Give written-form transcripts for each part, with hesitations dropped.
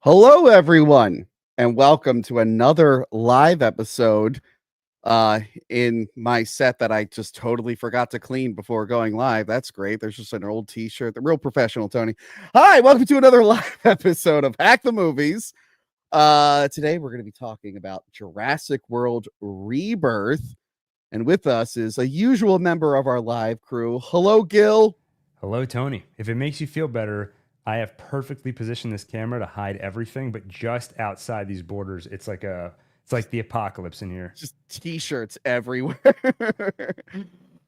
Hello, everyone, and welcome to another live episode in my set that I just totally forgot to clean before going live. That's great. There's just an old t-shirt. The real professional, Tony. Hi, welcome to another live episode of Hack the Movies. Today we're going to be talking about Jurassic World Rebirth, and with us is a usual member of our live crew. Hello, Gil. Hello, Tony. If it makes you feel better, I have perfectly positioned this camera to hide everything, but just outside these borders, it's like the apocalypse in here. Just t-shirts everywhere.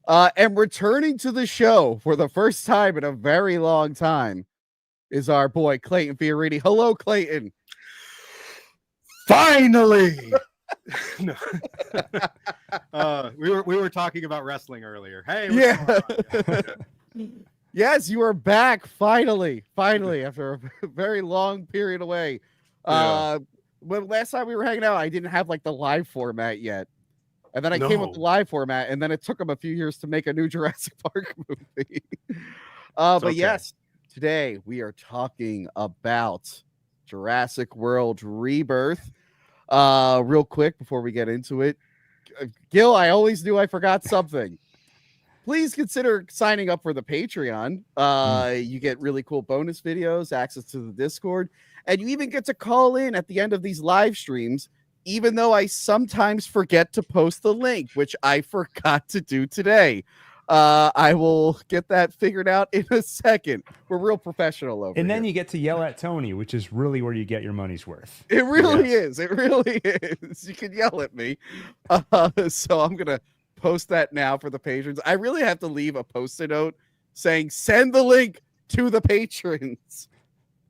And returning to the show for the first time in a very long time is our boy Klayton Fioriti. Hello, Klayton. Finally. No. We were talking about wrestling earlier. Hey, yeah. Yes, you are back finally after a very long period away. When last time we were hanging out, I didn't have like the live format yet. And then I came with the live format, and then it took them a few years to make a new Jurassic Park movie. But yes, today we are talking about Jurassic World Rebirth. Real quick before we get into it, Gil, I always knew I forgot something. Please consider signing up for the Patreon. You get really cool bonus videos, access to the Discord, and you even get to call in at the end of these live streams, even though I sometimes forget to post the link, which I forgot to do today. I will get that figured out in a second. We're real professional over here. And then you get to yell at Tony, which is really where you get your money's worth. It really is. It really is. You can yell at me. So I'm going to post that now for the patrons. I really have to leave a post-it note saying send the link to the patrons.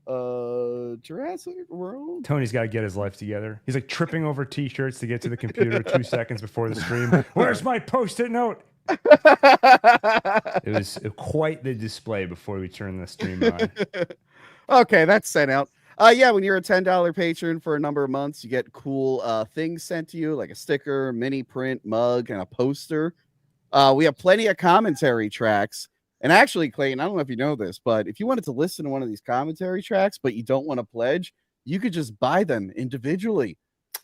Jurassic World. Tony's got to get his life together. He's like tripping over t-shirts to get to the computer 2 seconds before the stream. Where's my post-it note? It was quite the display before we turned the stream on. Okay, that's sent out. Yeah, when you're a $10 patron for a number of months, you get cool things sent to you, like a sticker, mini print, mug, and a poster. We have plenty of commentary tracks. And actually, Klayton, I don't know if you know this, but if you wanted to listen to one of these commentary tracks, but you don't want to pledge, you could just buy them individually.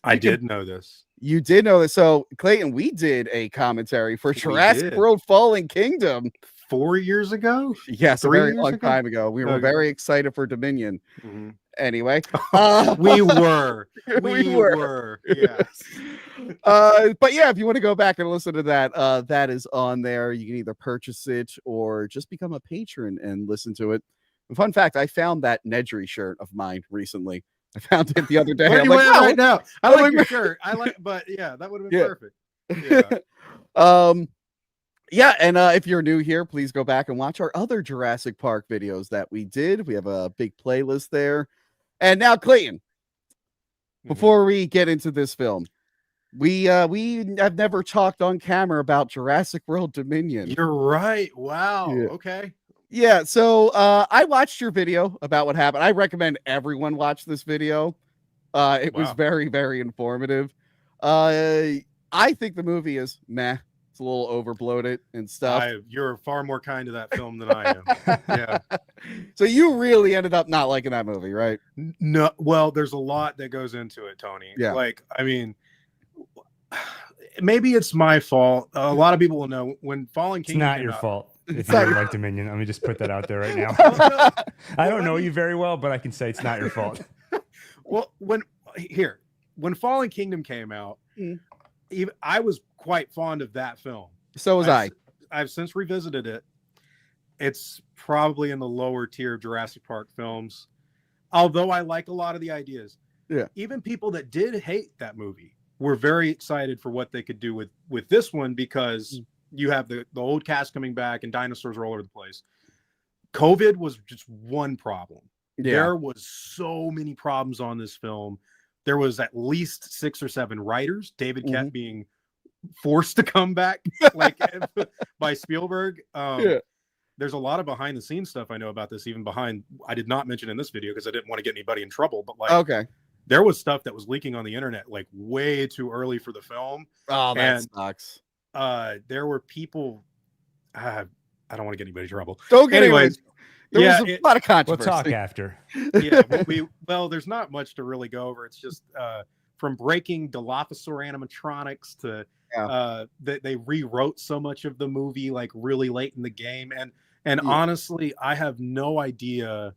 I did know this. You did know this. So, Klayton, we did a commentary for Jurassic World Fallen Kingdom 4 years ago. Yes, a very long time ago. We were very excited for Dominion. Mm-hmm. Anyway, we were. Yes. But yeah, if you want to go back and listen to that, that is on there. You can either purchase it or just become a patron and listen to it. And fun fact, I found that Nedry shirt of mine recently. I found it the other day. I'm like, right now. I like your shirt. But yeah, that would have been perfect. Yeah. Yeah, and if you're new here, please go back and watch our other Jurassic Park videos that we did. We have a big playlist there. And now, Klayton, before we get into this film, we have never talked on camera about Jurassic World Dominion. You're right. Wow. Yeah. Okay. Yeah, so I watched your video about what happened. I recommend everyone watch this video. It was very, very informative. I think the movie is meh. It's a little overbloated and stuff. You're far more kind to that film than I am. Yeah. So you really ended up not liking that movie, right? No. Well, there's a lot that goes into it, Tony. Yeah. Like, I mean, maybe it's my fault. A lot of people will know when Fallen Kingdom. It's not your fault. If you don't like Dominion, let me just put that out there right now. I don't know you very well, but I can say it's not your fault. Well, when Fallen Kingdom came out, I was quite fond of that film. So was I. I've since revisited it. It's probably in the lower tier of Jurassic Park films, although I like a lot of the ideas. Yeah. Even people that did hate that movie were very excited for what they could do with this one, because you have the old cast coming back and dinosaurs are all over the place. COVID was just one problem. Yeah. There was so many problems on this film. There was at least 6 or 7 writers. David kept being forced to come back like by Spielberg. There's a lot of behind the scenes stuff I know about this, even behind, I did not mention in this video because I didn't want to get anybody in trouble, but like, there was stuff that was leaking on the internet like way too early for the film. Oh, that sucks. There were people, I don't want to get anybody in trouble. Don't get anyways. There was a lot of We'll controversy. talk after. Well, there's not much to really go over. It's just from breaking Dilophosaur animatronics to they rewrote so much of the movie like really late in the game, and honestly, I have no idea.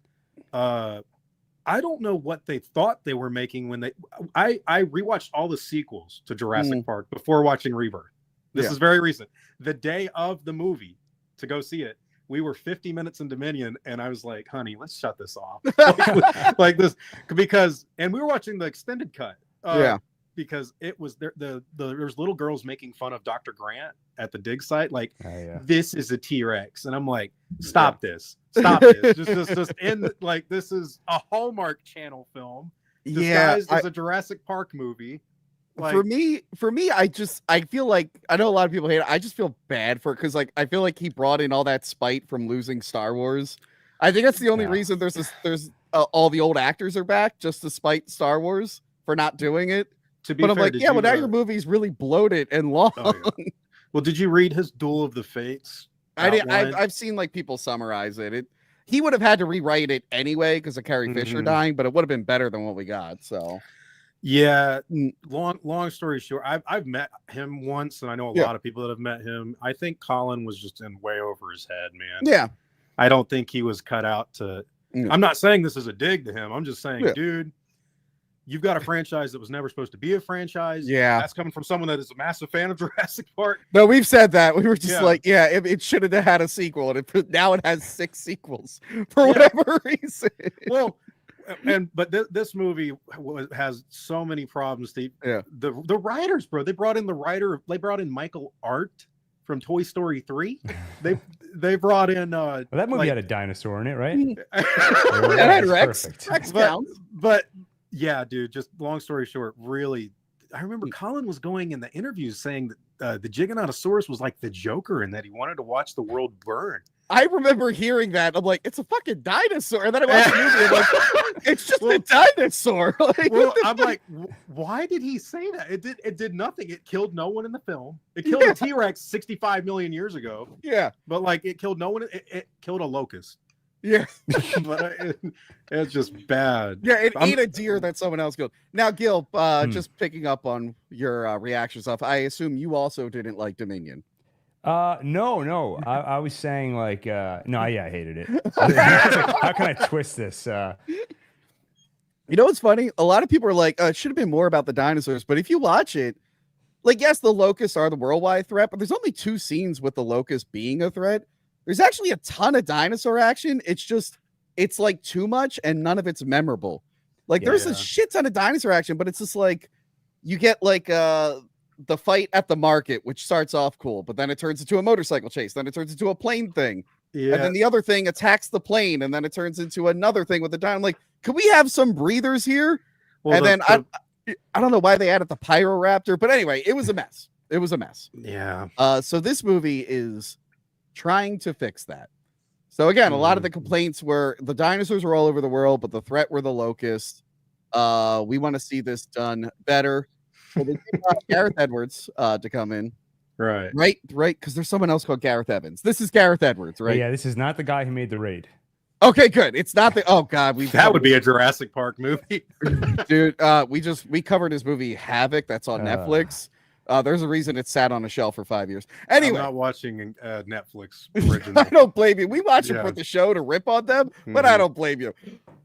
I don't know what they thought they were making when I rewatched all the sequels to Jurassic Park before watching Rebirth. This is very recent. The day of the movie to go see it, we were 50 minutes in Dominion, and I was like, honey, let's shut this off. like this, because, and we were watching the extended cut. Because it was there's little girls making fun of Dr. Grant at the dig site. Like, this is a T-Rex. And I'm like, stop this. Just end, like, this is a Hallmark Channel film disguised as a Jurassic Park movie. Like, for me, I feel like, I know a lot of people hate it. I just feel bad for it because, like, I feel like he brought in all that spite from losing Star Wars. I think that's the only reason there's all the old actors are back, just to spite Star Wars for not doing it. But I'm like, well, now your movie's really bloated and long. Well, did you read his Duel of the Fates? I've seen like people summarize it. He would have had to rewrite it anyway because of Carrie Fisher dying, but it would have been better than what we got. So, yeah. Long story short, I've met him once, and I know a lot of people that have met him. I think Colin was just in way over his head, man. Yeah, I don't think he was cut out to. I'm not saying this is a dig to him. I'm just saying, dude. You've got a franchise that was never supposed to be a franchise. Yeah. That's coming from someone that is a massive fan of Jurassic Park. No, we've said that. We were just like, it should have had a sequel. And now it has 6 sequels for whatever reason. Well, but this movie has so many problems, Steve. Yeah. The writers, bro, they brought in Michael Art from Toy Story 3. They brought in that movie had a dinosaur in it, right? That had Rex. Rex counts. But yeah, dude, just long story short, really, I remember Colin was going in the interviews saying that the Giganotosaurus was like the Joker and that he wanted to watch the world burn. I remember hearing that. I'm like, it's a fucking dinosaur. And then I watched the movie. I'm like, it's just a dinosaur. I'm like, why did he say that? It did nothing. It killed no one in the film. It killed a T-Rex 65 million years ago. Yeah. But like, it killed no one. It killed a locust. Yeah. But it's just bad. Yeah, it ate a deer that someone else killed. Now, Gil, just picking up on your reaction stuff, I assume you also didn't like Dominion. No. I was saying like, no, I hated it. How can I twist this? You know what's funny? A lot of people are like, it should have been more about the dinosaurs. But if you watch it, like, yes, the locusts are the worldwide threat, but there's only 2 scenes with the locusts being a threat. There's actually a ton of dinosaur action. It's like too much and none of it's memorable. Like there's a shit ton of dinosaur action, but it's just like you get like the fight at the market, which starts off cool, but then it turns into a motorcycle chase. Then it turns into a plane thing. Yeah. And then the other thing attacks the plane, and then it turns into another thing with the dino. I'm like, could we have some breathers here? Well, I don't know why they added the Pyroraptor, but anyway, it was a mess. Yeah. So this movie is trying to fix that. So again, a lot of the complaints were the dinosaurs were all over the world, but the threat were the locusts. We want to see this done better. So they got Gareth Edwards to come in. Right. Because there's someone else called Gareth Evans. This is Gareth Edwards, right? Yeah, this is not the guy who made the raid. Okay, good. It's not the. Oh God, that would be a Jurassic Park movie, dude. We covered his movie Havoc. That's on Netflix. There's a reason it sat on a shelf for 5 years. Anyway, I'm not watching Netflix original. I don't blame you. We watch it for the show to rip on them, but I don't blame you.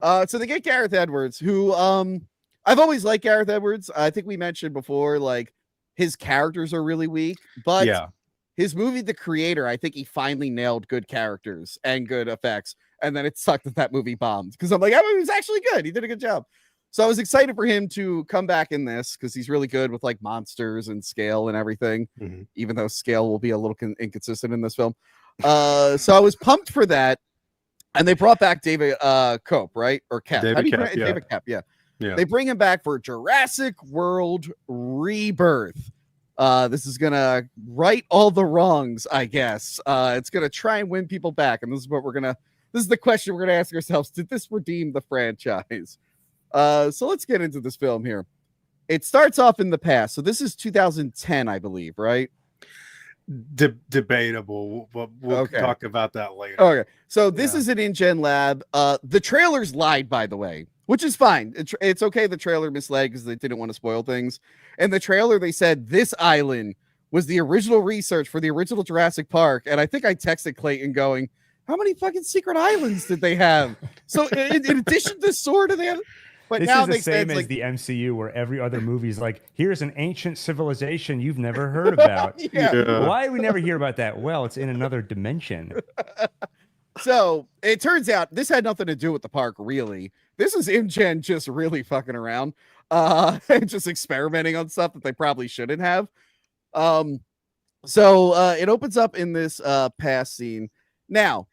So they get Gareth Edwards, who I've always liked Gareth Edwards. I think we mentioned before, like his characters are really weak, but his movie, The Creator, I think he finally nailed good characters and good effects. And then it sucked that movie bombed because I'm like, that movie was actually good. He did a good job. So I was excited for him to come back in this because he's really good with like monsters and scale and everything, even though scale will be a little inconsistent in this film. So I was pumped for that. And they brought back David Cope, right? Or Kep. David Kep, yeah. They bring him back for Jurassic World Rebirth. This is going to right all the wrongs, I guess. It's going to try and win people back. And this is the question we're going to ask ourselves. Did this redeem the franchise? So let's get into this film here. It starts off in the past. So this is 2010, I believe, right? Debatable. We'll Okay. talk about that later. Okay, so this Yeah. is an InGen lab. The trailers lied, by the way, which is fine. It's okay. The trailer misled because they didn't want to spoil things. In the trailer, they said this island was the original research for the original Jurassic Park, and I think I texted Klayton going, "How many fucking secret islands did they have?" So in addition to sort of they have. But This now is the they say same it's as like, the MCU, where every other movie is like, here's an ancient civilization you've never heard about. yeah. Why do we never hear about that? Well, it's in another dimension. So it turns out this had nothing to do with the park, really. This is InGen just really fucking around, and just experimenting on stuff that they probably shouldn't have. So it opens up in this past scene. Now,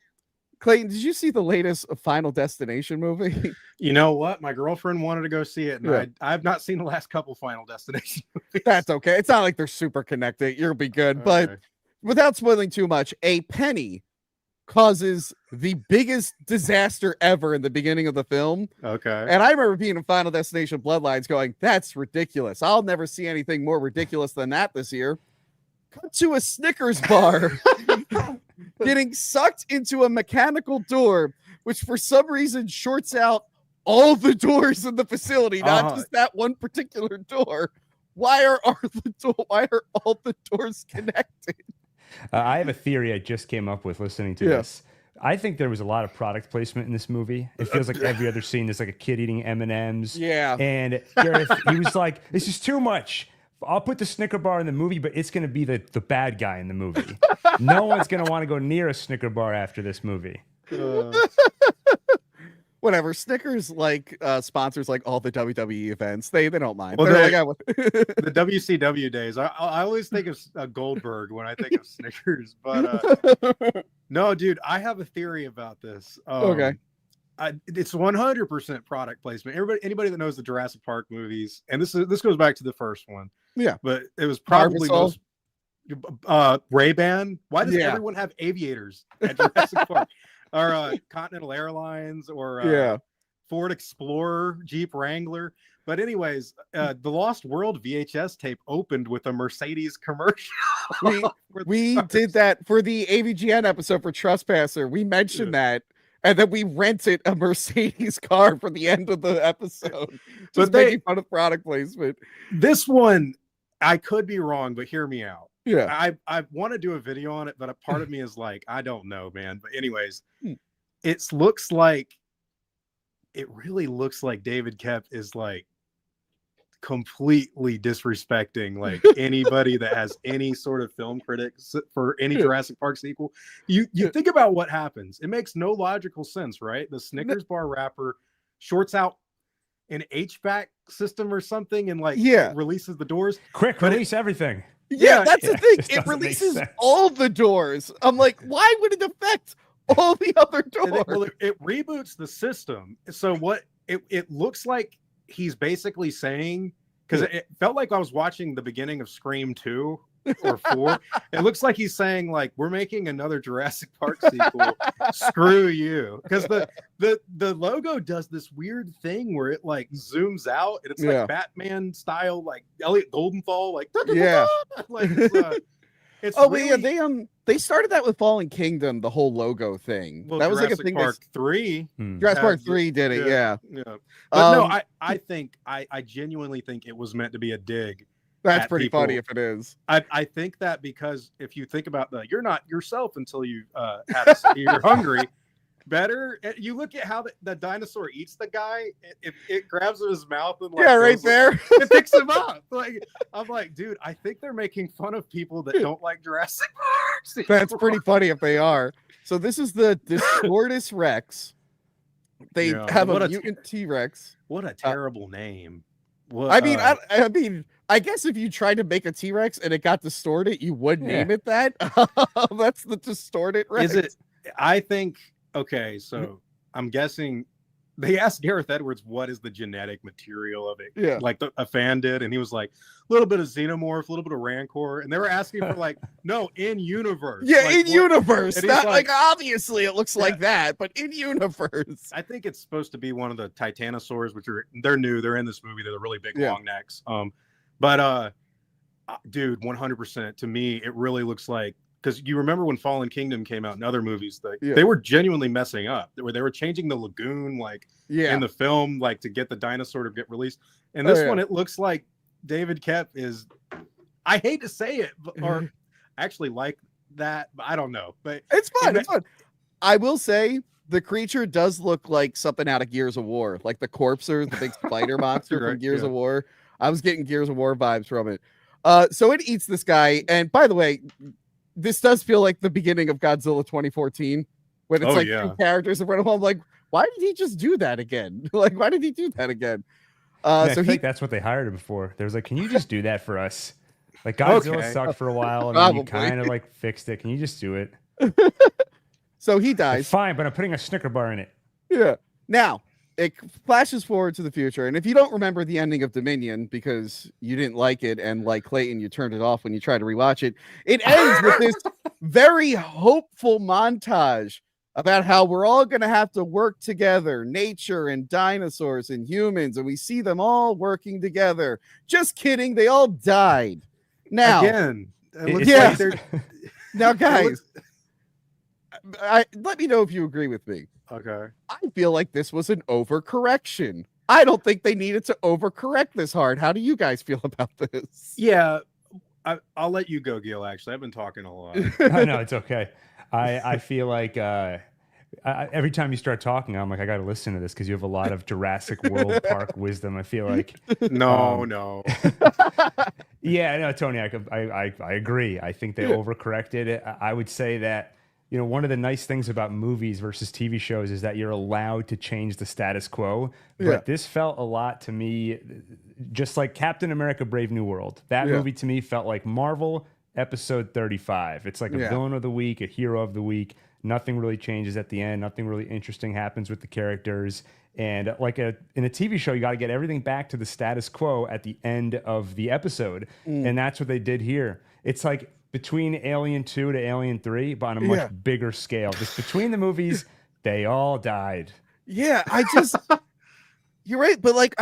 Klayton, did you see the latest Final Destination movie? You know what? My girlfriend wanted to go see it, and Yeah. I've not seen the last couple Final Destination movies. That's okay. It's not like they're super connected. You'll be good. But Okay. without spoiling too much, a penny causes the biggest disaster ever in the beginning of the film. Okay. And I remember being in Final Destination Bloodlines going, that's ridiculous. I'll never see anything more ridiculous than that this year. Cut to a Snickers bar getting sucked into a mechanical door, which for some reason shorts out all the doors in the facility, not just that one particular door. Why are all the doors connected? I have a theory I just came up with listening to this. I think there was a lot of product placement in this movie. It feels like every other scene there's like a kid eating M&Ms. Yeah. And Gareth, he was like, this is too much. I'll put the Snicker bar in the movie, but it's going to be the bad guy in the movie. No one's going to want to go near a Snicker bar after this movie. Whatever. Snickers sponsors like all the WWE events. They don't mind. Well, They're like, the WCW days. I always think of Goldberg when I think of Snickers, but no, dude, I have a theory about this. Okay. It's 100% product placement. Anybody that knows the Jurassic Park movies, and this goes back to the first one. Yeah, but it was probably Barbasol. most Ray-Ban. Why does Yeah. everyone have aviators at Jurassic Park? Or Continental Airlines, or Ford Explorer, Jeep Wrangler. But anyways, the Lost World VHS tape opened with a Mercedes commercial. We did that for the AVGN episode for Trespasser. We mentioned that, and then we rented a Mercedes car for the end of the episode. Just making fun of product placement. This one, I could be wrong, but hear me out. Yeah. I want to do a video on it, but a part of me is like, I don't know, man. But anyways, it really looks like David Koepp is like completely disrespecting like anybody that has any sort of film critics for any Jurassic Park sequel. You think about what happens. It makes no logical sense, right? The Snickers bar wrapper shorts out an HVAC system or something and releases the doors. Quick, release everything. Yeah, that's the thing. It It releases sense. all the doors. I'm like, why would it affect all the other doors? It reboots the system. So what it looks like he's basically saying, because it felt like I was watching the beginning of Scream 2 or 4. It looks like he's saying like, we're making another Jurassic Park sequel. Screw you. Because the logo does this weird thing where it like zooms out and it's like Batman style, like Elliot Goldenthal, like like it's they started that with Fallen Kingdom, the whole logo thing. Well, that was Jurassic like a thing. Park 3. Jurassic Park 3 did it, yeah. But no, I genuinely think it was meant to be a dig. That's pretty funny if it is. I think that because if you think about you're not yourself until you you're hungry. Better you look at how the dinosaur eats the guy. It grabs his mouth and right there. It picks him up. Like I'm like, dude, I think they're making fun of people that don't like Jurassic Park. That's pretty funny if they are. So this is the Distortus Rex. They have a mutant T-Rex. What a terrible name. What, I mean, I guess if you tried to make a T-Rex and it got distorted, you would name it that. That's the Distorted Rex. Is it? I think. Okay, so I'm guessing they asked Gareth Edwards what is the genetic material of it. Yeah, like a fan did, and he was like a little bit of xenomorph, a little bit of rancor, and they were asking for like no in universe. Yeah, like, in universe. Not like obviously it looks like that, but in universe. I think it's supposed to be one of the titanosaurs, which they're new. They're in this movie. They're the really big long necks. But Dude, 100%. To me, it really looks like, because you remember when Fallen Kingdom came out in other movies, they were genuinely messing up. They were changing the lagoon, like in the film, like to get the dinosaur to get released. And this one, it looks like David Koepp is, I hate to say it, or actually like that, but I don't know. But it's fun. It's fun. I will say the creature does look like something out of Gears of War, like the Corpser, the big spider monster from Gears of War. I was getting Gears of War vibes from it. So it eats this guy. And by the way, this does feel like the beginning of Godzilla 2014, when it's two characters in front of him. I'm like, why did he just do that again? Like, why did he do that again? So I think that's what they hired him for. They was like, can you just do that for us? Like Godzilla sucked for a while, and then you kind of like fixed it. Can you just do it? So he dies. Like, fine, but I'm putting a Snicker bar in it. Yeah. Now it flashes forward to the future, and if you don't remember the ending of Dominion because you didn't like it, and like Klayton, you turned it off when you tried to rewatch it, it ends with this very hopeful montage about how we're all going to have to work together, nature and dinosaurs and humans, and we see them all working together. Just kidding, they all died. Now, again, like now, guys, let me know if you agree with me. Okay. I feel like this was an overcorrection. I don't think they needed to overcorrect this hard. How do you guys feel about this? Yeah, I'll let you go, Gil. Actually, I've been talking a lot. No, it's okay. I feel like every time you start talking, I'm like, I got to listen to this because you have a lot of Jurassic World Park wisdom. I feel like no. Yeah, no, Tony, I agree. I think they overcorrected it. I would say that, you know, one of the nice things about movies versus TV shows is that you're allowed to change the status quo. But this felt a lot to me, just like Captain America: Brave New World. That movie to me felt like Marvel episode 35. It's like a villain of the week, a hero of the week. Nothing really changes at the end. Nothing really interesting happens with the characters. And like in a TV show, you got to get everything back to the status quo at the end of the episode. And that's what they did here. It's like between Alien 2 to Alien 3, but on a much bigger scale. Just between the movies, they all died. Yeah, you're right. But like,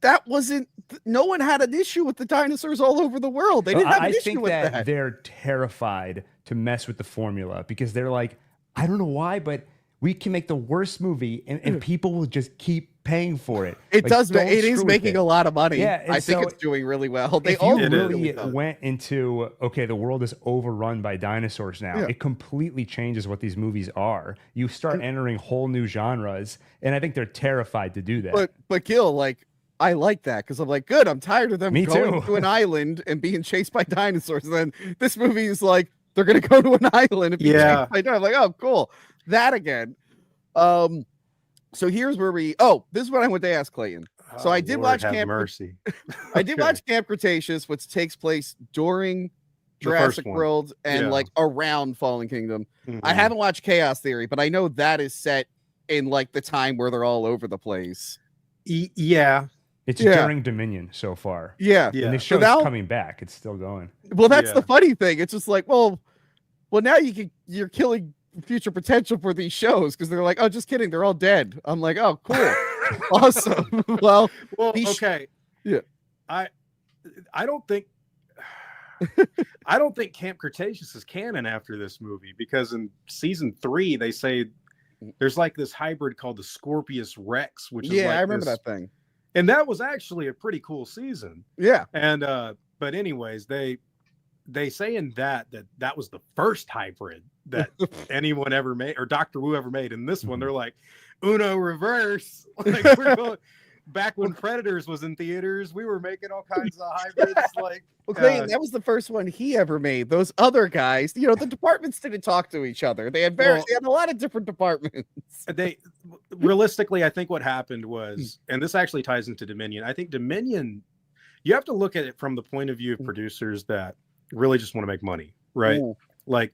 that wasn't, no one had an issue with the dinosaurs all over the world. They didn't have an issue with that. I think that they're terrified to mess with the formula because they're like, I don't know why, but we can make the worst movie and people will just keep paying for it. It is making a lot of money. Yeah, I think it's doing really well. They all really went into, okay, the world is overrun by dinosaurs now. It completely changes what these movies are. You start entering whole new genres, and I think they're terrified to do that. But Gil, like, I like that because I'm like, good. I'm tired of them going to an island and being chased by dinosaurs. And then this movie is like, they're going to go to an island and be chased by dinosaurs. I'm like, oh, cool. That again. So here's where this is what I wanted to ask Klayton. So I did watch Camp Mercy. I did watch Camp Cretaceous, which takes place during Jurassic World and like around Fallen Kingdom. I haven't watched Chaos Theory, but I know that is set in like the time where they're all over the place. It's during Dominion so far. Yeah. And the show's coming back. It's still going. Well, that's the funny thing. It's just like, well, now you're killing future potential for these shows because they're like, oh, just kidding, they're all dead. I'm like, oh, cool. Awesome. Well, okay. Yeah. I don't think Camp Cretaceous is canon after this movie because in season 3 they say there's like this hybrid called the Scorpius Rex, which is like I remember that thing. And that was actually a pretty cool season. Yeah. And but anyways, they say in that was the first hybrid that anyone ever made or Dr. Wu ever made. And this one, they're like, Uno reverse. Like we're going back when Predators was in theaters, we were making all kinds of hybrids. Like, that was the first one he ever made. Those other guys, you know, the departments didn't talk to each other. They had they had a lot of different departments. They realistically, I think what happened was, and this actually ties into Dominion. I think Dominion, you have to look at it from the point of view of producers that really just want to make money, right? Ooh. Like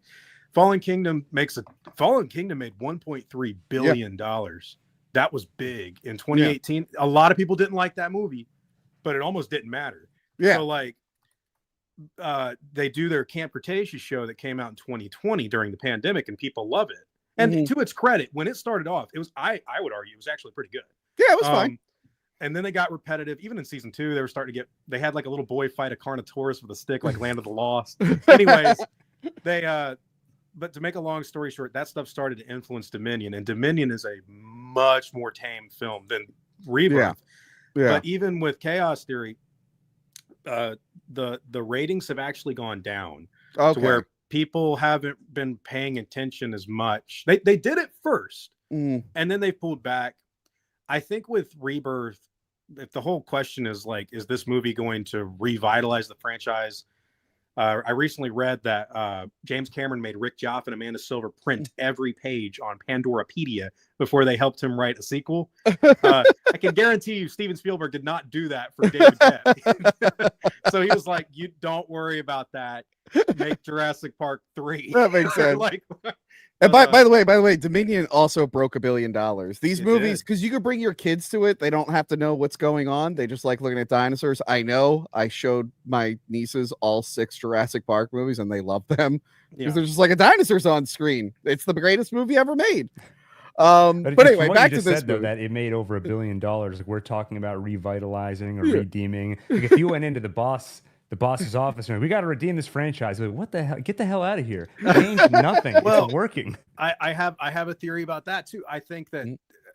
Fallen Kingdom made $1.3 billion. That was big in 2018. A lot of people didn't like that movie, but it almost didn't matter. So like they do their Camp Cretaceous show that came out in 2020 during the pandemic and people love it. And to its credit, when it started off, it was I would argue it was actually pretty good. Yeah, it was fine. and then they got repetitive. Even in season 2, they had like a little boy fight a Carnotaurus with a stick, like Land of the Lost. Anyways, but to make a long story short, that stuff started to influence Dominion, and Dominion is a much more tame film than Rebirth. Yeah. But even with Chaos Theory, the ratings have actually gone down to where people haven't been paying attention as much. They did it first, and then they pulled back. I think with Rebirth, if the whole question is like, is this movie going to revitalize the franchise? I recently read that James Cameron made Rick Joff and Amanda Silver print every page on Pandorapedia before they helped him write a sequel. I can guarantee you Steven Spielberg did not do that for David Tennant. So he was like, you don't worry about that. Make Jurassic Park 3. That makes sense. Like, and by the way, Dominion also broke $1 billion. These movies, did. because you could bring your kids to it, they don't have to know what's going on. They just like looking at dinosaurs. I know. I showed my nieces all 6 Jurassic Park movies, and they love them because they're just like a dinosaur's on screen. It's the greatest movie ever made. But anyway, back to this though, that it made over $1 billion. Like, we're talking about revitalizing or redeeming. Like, if you went into the boss's office and we got to redeem this franchise, like, what the hell? Get the hell out of here! Change nothing. Well, it's working. I have a theory about that too. I think that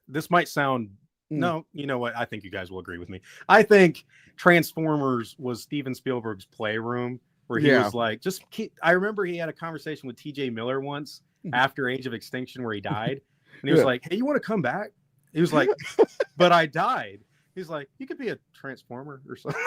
this might sound no, you know what? I think you guys will agree with me. I think Transformers was Steven Spielberg's playroom, where he was like, I remember he had a conversation with T.J. Miller once after Age of Extinction, where he died, and he was like, "Hey, you want to come back?" He was like, "But I died." He's like, "You could be a Transformer or something."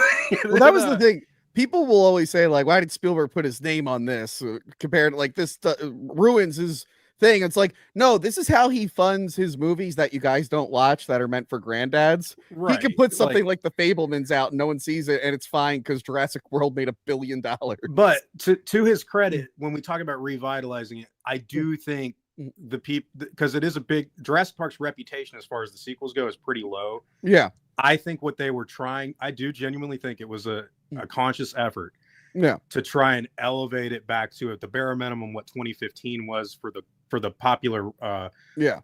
Well, that was the thing. People will always say, like, why did Spielberg put his name on this? Compared to, like, this ruins his thing. It's like, no, this is how he funds his movies that you guys don't watch that are meant for granddads. Right. He can put something like The Fabelmans out and no one sees it, and it's fine because Jurassic World made $1 billion. But to his credit, when we talk about revitalizing it, I do think the people, because it is a big, Jurassic Park's reputation as far as the sequels go is pretty low. Yeah. I think what they were trying, I do genuinely think it was a conscious effort to try and elevate it back to at the bare minimum what 2015 was for the popular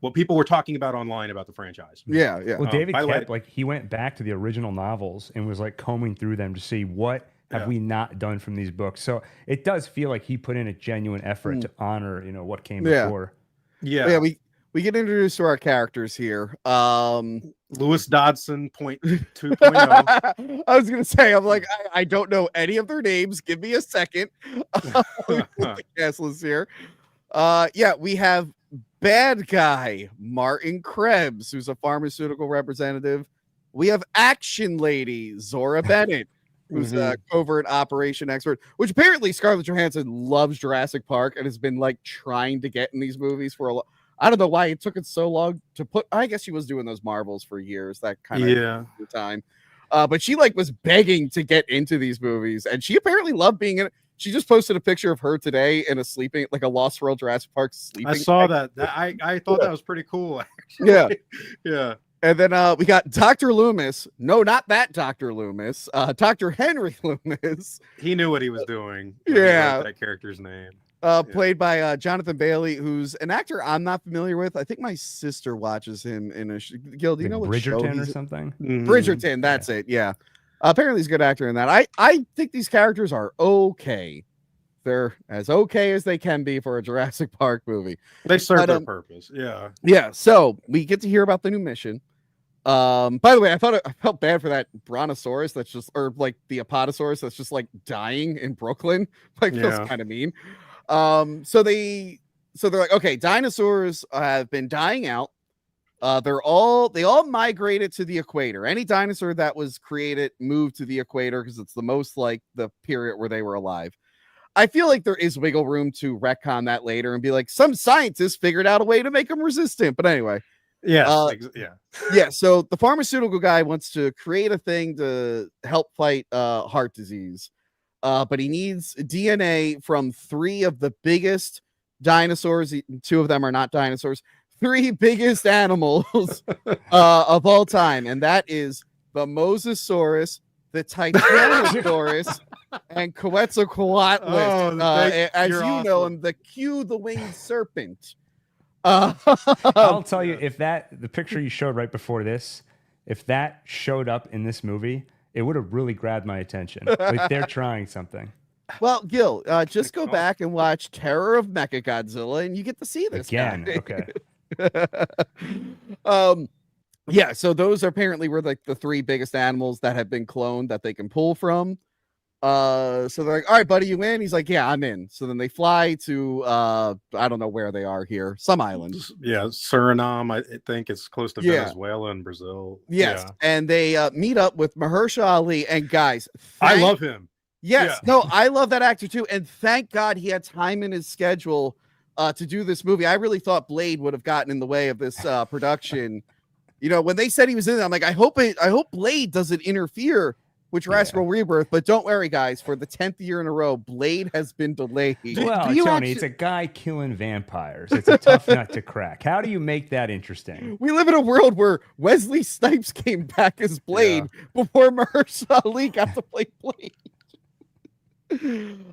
what people were talking about online about the franchise. Well, David kept, like, he went back to the original novels and was like combing through them to see what have we not done from these books. So it does feel like he put in a genuine effort to honor, you know, what came before. We get introduced to our characters here. Lewis Dodson 2.0. I was gonna say, I'm like, I don't know any of their names. Give me a second. The cast list here. We have bad guy Martin Krebs, who's a pharmaceutical representative. We have action lady Zora Bennett, who's a covert operation expert, which apparently Scarlett Johansson loves Jurassic Park and has been like trying to get in these movies for a lot. I don't know why it took it so long to put. I guess she was doing those Marvels for years, that kind of time. But she like was begging to get into these movies, and she apparently loved being in it. She just posted a picture of her today in a Lost World Jurassic Park sleeping. I saw that. I thought that was pretty cool, actually. Yeah. And then we got Dr. Loomis. No, not that Dr. Loomis. Dr. Henry Loomis. He knew what he was doing. That character's name. Played by Jonathan Bailey, who's an actor I'm not familiar with. I think my sister watches him in a Gil, do you know what Bridgerton show or something? Bridgerton, that's it. Yeah. Apparently he's a good actor in that. I think these characters are okay. They're as okay as they can be for a Jurassic Park movie. They serve their purpose. Yeah. Yeah. So we get to hear about the new mission. By the way, I felt bad for that brontosaurus that's just, or like the apatosaurus that's just like dying in Brooklyn. Like, feels kind of mean. So they're like, okay, dinosaurs have been dying out. They all migrated to the equator. Any dinosaur that was created moved to the equator because it's the most like the period where they were alive. I feel like there is wiggle room to retcon that later and be like, some scientists figured out a way to make them resistant. But anyway, so the pharmaceutical guy wants to create a thing to help fight heart disease. But he needs DNA from 3 of the biggest dinosaurs. 2 of them are not dinosaurs. 3 biggest animals of all time. And that is the Mosasaurus, the Titanosaurus, and Quetzalcoatl. As you know, and the the winged serpent. I'll tell you, if the picture you showed right before this, if that showed up in this movie, it would have really grabbed my attention. Like they're trying something. Well, Gil, just go back and watch Terror of Mechagodzilla, and you get to see this Again. guy. Okay. Yeah, so those apparently were like the 3 biggest animals that have been cloned that they can pull from. So they're like, all right, buddy, you in? He's like, yeah, I'm in. So then they fly to I don't know where they are here, some island. Yeah, Suriname, I think it's close to Venezuela and Brazil. Yes, yeah. and they meet up with Mahershala Ali, and guys, I love him. Yes, no, I love that actor too, and thank God he had time in his schedule to do this movie. I really thought Blade would have gotten in the way of this production. You know, when they said he was in it, I'm like, I hope Blade doesn't interfere with Jurassic World Rebirth. But don't worry, guys, for the 10th year in a row, Blade has been delayed. Well, Tony, it's a guy killing vampires. It's a tough nut to crack. How do you make that interesting? We live in a world where Wesley Snipes came back as Blade before Mahershala Ali got to play Blade.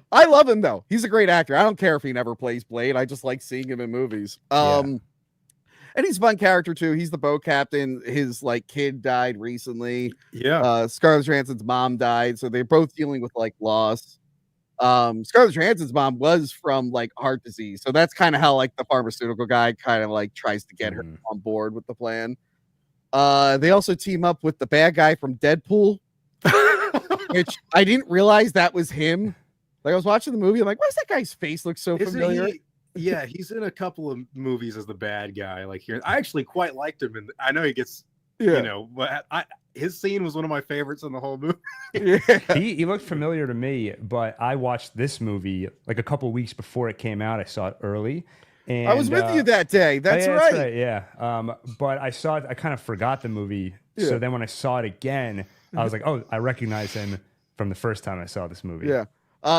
I love him though. He's a great actor. I don't care if he never plays Blade. I just like seeing him in movies. And he's a fun character too. He's the boat captain. His like kid died recently. Yeah. Scarlett Johansson's mom died, so they're both dealing with like loss. Scarlett Johansson's mom was from like heart disease, so that's kind of how like the pharmaceutical guy kind of like tries to get her on board with the plan. They also team up with the bad guy from Deadpool, which I didn't realize that was him. Like I was watching the movie, I'm like, why does that guy's face look so familiar? Yeah, he's in a couple of movies as the bad guy. Like here, I actually quite liked him, and I know he gets, you know, but his scene was one of my favorites in the whole movie. He looked familiar to me, but I watched this movie like a couple of weeks before it came out. I saw it early. And, I was with you that day. That's right. That's right. Yeah. But I saw it. I kind of forgot the movie. Yeah. So then when I saw it again, I was like, oh, I recognize him from the first time I saw this movie. Yeah.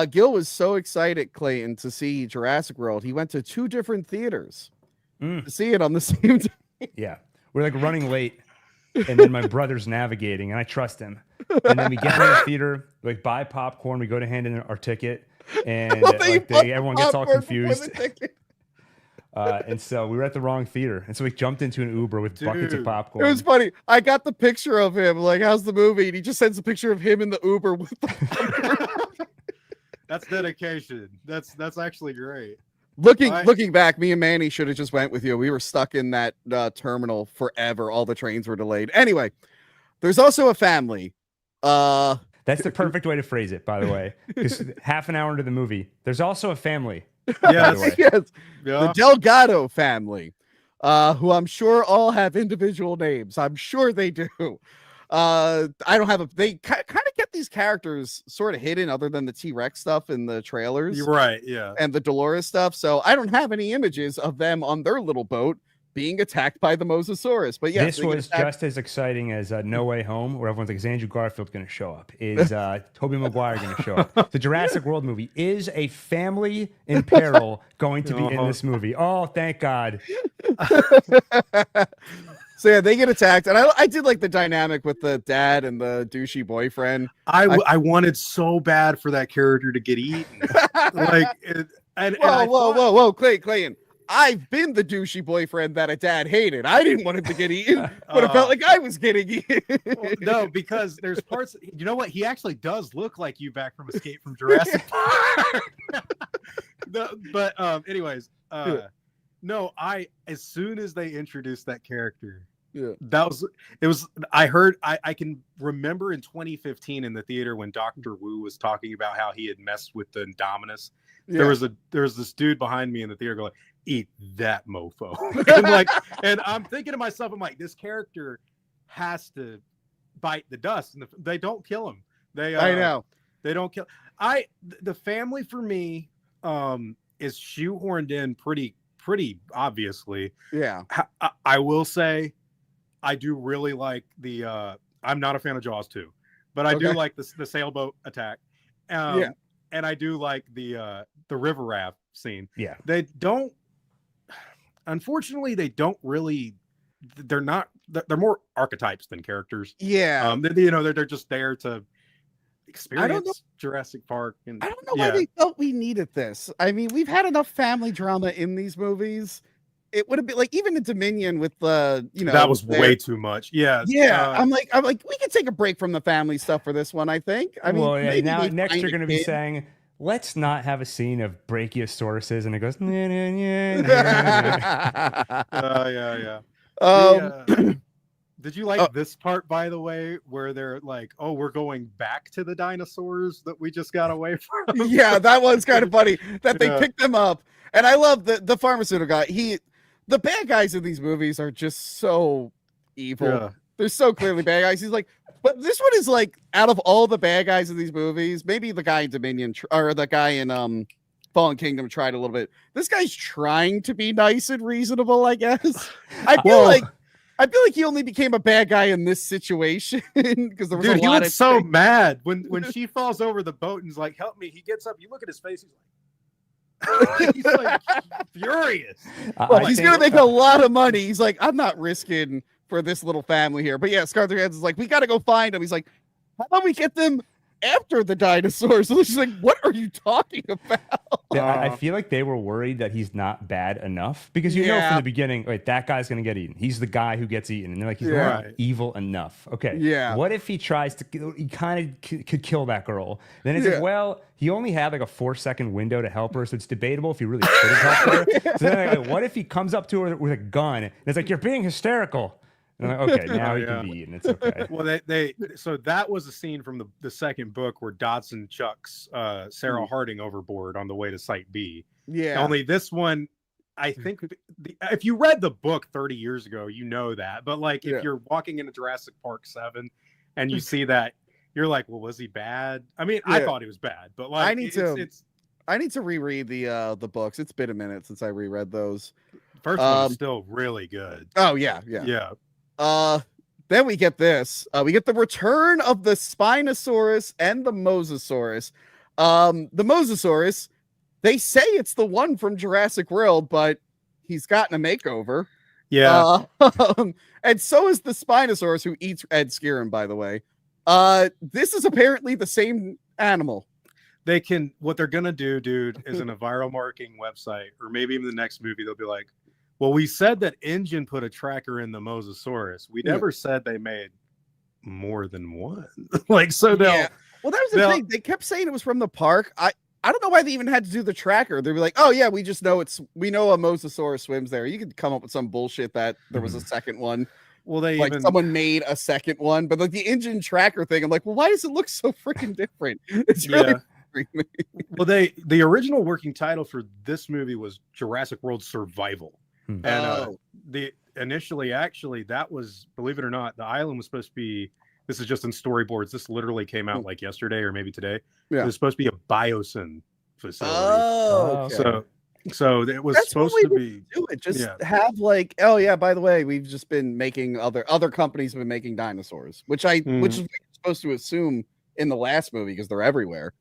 Gil was so excited, Klayton, to see Jurassic World. He went to 2 different theaters to see it on the same day. Yeah. We're like running late, and then my brother's navigating, and I trust him. And then we get in the theater, like buy popcorn. We go to hand in our ticket, and like everyone gets all confused. And so we were at the wrong theater, and so we jumped into an Uber with buckets of popcorn. It was funny. I got the picture of him, like, how's the movie? And he just sends a picture of him in the Uber with the That's dedication. That's actually great. Looking back, me and Manny should have just went with you. We were stuck in that terminal forever. All the trains were delayed. Anyway, there's also a family. That's the perfect way to phrase it, by the way. Because half an hour into the movie, there's also a family. Yes. The Delgado family, who I'm sure all have individual names. I'm sure they do. I don't have they kind of get these characters sort of hidden other than the T-Rex stuff in the trailers. You're right. Yeah. And the Dolores stuff. So I don't have any images of them on their little boat being attacked by the Mosasaurus. But yes, this was just as exciting as No Way Home, where everyone's like, is Andrew Garfield going to show up? Is Tobey Maguire going to show up? The Jurassic World movie is a family in peril going to be in this movie. Oh, thank God. So yeah, they get attacked, and I did like the dynamic with the dad and the douchey boyfriend. I wanted so bad for that character to get eaten. Whoa, Clayton. I've been the douchey boyfriend that a dad hated. I didn't want him to get eaten, but it felt like I was getting eaten. No, because there's parts. You know what? He actually does look like you back from Escape from Jurassic Park. Anyways, no. As soon as they introduced that character. Yeah, I can remember in 2015 in the theater when Dr. Wu was talking about how he had messed with the Indominus. Yeah. There was this dude behind me in the theater going, eat that mofo. and I'm thinking to myself, I'm like, this character has to bite the dust, and they don't kill him. I know they don't kill. The family for me is shoehorned in pretty obviously. Yeah, I will say. I do really like the. I'm not a fan of Jaws 2, but I do like the sailboat attack. And I do like the river raft scene. Yeah, they don't. Unfortunately, they don't really. They're not. They're more archetypes than characters. Yeah, they're just there to experience Jurassic Park. And I don't know why they felt we needed this. I mean, we've had enough family drama in these movies. it would have been like even in Dominion with the that was way too much. Yeah, I'm like we could take a break from the family stuff for this one. I think. I mean, well, yeah, maybe now they next find you're a going to be kid. saying, let's not have a scene of brachiosauruses, and it goes, "Nyeh, nyeh, nyeh, nyeh." yeah. Did you like this part, by the way, where they're like, "Oh, we're going back to the dinosaurs that we just got away from"? Yeah, that one's kind of funny that they picked them up, and I love the pharmaceutical guy. The bad guys in these movies are just so evil. Yeah. They're so clearly bad guys. He's like, but this one is like, out of all the bad guys in these movies, maybe the guy in Dominion or the guy in Fallen Kingdom tried a little bit. This guy's trying to be nice and reasonable, I guess. I feel like he only became a bad guy in this situation because there was a lot he was of so mad when she falls over the boat and is like, "Help me!" He gets up. You look at his face. He's like furious. Well, he's gonna make a lot of money. He's like, I'm not risking for this little family here. But yeah, Scarlett Johansson is like, we gotta go find him. He's like, how about we get them after the dinosaurs? So she's like, what are you talking about? Yeah, I feel like they were worried that he's not bad enough because you know from the beginning, wait, that guy's gonna get eaten. He's the guy who gets eaten, and they're like, he's not evil enough. Okay, yeah. What if he tries to? He kind of could kill that girl. Then it's like, well, he only had like a 4-second window to help her, so it's debatable if he really could have helped her. So then, like, what if he comes up to her with a gun and it's like, you're being hysterical? And I'm like, okay, now he can be eaten. It's okay. Well, so that was a scene from the second book where Dodson chucks Sarah Harding overboard on the way to Site B. Yeah. Only this one, I think, if you read the book 30 years ago, you know that. But like, if you're walking into Jurassic Park 7 and you see that, you're like, well, was he bad? I mean, I thought he was bad, but like, I need to reread the books. It's been a minute since I reread those. First one's still really good. Oh yeah. Then we get this. We get the return of the Spinosaurus and the Mosasaurus. The Mosasaurus, they say it's the one from Jurassic World, but he's gotten a makeover. Yeah. And so is the Spinosaurus, who eats Ed Skeirin, by the way. This is apparently the same animal. What they're gonna do, dude, is in a viral marketing website, or maybe even the next movie, they'll be like, well, we said that Engine put a tracker in the Mosasaurus. We never said they made more than one. Like, so they'll. Yeah. Well, that was the thing. They kept saying it was from the park. I don't know why they even had to do the tracker. They'd be like, oh yeah, we just know we know a Mosasaurus swims there. You could come up with some bullshit that there was a second one. Well, someone made a second one, but like the Engine tracker thing, I'm like, well, why does it look so freaking different? It's really well, the original working title for this movie was Jurassic World Survival. And initially, actually, that was, believe it or not, the island was supposed to be, this is just in storyboards, this literally came out like yesterday or maybe today. It was supposed to be a biosyn facility. So it was supposed to be do it. Just have like, oh yeah, by the way, we've just been making other companies have been making dinosaurs, which is what you're supposed to assume in the last movie because they're everywhere.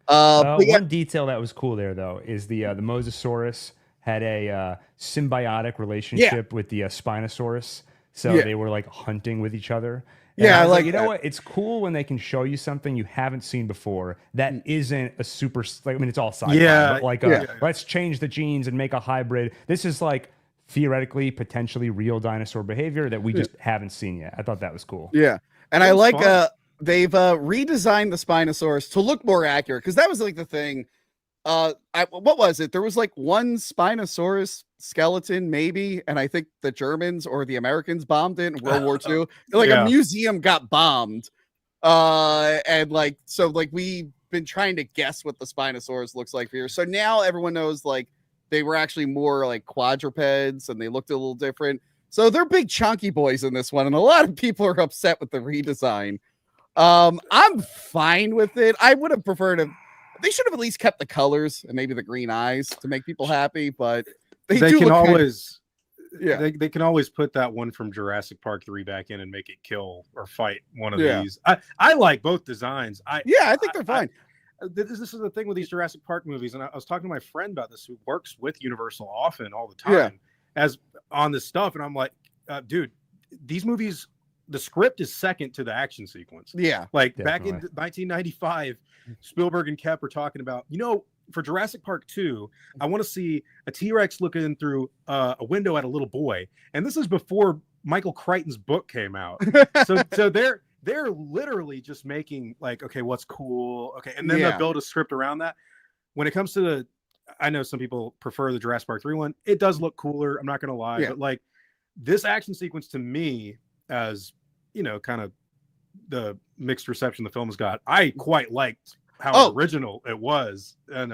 One detail that was cool there though is the Mosasaurus had a symbiotic relationship with the Spinosaurus, so they were like hunting with each other. And I like, you know what? It's cool when they can show you something you haven't seen before that isn't a super. Like, I mean, it's all sci-fi, but like, let's change the genes and make a hybrid. This is like theoretically, potentially real dinosaur behavior that we just haven't seen yet. I thought that was cool. Yeah, and I like they've redesigned the Spinosaurus to look more accurate because that was like the thing. What was it? There was like one Spinosaurus skeleton, maybe, and I think the Germans or the Americans bombed it in World War II. Like a museum got bombed, and like so, like we've been trying to guess what the Spinosaurus looks like here. So now everyone knows like they were actually more like quadrupeds, and they looked a little different. So they're big chunky boys in this one, and a lot of people are upset with the redesign. I'm fine with it. I would have preferred to. They should have at least kept the colors and maybe the green eyes to make people happy, but they can always, they can always put that one from Jurassic Park 3 back in and make it kill or fight one of these. I like both designs. I think they're fine. This is the thing with these Jurassic Park movies, and I was talking to my friend about this, who works with Universal often, all the time, as on this stuff, and I'm like, dude, these movies, the script is second to the action sequence. Yeah, like definitely. Back in 1995, Spielberg and Kep were talking about, for Jurassic Park 2, I want to see a T-Rex looking through a window at a little boy. And this is before Michael Crichton's book came out. So they're literally just making like, okay, what's cool? Okay. And then they'll build a script around that. When it comes to I know some people prefer the Jurassic Park 3 one. It does look cooler. I'm not going to lie, but like this action sequence to me, as you know, kind of the mixed reception the film has got, I quite liked how original it was. And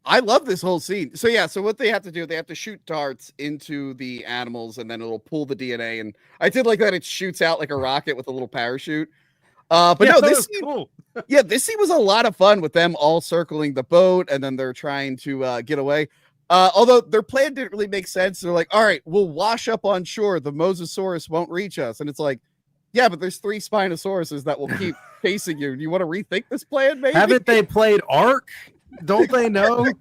I love this whole scene. So what they have to do, they have to shoot darts into the animals and then it'll pull the DNA. And I did like that it shoots out like a rocket with a little parachute. But no, this scene, cool. This scene was a lot of fun with them all circling the boat and then they're trying to get away. Although their plan didn't really make sense. They're like, all right, we'll wash up on shore. The Mosasaurus won't reach us. And it's like, yeah, but there's 3 Spinosauruses that will keep chasing you. Do you want to rethink this plan, maybe? Haven't they played Ark? Don't they know?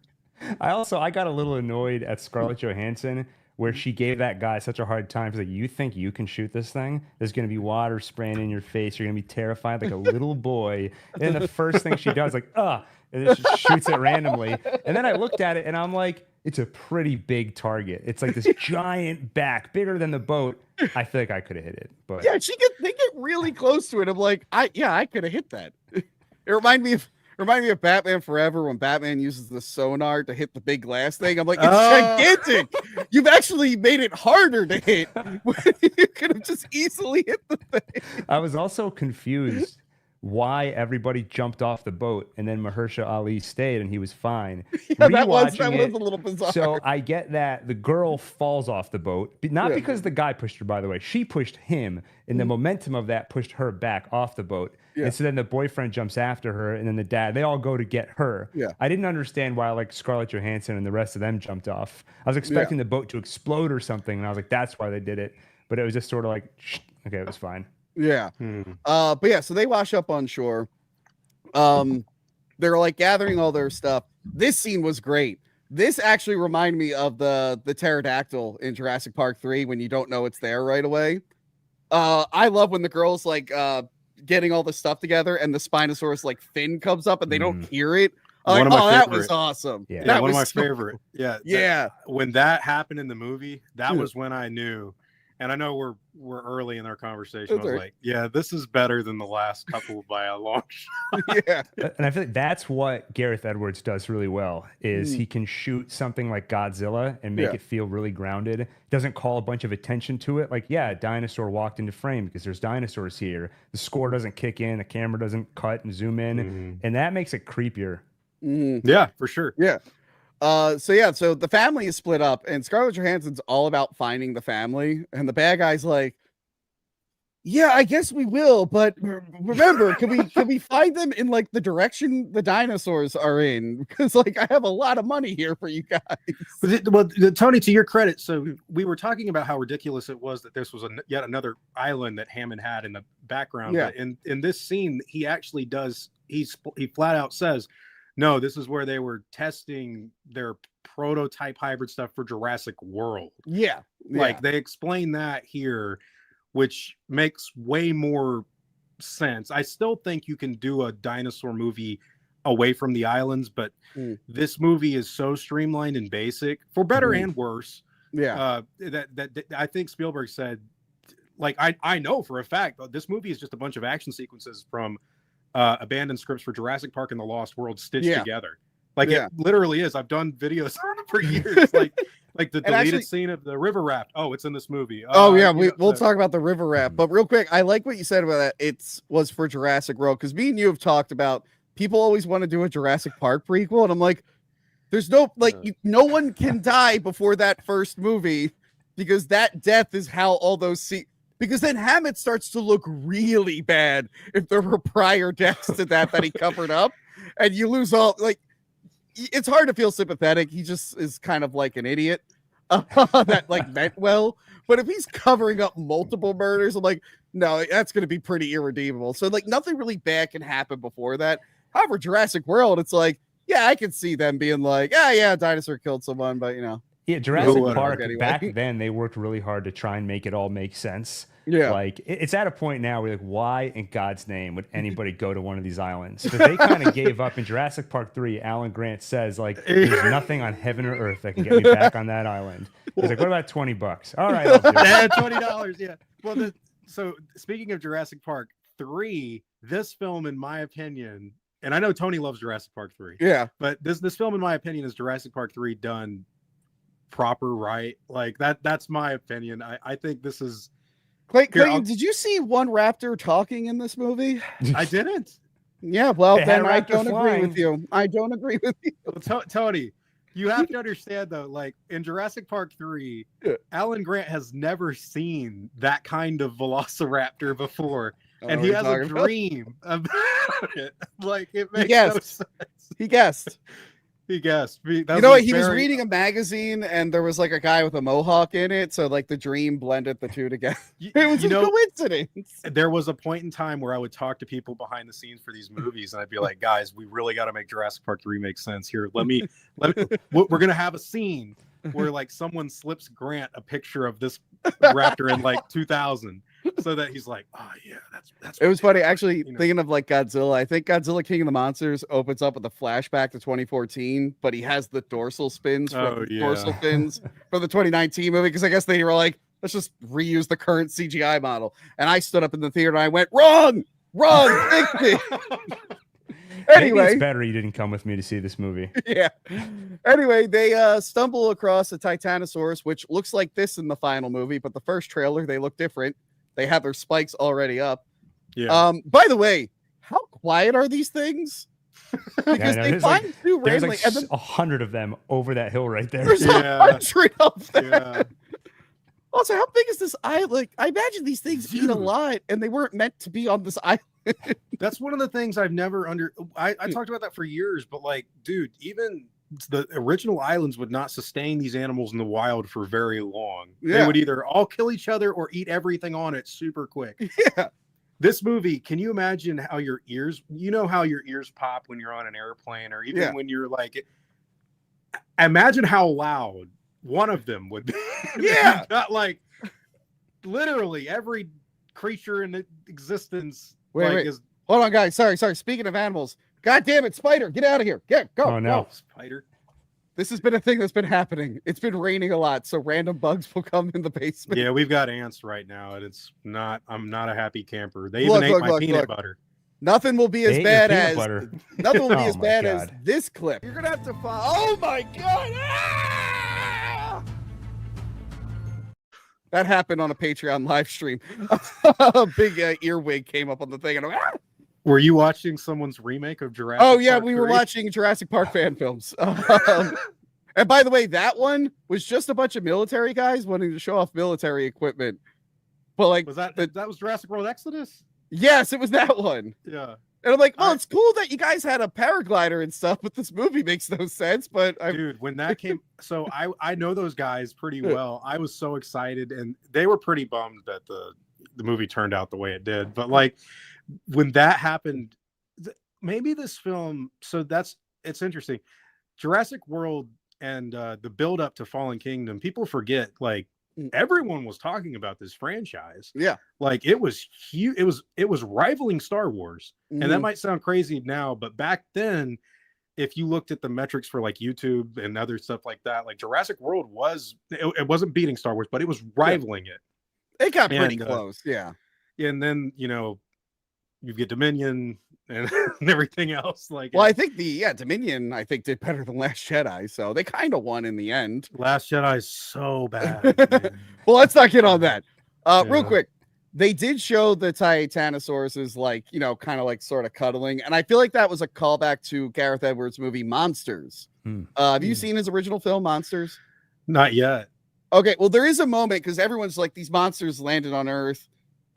I got a little annoyed at Scarlett Johansson where she gave that guy such a hard time. She's like, you think you can shoot this thing? There's going to be water spraying in your face. You're going to be terrified like a little boy. And the first thing she does, like, and then she shoots it randomly. And then I looked at it and I'm like, it's a pretty big target. It's like this giant back, bigger than the boat. I feel like I could have hit it. But yeah, they get really close to it. I'm like, I could have hit that. It reminded me of Batman Forever when Batman uses the sonar to hit the big glass thing. I'm like, it's gigantic. You've actually made it harder to hit. You could have just easily hit the thing. I was also confused why everybody jumped off the boat and then Mahershala Ali stayed and he was fine. Yeah, that was a little bizarre. So I get that the girl falls off the boat, not because the guy pushed her, by the way. She pushed him, and the momentum of that pushed her back off the boat. Yeah. And so then the boyfriend jumps after her, and then the dad, they all go to get her. Yeah. I didn't understand why like Scarlett Johansson and the rest of them jumped off. I was expecting the boat to explode or something, and I was like, that's why they did it. But it was just sort of like, okay, it was fine. Yeah. But yeah, so they wash up on shore. They're like gathering all their stuff. This scene was great. This actually reminded me of the pterodactyl in Jurassic Park 3 when you don't know it's there right away. I love when the girls like getting all the stuff together and the Spinosaurus like fin comes up and they don't hear it. I'm like, that was awesome. Yeah, that one was of my favorite. Yeah. When that happened in the movie, that was when I knew. And I know we're early in our conversation. I was like, yeah, this is better than the last couple by a long shot. Yeah. And I feel like that's what Gareth Edwards does really well is he can shoot something like Godzilla and make it feel really grounded. Doesn't call a bunch of attention to it. Like, a dinosaur walked into frame because there's dinosaurs here. The score doesn't kick in. The camera doesn't cut and zoom in. And that makes it creepier. Yeah, for sure. Yeah. So the family is split up and Scarlett Johansson's all about finding the family and the bad guy's like, yeah, I guess we will, but remember, can we find them in like the direction the dinosaurs are in? Because like I have a lot of money here for you guys. Well, Tony, to your credit, so we were talking about how ridiculous it was that this was yet another island that Hammond had in the background. Yeah. But in this scene, he actually does. He flat out says, no, this is where they were testing their prototype hybrid stuff for Jurassic World. Yeah. Like they explain that here, which makes way more sense. I still think you can do a dinosaur movie away from the islands, but this movie is so streamlined and basic, for better and worse. Yeah. That I think Spielberg said, like, I know for a fact this movie is just a bunch of action sequences from abandoned scripts for Jurassic Park and the Lost World stitched together. Like it literally is. I've done videos on it for years. Like the deleted scene of the river raft. Oh, it's in this movie. We'll talk about the river raft. But real quick, I like what you said about that. It was for Jurassic World because me and you have talked about people always want to do a Jurassic Park prequel, and I'm like, there's no no one can die before that first movie because that death is how all those because then Hammett starts to look really bad if there were prior deaths to that he covered up, and you lose all it's hard to feel sympathetic. He just is kind of like an idiot that meant well. But if he's covering up multiple murders, I'm like, no, that's going to be pretty irredeemable. So nothing really bad can happen before that. However, Jurassic World, it's like, yeah, I can see them being like, yeah, a dinosaur killed someone, but Yeah, Jurassic whatever. Park, Anyway. back then, they worked really hard to try and make it all make sense. Yeah. Like, it's at a point now where, like, why in God's name would anybody go to one of these islands? Because they kind of gave up. In Jurassic Park 3, Alan Grant says, like, there's nothing on heaven or earth that can get me back on that island. He's like, what about $20? All right, I'll do it. Yeah, $20. Yeah. Well, so speaking of Jurassic Park 3, this film, in my opinion, and I know Tony loves Jurassic Park 3. Yeah. But this film, in my opinion, is Jurassic Park 3 done proper, right? Like that's my opinion. I think this is Clayton, did you see one raptor talking in this movie? I didn't. Yeah, well, They had then a I raptor don't agree flying. with you. I don't agree with you. Well, Tony, you have to understand though, like in Jurassic Park 3, Yeah. Alan Grant has never seen that kind of velociraptor before. And Oh, he we're has a talking about- dream about it. Like it makes no guessed. sense. He guessed. He guessed. You know what? He was reading a magazine and there was like a guy with a mohawk in it. So like the dream blended the two together. It was a coincidence. There was a point in time where I would talk to people behind the scenes for these movies, and I'd be like, "Guys, we really got to make Jurassic Park 3 make sense here. We're gonna have a scene where like someone slips Grant a picture of this raptor in like 2000, so that he's like, oh yeah, that's. It was funny, actually, you know. thinking of like Godzilla. I think Godzilla King of the Monsters opens up with a flashback to 2014, but he has the dorsal spins from dorsal fins for the 2019 movie because I guess they were like, let's just reuse the current CGI model. And I stood up in the theater and I went, wrong, fix it. Maybe Anyway, it's better you didn't come with me to see this movie. yeah. Anyway, they stumble across a Titanosaurus, which looks like this in the final movie, but the first trailer they look different. They have their spikes already up. Yeah. By the way, how quiet are these things? Because no, they there's find two There's randomly, like and then 100 of them over that hill right there. there's Yeah. 100 of them. Yeah. Also, how big is this island? Like, I imagine these things eat a Dude. lot, and they weren't meant to be on this island. That's one of the things I've never I talked about that for years, but like, dude, even the original islands would not sustain these animals in the wild for very long. They Yeah. would either all kill each other or eat everything on it super quick. Yeah. This movie, can you imagine how your ears, how your ears pop when you're on an airplane, or even Yeah. when you're like, imagine how loud one of them would be. Yeah. Not like literally every creature in existence. Wait. Is Hold on, guys. Sorry. Speaking of animals, God damn it, spider, get out of here. Go. Oh, no. Go. spider. This has been a thing that's been happening. It's been raining a lot, so random bugs will come in the basement. Yeah, we've got ants right now, and I'm not a happy camper. They Look, even ate my peanut look. butter. Nothing will be as They ate your bad peanut as butter. nothing will be Oh as my bad as God. this clip. You're gonna have to find. Oh my god! Ah! That happened on a Patreon live stream. A big earwig came up on the thing, and I'm, ah! Were you watching someone's remake of Jurassic? Oh yeah, Park we were 3? watching Jurassic Park fan films. And by the way, that one was just a bunch of military guys wanting to show off military equipment. But like, Was that was Jurassic World Exodus? yes, it was that one. Yeah, And I'm like, well, I- it's cool that you guys had a paraglider and stuff, but this movie makes no sense. But dude, when that came, so I know those guys pretty well. I was so excited, and they were pretty bummed that the movie turned out the way it did. But like, when that happened, maybe this film. So it's interesting. Jurassic World and the build up to Fallen Kingdom, people forget, like everyone was talking about this franchise. yeah, Like it was huge. It was rivaling Star Wars. And that Mhm. might sound crazy now, but back then, if you looked at the metrics for like YouTube and other stuff like that, like Jurassic World it wasn't beating Star Wars, but it was rivaling it. it got pretty And, close. Yeah. And then, you get Dominion and everything else. Like, Well, I think Dominion, I think, did better than Last Jedi, so they kind of won in the end. Last Jedi is so bad. man. Well, let's not get on that. Real Yeah. quick, they did show the Titanosaurus like, kind of like sort of cuddling, and I feel like that was a callback to Gareth Edwards' movie Monsters. Have you seen his original film Monsters? Not yet. Okay, well, there is a moment because everyone's like, these monsters landed on Earth.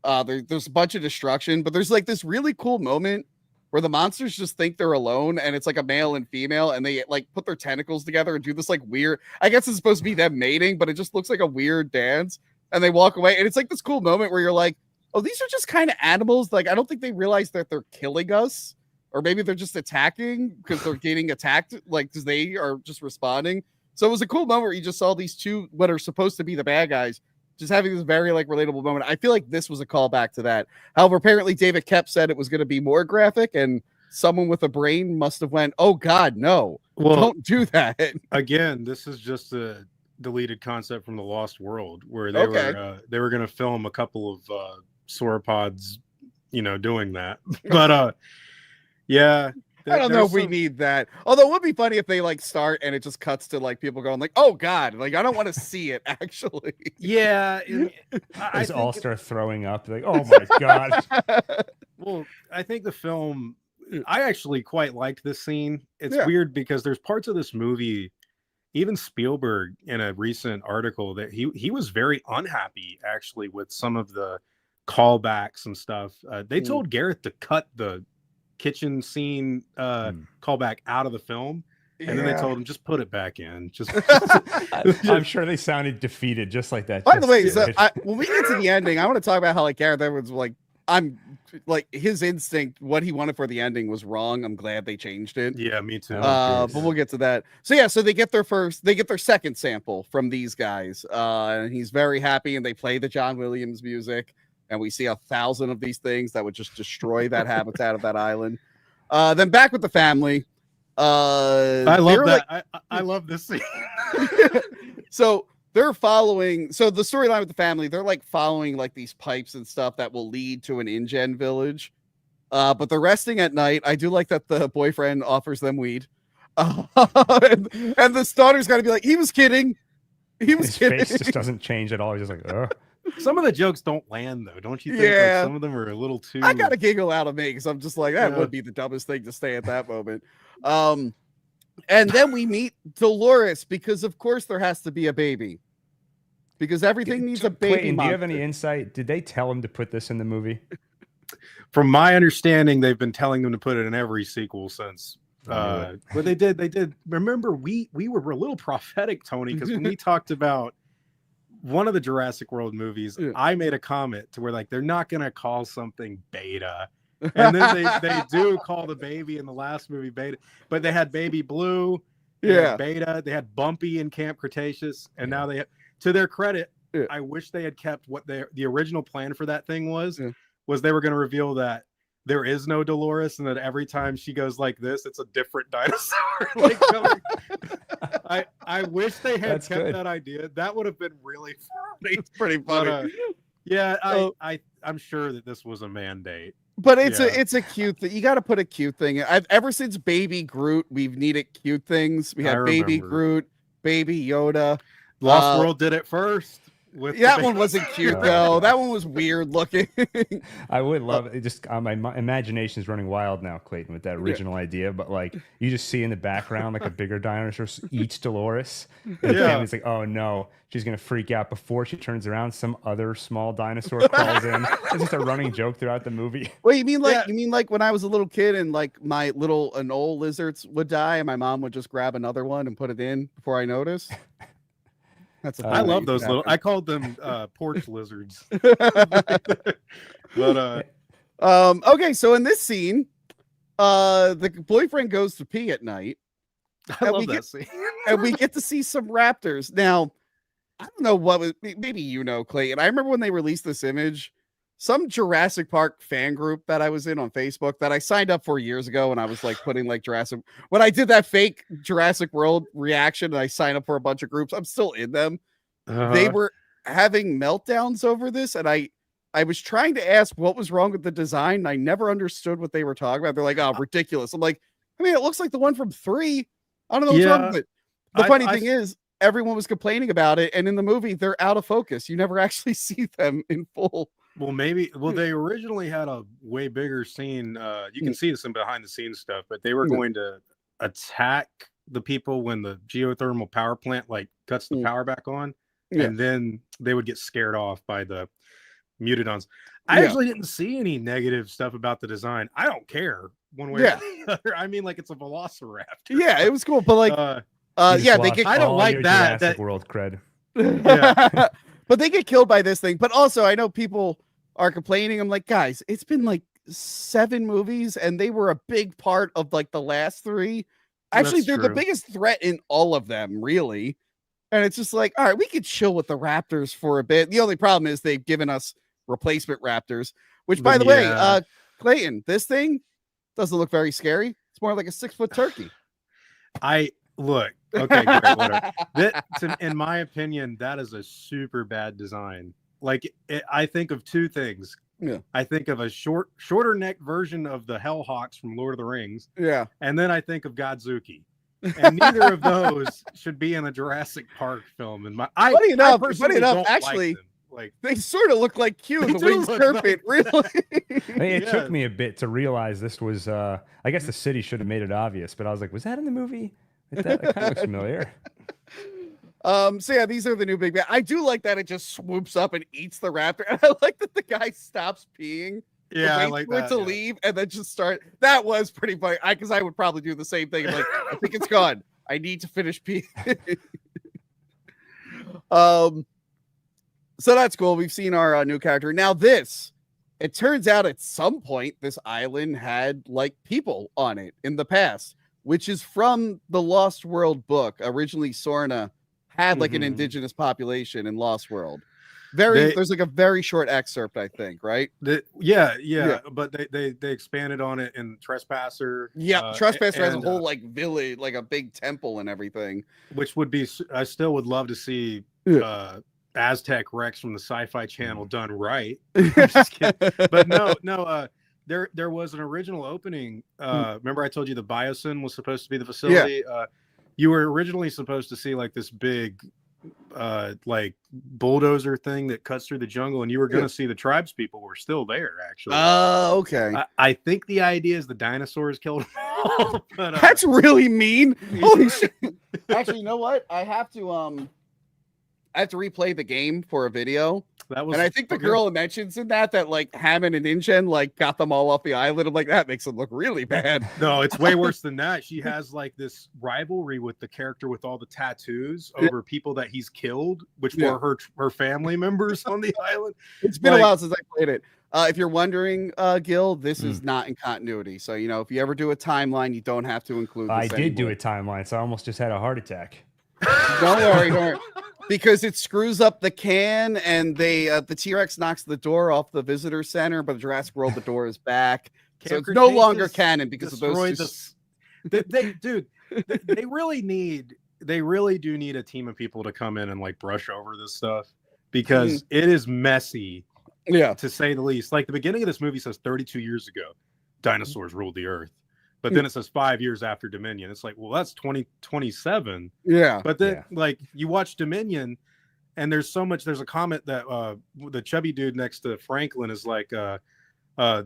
There's a bunch of destruction, but there's like this really cool moment where the monsters just think they're alone, and it's like a male and female, and they like put their tentacles together and do this like weird. I guess it's supposed to be them mating, but it just looks like a weird dance, and they walk away, and it's like this cool moment where you're like, oh, these are just kind of animals. Like, I don't think they realize that they're killing us, or maybe they're just attacking because they're getting attacked, like because they are just responding. So it was a cool moment where you just saw these two, what are supposed to be the bad guys, just having this very like relatable moment. I feel like this was a callback to that. However, apparently David Kep said it was going to be more graphic, and someone with a brain must have went, "Oh God, no, don't do that." Again, this is just a deleted concept from the Lost World, where they were going to film a couple of sauropods, doing that. But yeah. I don't know if we need that. Although it would be funny if they like start and it just cuts to like people going like, "Oh God!" Like I don't want to see it actually. Yeah, I all start throwing up. Like, oh my God. Well, I think the film. I actually quite liked this scene. It's weird because there's parts of this movie. Even Spielberg, in a recent article, that he was very unhappy actually with some of the callbacks and stuff. They told Gareth to cut the kitchen scene callback out of the film, and then they told him just put it back in. I'm sure they sounded defeated just like that. By the way, so when we get to the ending, I want to talk about how like Gareth Edwards like his instinct, what he wanted for the ending was wrong. I'm glad they changed it. Yeah, me too. But we'll get to that. So they get their second sample from these guys, and he's very happy, and they play the John Williams music. And we see 1,000 of these things that would just destroy that habitat of that island. Then back with the family. I love that. I love this scene. So they're following. So the storyline with the family, they're like following like these pipes and stuff that will lead to an InGen village. But they're resting at night. I do like that the boyfriend offers them weed. And the daughter's got to be like, he was kidding. His face just doesn't change at all. He's just like, oh. Some of the jokes don't land though, don't you think? Yeah. Like, some of them are a little too. I got a giggle out of me because I'm just like, that would be the dumbest thing to say at that moment. And then we meet Dolores because of course there has to be a baby. Because everything needs a baby. Klayton, do you have any insight? Did they tell him to put this in the movie? From my understanding, they've been telling them to put it in every sequel since. But they did. Remember, we were a little prophetic, Tony, because when we talked about one of the Jurassic World movies, I made a comment to where like they're not gonna call something Beta, and then they do call the baby in the last movie Beta, but they had Baby Blue, Beta, they had Bumpy in Camp Cretaceous, and now they, to their credit, I wish they had kept what the original plan for that thing was they were going to reveal that there is no Dolores, and that every time she goes like this, it's a different dinosaur. Like, I wish they had kept that idea. That would have been really funny. It's pretty funny. But, I'm sure that this was a mandate. But it's a cute thing. You got to put a cute thing. Ever since Baby Groot, we've needed cute things. We had Baby Groot, Baby Yoda. Lost World did it first. That one wasn't cute though. That one was weird looking. I would love it. Just my imagination is running wild now, Klayton, with that original idea. But like you just see in the background like a bigger dinosaur eats Dolores, and the family's like, "Oh no, she's gonna freak out." Before she turns around, some other small dinosaur crawls in. It's just a running joke throughout the movie. Well, you mean like when I was a little kid and like my little anole lizards would die, and my mom would just grab another one and put it in before I noticed. I love those little. I called them porch lizards. But okay, so in this scene, the boyfriend goes to pee at night. I love that scene, and we get to see some raptors. Now, I don't know what was. Maybe Clayton. I remember when they released this image. Some Jurassic Park fan group that I was in on Facebook that I signed up for years ago, and I was like putting like Jurassic. When I did that fake Jurassic World reaction, and I signed up for a bunch of groups, I'm still in them. They were having meltdowns over this, and I was trying to ask what was wrong with the design. And I never understood what they were talking about. They're like, "Oh, ridiculous." I'm like, I mean, it looks like the one from 3. I don't know what's wrong with it. The funny thing is, everyone was complaining about it, and in the movie, they're out of focus. You never actually see them in full. Well, they originally had a way bigger scene. You can see some behind the scenes stuff, but they were going to attack the people when the geothermal power plant like cuts the power back on, and then they would get scared off by the mutodons. I actually didn't see any negative stuff about the design. I don't care one way or the other. I mean, like it's a velociraptor. Yeah, it was cool, but like, they get. I don't like that. Jurassic World cred. Yeah. But they get killed by this thing. But also, I know people are complaining. I'm like, guys, it's been like 7 movies, and they were a big part of like the last 3. Actually, That's they're the true. biggest threat in all of them, really. And it's just like, all right, we could chill with the Raptors for a bit. The only problem is they've given us replacement Raptors, which, by the way, Yeah. Klayton, this thing doesn't look very scary. It's more like a 6-foot turkey. I look. Okay, great. Whatever. In my opinion, that is a super bad design. Like, I think of two things. Yeah. I think of a shorter neck version of the Hellhawks from Lord of the Rings. Yeah. And then I think of Godzuki. And neither of those should be in a Jurassic Park film. Funny enough, don't actually, like they sort of look like Q, They the do winged look serpent, really. It took me a bit to realize this was. I guess the city should have made it obvious, but I was like, was that in the movie? That kind of looks familiar. So yeah, these are the new big bad. I do like that it just swoops up and eats the raptor, and I like that the guy stops peeing. Yeah, I wait like for it that. to leave and then just start. That was pretty funny. Because I would probably do the same thing. I'm like, I think it's gone. I need to finish peeing. So that's cool. We've seen our new character. Now this, it turns out at some point this island had like people on it in the past, which is from the Lost World book. Originally, Sorna had like an indigenous population in Lost World. There's like a very short excerpt, I think, right? Yeah. But they expanded on it in Trespasser. Yeah, Trespasser has a whole like village, like a big temple and everything. Which would be, I still would love to see Aztec Rex from the Sci-Fi Channel done right. I'm just kidding. But no. There was an original opening. Remember I told you the Biosyn was supposed to be the facility? Yeah. You were originally supposed to see like this big like bulldozer thing that cuts through the jungle, and you were going to see the tribes people were still there, actually. Oh, okay. I think the idea is the dinosaurs killed them all. But, that's really mean. Holy shit. Actually, you know what? I have to replay the game for a video. And I think the girl mentions in that like Hammond and InGen like got them all off the island. I'm like, that makes them look really bad. No, it's way worse than that. She has like this rivalry with the character with all the tattoos over people that he's killed, which were her family members on the island. It's been a while since I played it. If you're wondering, Gil, this is not in continuity. So, you know, if you ever do a timeline, you don't have to include this I did do a timeline, so I almost just had a heart attack. Don't worry. Because it screws up the can, and the T-Rex knocks the door off the visitor center, but the Jurassic World, the door is back. So it's no longer canon because of those two. They really do need a team of people to come in and like brush over this stuff, because it is messy, to say the least. Like the beginning of this movie says 32 years ago, dinosaurs ruled the earth. But then it says 5 years after Dominion. It's like, well, that's 2027. Yeah. But then, like, you watch Dominion, and there's a comment that the chubby dude next to Franklin is like,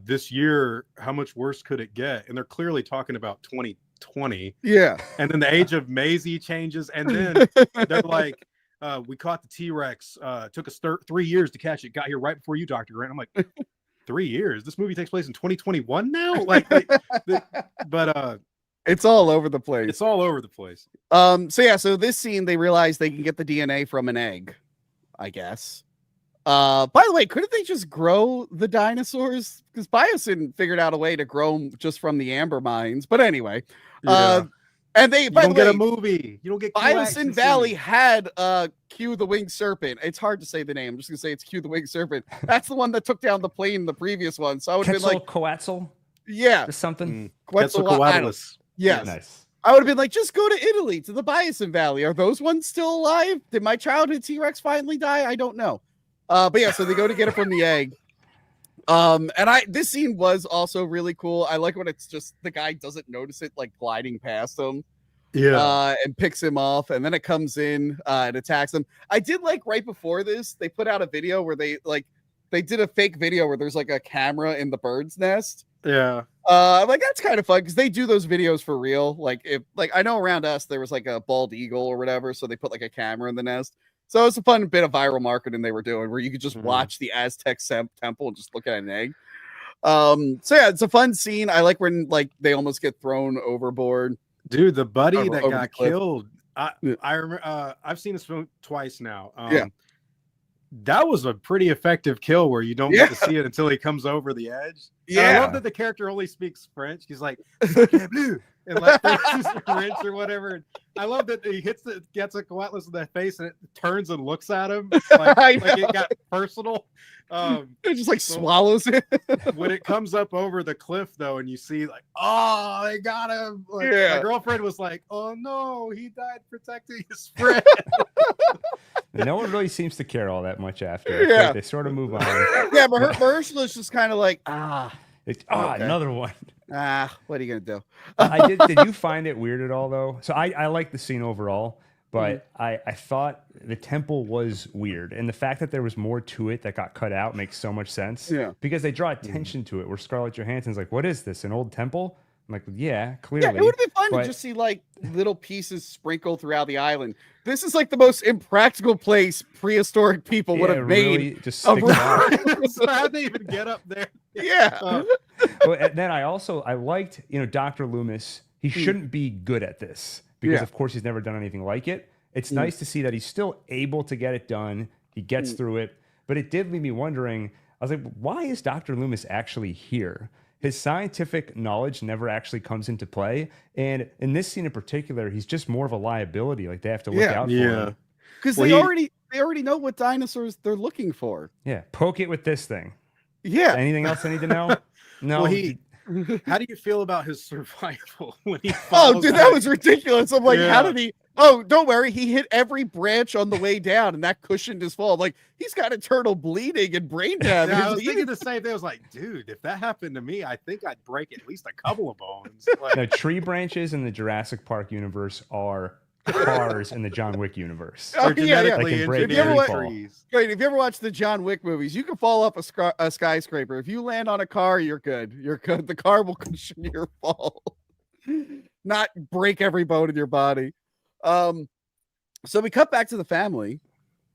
this year, how much worse could it get? And they're clearly talking about 2020. Yeah. And then the age of Maisie changes. And then they're like, we caught the T-Rex. Took us 3 years to catch it. Got here right before you, Dr. Grant. I'm like, 3 years? This movie takes place in 2021 now? But it's all over the place. It's all over the place. So this scene, they realize they can get the DNA from an egg, I guess. By the way, couldn't they just grow the dinosaurs? Because Biosyn figured out a way to grow them just from the amber mines. But anyway, and they, by the way, get a movie. You don't get Biosyn Valley had Q the winged serpent. It's hard to say the name. I'm just gonna say it's Q the winged serpent. That's the one that took down the plane in the previous one. So I would have been like Quetzal. Yeah, or something. Quetzalcoatlus. Yes. Nice. I would have been like, just go to Italy, to the Biosyn Valley. Are those ones still alive? Did my childhood T-Rex finally die? I don't know. But yeah, so they go to get it from the egg. And this scene was also really cool. I like when it's just the guy doesn't notice it like gliding past him. Yeah. And picks him off, and then it comes in and attacks him. I did like right before this, they put out a video where they did a fake video where there's like a camera in the bird's nest. Yeah. Like that's kind of fun because they do those videos for real. Like if I know around us there was like a bald eagle or whatever, so they put like a camera in the nest. So it's a fun bit of viral marketing they were doing where you could just watch the Aztec temple and just look at an egg. So yeah, it's a fun scene. I like when like they almost get thrown overboard. Dude, the buddy that got killed. I remember. I've seen this film twice now. That was a pretty effective kill where you don't get to see it until he comes over the edge. Yeah, and I love that the character only speaks French. He's like, "Sacre bleu, and like there's this wrench or whatever. And I love that he gets a Coatlas in the face, and it turns and looks at him like it got personal. It just like swallows it. When it comes up over the cliff though, and you see like, oh, they got him. Like, Yeah. my girlfriend was like, oh no, he died protecting his friend. No one really seems to care all that much after. Yeah. Like, they sort of move on. Yeah, but Ursula's just kind of like, It's, Okay. another one. what are you gonna do? Did you find it weird at all though? So I like the scene overall, but I thought the temple was weird, and the fact that there was more to it that got cut out makes so much sense. Yeah. Because they draw attention to it. Where Scarlett Johansson's like, "What is this? An old temple?" I'm like, "Yeah, clearly." Yeah, it would have been fun but- to just see like little pieces sprinkled throughout the island. This is like the most impractical place prehistoric people would have made. really just sticks out. So how'd they even get up there? Yeah. But then I liked, Dr. Loomis. He shouldn't be good at this because, Yeah. of course, he's never done anything like it. It's nice to see that he's still able to get it done. He gets through it. But it did leave me wondering, I was like, why is Dr. Loomis actually here? His scientific knowledge never actually comes into play. And in this scene in particular, he's just more of a liability. Like, they have to look out for him. Because Well, they already know what dinosaurs they're looking for. Yeah, poke it with this thing. Yeah. Anything else I need to know? No. Well, how do you feel about his survival when he Oh, falls dude, out? that was ridiculous. I'm like, how Yeah. did he? Oh, don't worry. He hit every branch on the way down, and that cushioned his fall. I'm like, he's got internal bleeding and brain damage. Yeah, I was Like, thinking the same thing. I was like, dude, if that happened to me, I think I'd break at least a couple of bones. Like, No, tree branches in the Jurassic Park universe are cars in the John Wick universe. Oh, they're yeah, yeah. genetically They can break engineered every fall. trees. Great. If you ever watch the John Wick movies, you can fall up a skyscraper. If you land on a car, you're good. You're good. The car will cushion your fall, not break every bone in your body. So we cut back to the family,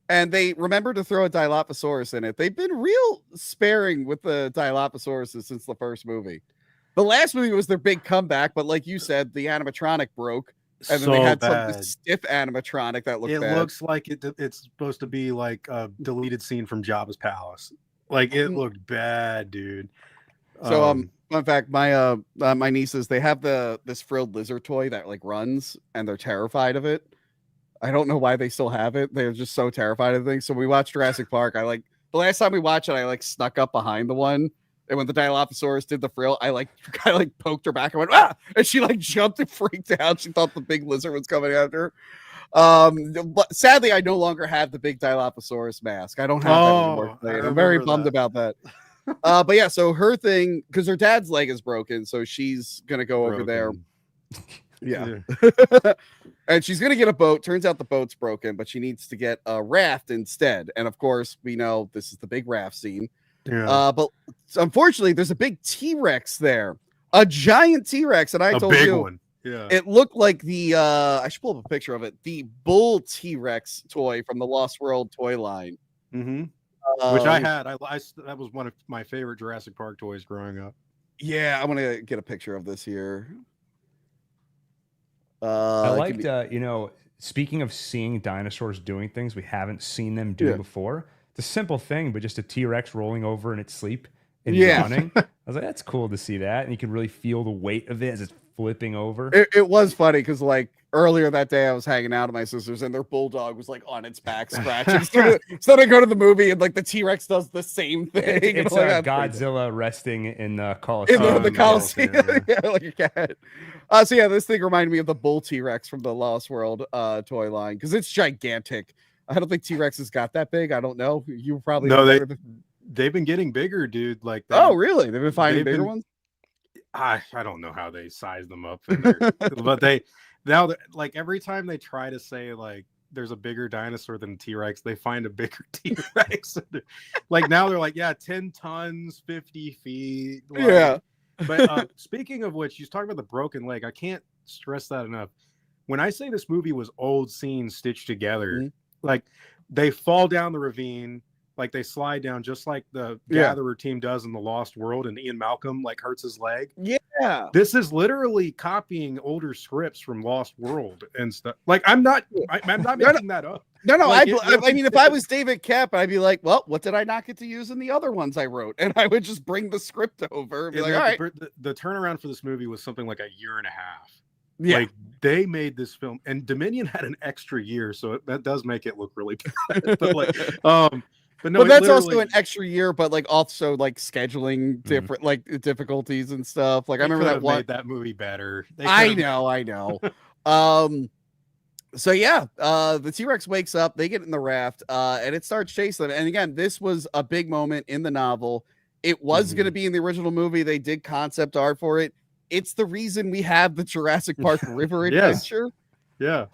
and they remember to throw a Dilophosaurus in it. They've been real sparing with the Dilophosaurus since the first movie. The last movie was their big comeback, but like you said, the animatronic broke. And then they had some stiff animatronic that looked It bad. looks like it's supposed to be like a deleted scene from Jabba's palace. Like it looked bad, dude. So fun fact, my my nieces, they have this frilled lizard toy that like runs, and they're terrified of it. I don't know why they still have it. They're just so terrified of things. So we watched Jurassic Park. The last time we watched it, I snuck up behind the one. And when the Dilophosaurus did the frill, I poked her back and went, ah! And she jumped and freaked out. She thought the big lizard was coming after her. But sadly, I no longer have the big Dilophosaurus mask. I don't have that anymore. I'm very bummed about that. But yeah, so her thing, because her dad's leg is broken, so she's gonna go over there. Yeah. And she's gonna get a boat. Turns out the boat's broken, but she needs to get a raft instead. And of course, we know this is the big raft scene. Yeah. But unfortunately, there's a big T-Rex there, a giant T-Rex, and I told big you, one. Yeah. it looked like the I should pull up a picture of it, the bull T-Rex toy from the Lost World toy line, Which I had. That was one of my favorite Jurassic Park toys growing up. Yeah, I'm gonna get a picture of this here. I liked, speaking of seeing dinosaurs doing things we haven't seen them do before. It's a simple thing, but just a T-Rex rolling over in its sleep and yawning. I was like, that's cool to see that. And you can really feel the weight of it as it's flipping over. It was funny because earlier that day I was hanging out at my sister's and their bulldog was on its back scratching. So I go to the movie and the T-Rex does the same thing. It's Godzilla resting in the Coliseum. In the Coliseum. Yeah, like a cat. So yeah, this thing reminded me of the bull T-Rex from the Lost World toy line because it's gigantic. I don't think T-Rexes got that big. I don't know. You probably they've been getting bigger, dude. Oh, really? They've been finding bigger ones? I don't know how they size them up, but every time they try to say there's a bigger dinosaur than T-Rex, they find a bigger T-Rex. Now they're 10 tons, 50 feet. Yeah. But speaking of which, you talk about the broken leg. I can't stress that enough. When I say this movie was old scenes stitched together, they fall down the ravine. Like they slide down just like the Gatherer team does in the Lost World, and Ian Malcolm like hurts his leg. Yeah. This is literally copying older scripts from Lost World and stuff. Like I'm not making that up. No, Like, I mean, if I was David Kep, I'd be like, well, what did I not get to use in the other ones I wrote? And I would just bring the script over and be like, all right. The turnaround for this movie was something like a year and a half. Yeah. Like they made this film, and Dominion had an extra year, so that does make it look really bad. But like, but no, but that's also an extra year, but like also like scheduling different like difficulties and stuff. Like I remember that one. Made that movie better. I know. So yeah, the T-Rex wakes up, they get in the raft, and it starts chasing them. And again, this was a big moment in the novel. It was going to be in the original movie. They did concept art for it. It's the reason we have the Jurassic Park River adventure. Yeah.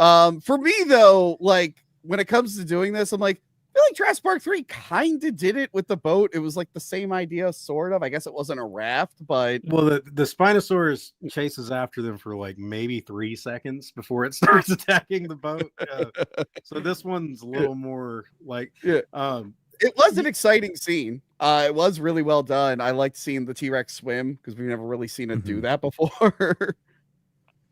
For me though, like when it comes to doing this, I'm like, I feel like Jurassic Park 3 kind of did it with the boat. It was like the same idea, sort of. I guess it wasn't a raft, but the Spinosaurus chases after them for like maybe 3 seconds before it starts attacking the boat. So this one's a little more like it was an exciting scene. It was really well done. I liked seeing the T-Rex swim because we've never really seen it do that before.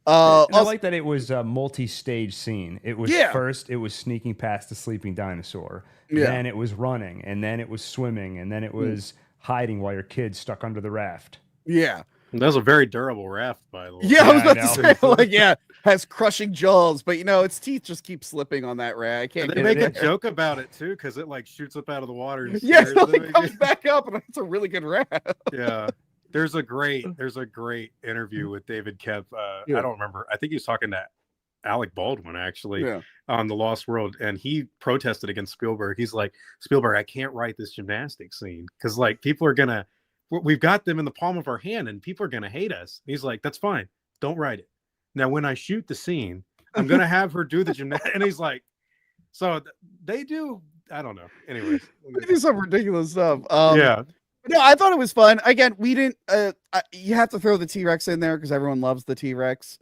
I like that it was a multi-stage scene. It was first, it was sneaking past the sleeping dinosaur. Then it was running, and then it was swimming, and then it was hiding while your kid's stuck under the raft. Yeah. That was a very durable raft, by the way. Yeah, I was about to say, like, has crushing jaws, but its teeth just keep slipping on that raft. I can't. They make a joke about it too, because it like shoots up out of the water. And it comes back up, and it's a really good raft. Yeah. There's a great interview with David Kep. I don't remember. I think he was talking to Alec Baldwin actually on The Lost World, and he protested against Spielberg. He's like, Spielberg, I can't write this gymnastics scene because like we've got them in the palm of our hand, and people are gonna hate us. He's like, that's fine, don't write it. Now when I shoot the scene, I'm gonna have her do the gymnastics, and he's like, so they do. I don't know. Anyways, they do some ridiculous stuff. No, I thought it was fun. Again, we didn't. You have to throw the T-Rex in there because everyone loves the T-Rex.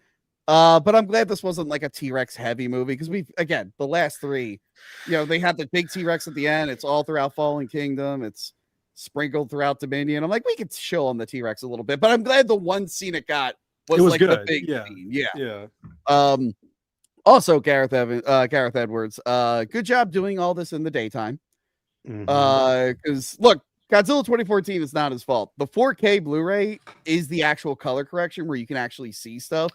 But I'm glad this wasn't like a T-Rex heavy movie because the last 3, they had the big T-Rex at the end. It's all throughout Fallen Kingdom. It's sprinkled throughout Dominion. I'm like, we could chill on the T-Rex a little bit, but I'm glad the one scene it got was like good. The big scene. Yeah. Also, Gareth Edwards. Good job doing all this in the daytime. Because look. Godzilla 2014 is not his fault. The 4K Blu-ray is the actual color correction where you can actually see stuff.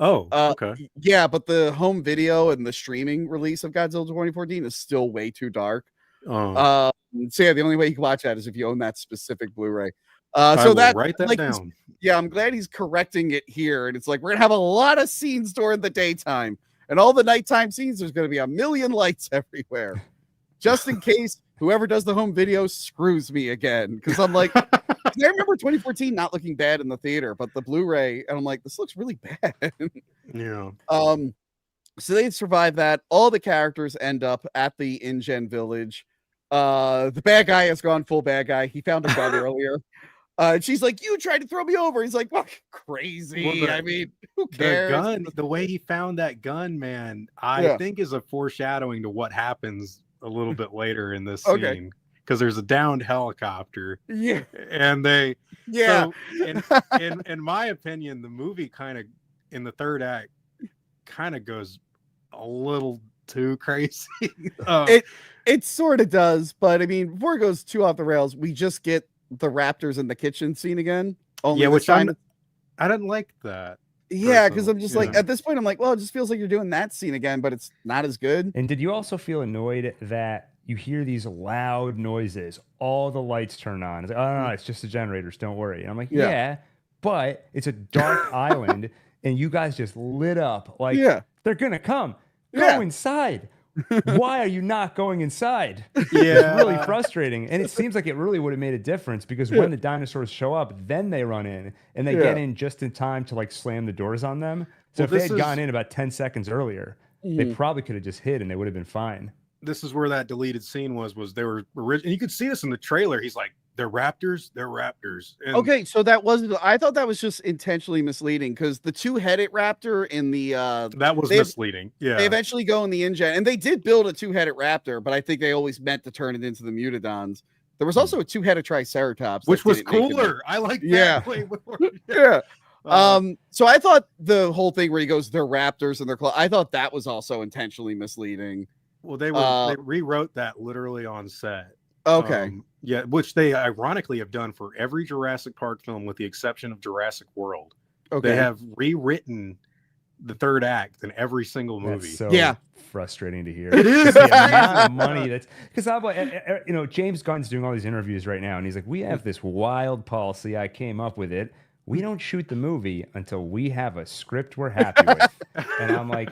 Oh, okay. Yeah, but the home video and the streaming release of Godzilla 2014 is still way too dark. So yeah, the only way you can watch that is if you own that specific Blu-ray. So that write that down. Yeah, I'm glad he's correcting it here. And it's like, we're going to have a lot of scenes during the daytime. And all the nighttime scenes, there's going to be a million lights everywhere. Just in case whoever does the home video screws me again. Because I'm like, I remember 2014 not looking bad in the theater, but the Blu-ray, and I'm like, this looks really bad. Yeah. So they survive that. All the characters end up at the InGen village. The bad guy has gone full bad guy. He found a gun earlier. She's like, you tried to throw me over. He's like, well, crazy. I mean, who cares? The gun, the way he found that gun, man, I think is a foreshadowing to what happens a little bit later in this scene, because there's a downed helicopter. Yeah. And they so in my opinion, the movie kind of in the third act kind of goes a little too crazy. It sort of does, but I mean, before it goes too off the rails, we just get the raptors in the kitchen scene again. Which I didn't like that. Yeah, because I'm just like, at this point, I'm like, well, it just feels like you're doing that scene again, but it's not as good. And did you also feel annoyed that you hear these loud noises, all the lights turn on? It's like, oh, no, it's just the generators, don't worry. And I'm like, yeah, but it's a dark island, and you guys just lit up. Like, they're going to come. Go inside. Why are you not going inside? It's really frustrating. And it seems like it really would have made a difference, because when the dinosaurs show up, then they run in, and they get in just in time to like slam the doors on them. So if they had gone in about 10 seconds earlier, they probably could have just hid and they would have been fine. This is where that deleted scene was they were original. You could see this in the trailer. He's like they're raptors. They're raptors. And Okay, so that wasn't. I thought that was just intentionally misleading because the two-headed raptor in the that was misleading. Yeah, they eventually go in the InGen, and they did build a two-headed raptor, but I think they always meant to turn it into the Mutadons. There was also a two-headed Triceratops, which was cooler. I like that. Yeah. Way more. Yeah. So I thought the whole thing where he goes, they're raptors and they're I thought that was also intentionally misleading. Well, they rewrote that literally on set. Okay. Yeah, which they ironically have done for every Jurassic Park film, with the exception of Jurassic World. Okay. They have rewritten the third act in every single movie. That's so frustrating to hear. It is the amount of money that's because I'm like, James Gunn's doing all these interviews right now, and he's like, we have this wild policy. I came up with it. We don't shoot the movie until we have a script we're happy with. And I'm like,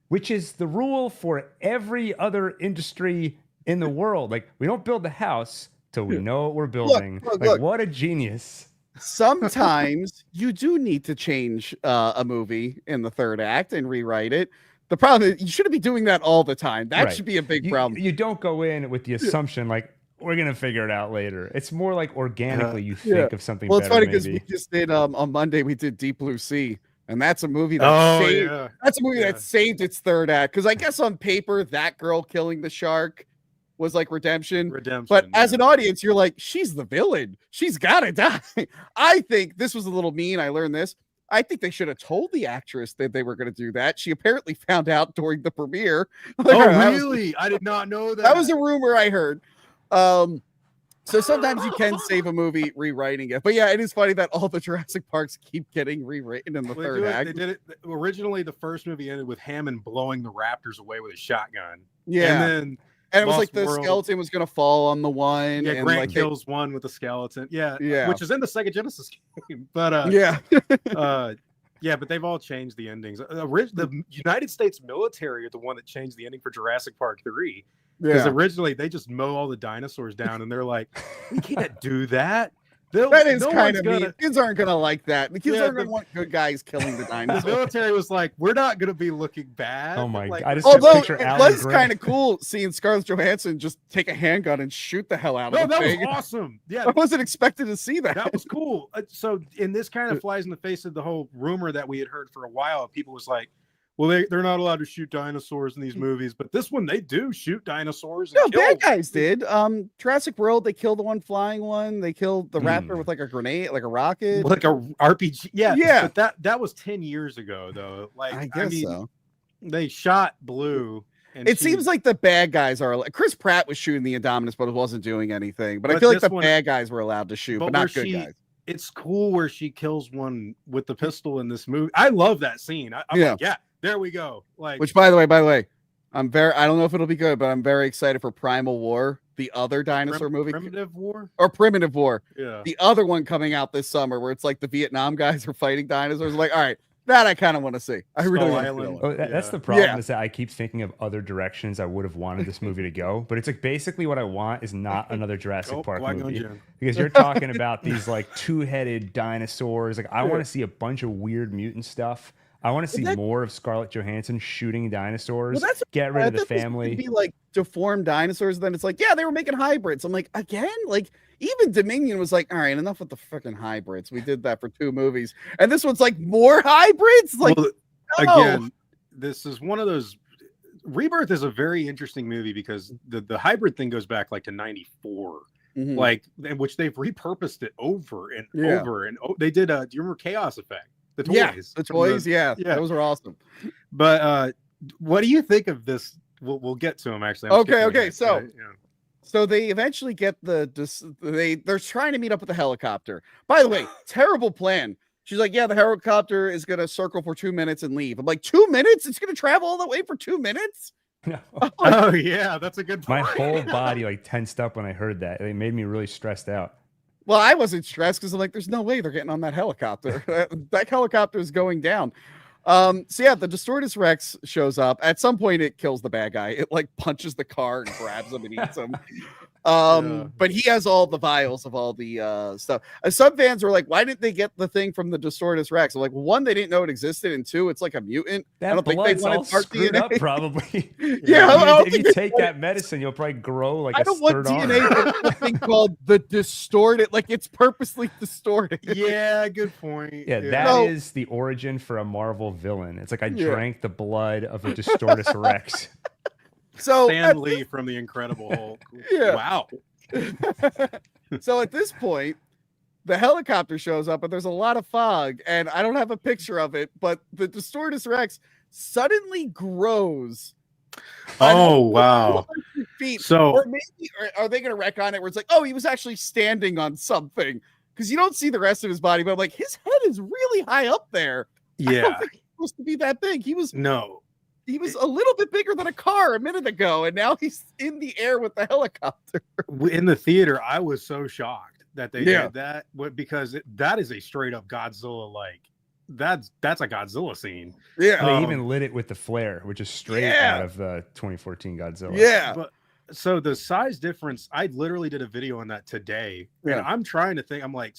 which is the rule for every other industry in the world. Like, we don't build the house till we know what we're building. Look. What a genius. Sometimes you do need to change a movie in the third act and rewrite it. The problem is you shouldn't be doing that all the time. That should be a big problem. You don't go in with the assumption like, we're going to figure it out later. It's more like organically you think of something well, better. Well, it's funny because we just did, on Monday, we did Deep Blue Sea. And that's a movie that that saved its third act. Because I guess on paper, that girl killing the shark was like redemption. But as an audience, you're like, she's the villain. She's got to die. I think this was a little mean. I learned this. I think they should have told the actress that they were going to do that. She apparently found out during the premiere. Really? I did not know that. That was a rumor I heard. So sometimes you can save a movie rewriting it, but yeah, it is funny that all the Jurassic Parks keep getting rewritten in the third act. They did it originally. The first movie ended with Hammond blowing the raptors away with a shotgun. Yeah, and it was like the skeleton was gonna fall on the one. Yeah, and Grant kills one with the skeleton. Yeah, which is in the second Genesis game. But yeah, but they've all changed the endings. The United States military are the one that changed the ending for Jurassic Park 3. Because originally they just mow all the dinosaurs down, and they're like, "We can't do that." That is kind of mean. Kids aren't gonna like that. The kids aren't gonna want good guys killing the dinosaurs. The military was like, "We're not gonna be looking bad." Oh my god! Although it was kind of cool seeing Scarlett Johansson just take a handgun and shoot the hell out of. That was awesome. Yeah, I wasn't expecting to see that. That was cool. So, and this kind of flies in the face of the whole rumor that we had heard for a while. People was like, well, they're not allowed to shoot dinosaurs in these movies, but this one they do shoot dinosaurs. No, bad guys did. Jurassic World, they killed the one flying one. They killed the raptor with like a grenade, like a rocket, like a RPG. Yeah. But that was 10 years ago, though. Like I guess so. They shot Blue. And it seems like the bad guys are. Chris Pratt was shooting the Indominus, but wasn't doing anything. But I feel like the bad guys were allowed to shoot, but not good guys. It's cool where she kills one with the pistol in this movie. I love that scene. I'm like, there we go. Like, which by the way, I don't know if it'll be good, but I'm very excited for Primal War, the other dinosaur movie. Primitive War? Yeah. The other one coming out this summer where it's like the Vietnam guys are fighting dinosaurs. Like, all right, that I kind of want to see. I really want to see. That's the problem is that I keep thinking of other directions I would have wanted this movie to go, but it's like basically what I want is not another Jurassic Park movie. Because you're talking about these like two-headed dinosaurs. Like I want to see a bunch of weird mutant stuff. I want to see more of Scarlett Johansson shooting dinosaurs. Well, get rid of the family. Be like deformed dinosaurs. Then it's like, they were making hybrids. I'm like, again, like even Dominion was like, all right, enough with the freaking hybrids. We did that for 2 movies, and this one's like more hybrids. Like, again, this is one of those. Rebirth is a very interesting movie because the hybrid thing goes back like to '94. Like, in which they've repurposed it over and over and they did. Do you remember Chaos Effect? The toys. The toys, those are awesome. But what do you think of this? We'll get to them actually. Okay. So they eventually get they're trying to meet up with the helicopter. By the way, terrible plan. She's like, the helicopter is gonna circle for 2 minutes and leave. I'm like, 2 minutes? It's gonna travel all the way for 2 minutes? No. Oh yeah, that's a good point. My whole body like tensed up when I heard that. It made me really stressed out. Well, I wasn't stressed because I'm like, there's no way they're getting on that helicopter. That helicopter is going down. The Distortus Rex shows up. At some point, it kills the bad guy. It like punches the car and grabs him and eats him. But he has all the vials of all the stuff. Some fans were like, why didn't they get the thing from the Distortus Rex? I'm like, well, one, they didn't know it existed, and two, it's like a mutant. That I don't think blood's they all wanted dark screwed DNA. up, probably. Yeah, I if you take that medicine, you'll probably grow like I a don't want third arm. DNA for something called the distorted, like it's purposely distorted. Yeah, good point. Yeah, that is the origin for a Marvel villain. It's like I drank the blood of a Distortus Rex. So Stan Lee from the Incredible Hulk. Yeah. Wow. So at this point, the helicopter shows up, and there's a lot of fog, and I don't have a picture of it, but the Distortus Rex suddenly grows. Oh, wow. Feet. So, or maybe are they going to wreck on it where it's like, oh, he was actually standing on something? Because you don't see the rest of his body, but I'm like, his head is really high up there. I don't think he's supposed to be that big. He was a little bit bigger than a car a minute ago, and now he's in the air with the helicopter. In the theater, I was so shocked that they did that, because that is a straight up Godzilla, like that's a Godzilla scene. Yeah, they even lit it with the flare, which is straight out of the 2014 Godzilla. Yeah, but so the size difference, I literally did a video on that today, and I'm trying to think. I'm like,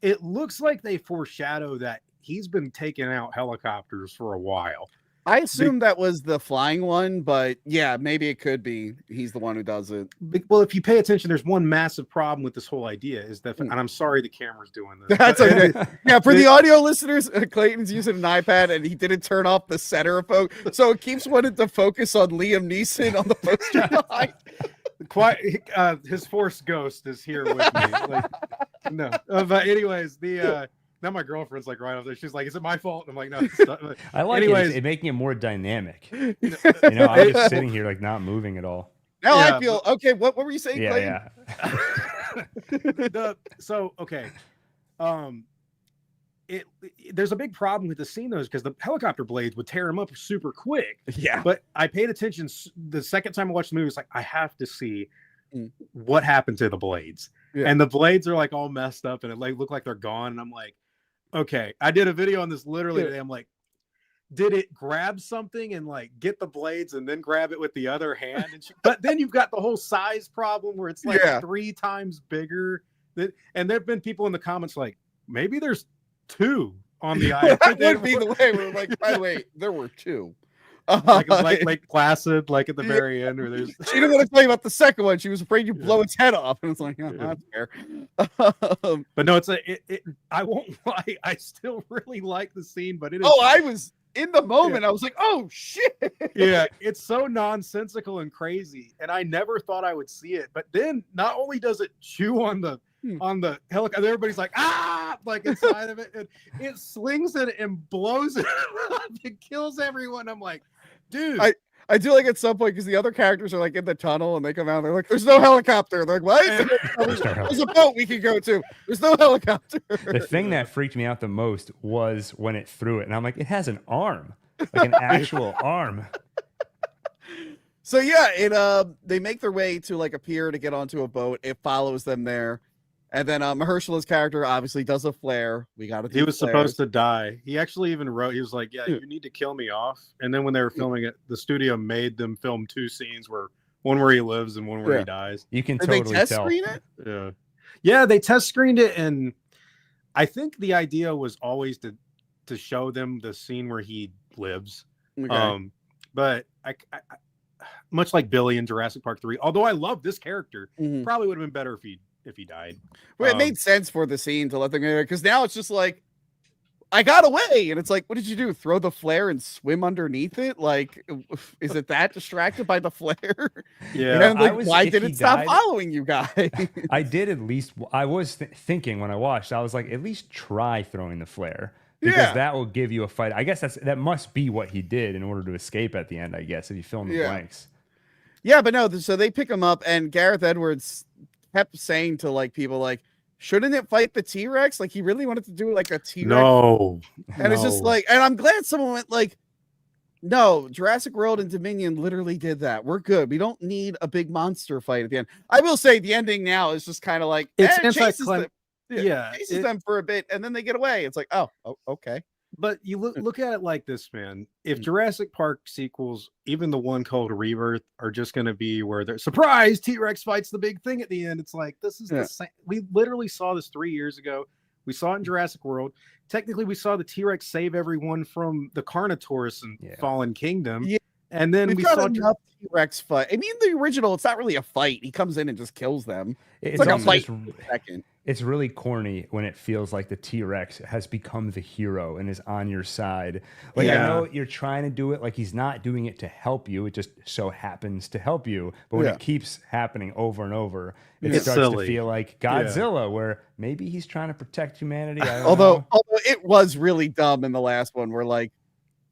it looks like they foreshadow that he's been taking out helicopters for a while. I assume that was the flying one, but yeah, maybe it could be he's the one who does it. Well, if you pay attention, there's one massive problem with this whole idea is that, and I'm sorry the camera's doing this. That's okay. Yeah, for the audio listeners, Clayton's using an iPad and he didn't turn off the center of focus, so it keeps wanting to focus on Liam Neeson on the poster behind. His Force Ghost is here with me. But anyways, now my girlfriend's like right over there. She's like, "Is it my fault?" And I'm like, "No." It's not. I like it making it more dynamic. I'm just sitting here like not moving at all. Now I feel okay. What were you saying, Clayton? There's a big problem with the scene though, because the helicopter blades would tear him up super quick. Yeah. But I paid attention the second time I watched the movie. It's like I have to see what happened to the blades. Yeah. And the blades are like all messed up and it like look like they're gone. And I'm like, okay, I did a video on this literally today. I'm like, did it grab something and like get the blades and then grab it with the other hand? But then you've got the whole size problem where it's like 3 times bigger. And there've been people in the comments like, maybe there's 2 on the island. That would be the way we're like, by the way, there were 2. Like Placid, like at the very end, where there's she didn't want to tell you about the second one. She was afraid you blow its head off, and it's like, that's fair. But no, I won't lie, I still really like the scene, but it is. Oh, I was in the moment. I was like, oh shit. Yeah, it's so nonsensical and crazy, and I never thought I would see it. But then, not only does it chew on the helicopter, everybody's like, like inside of it, and it slings it and blows it up. It kills everyone. I'm like, dude. I do like at some point, because the other characters are like in the tunnel and they come out and they're like, there's no helicopter. They're like, what? There's a boat we can go to. There's no helicopter. The thing that freaked me out the most was when it threw it, and I'm like, it has an arm, like an actual arm. So yeah, they make their way to like a pier to get onto a boat. It follows them there. And then Mahershala's character obviously does a flare. We got to. He was supposed to die. He actually even wrote. He was like, "Yeah, you need to kill me off." And then when they were filming it, the studio made them film 2 scenes, one where he lives and one where he dies. You can Did totally they test tell. screen it? Yeah, they test screened it, and I think the idea was always to show them the scene where he lives. Okay. But I much like Billy in Jurassic Park 3, although I love this character, probably would have been better if he died. Well, it made sense for the scene to let them in, because now it's just like, I got away, and it's like, what did you do? Throw the flare and swim underneath it? Like, is it that distracted by the flare? Yeah. Like, why did it stop following you guys? I was thinking when I watched, I was like, at least try throwing the flare, because that will give you a fight. I guess that must be what he did in order to escape at the end, I guess, if you fill in the blanks. Yeah, but no, so they pick him up, and Gareth Edwards kept saying to like people like, shouldn't it fight the T-Rex? Like, he really wanted to do like a T-Rex. No. It's just like, and I'm glad someone went like, no, Jurassic World and Dominion literally did that. We're good. We don't need a big monster fight at the end. I will say the ending now is just kind of like, it's chases them for a bit, and then they get away. It's like, oh, okay. But you look at it like this, man. If Jurassic Park sequels, even the one called Rebirth, are just going to be where they're surprise T-Rex fights the big thing at the end, it's like this is the same. We literally saw this 3 years ago. We saw it in Jurassic World. Technically, we saw the T-Rex save everyone from the Carnotaurus and Fallen Kingdom. Yeah. And then we saw enough T-Rex fight. I mean, the original, it's not really a fight. He comes in and just kills them. It's like a fight for a second. It's really corny when it feels like the T-Rex has become the hero and is on your side. Like, I know you're trying to do it, like he's not doing it to help you. It just so happens to help you. But when it keeps happening over and over, it starts to feel like Godzilla, where maybe he's trying to protect humanity. Although it was really dumb in the last one, where like,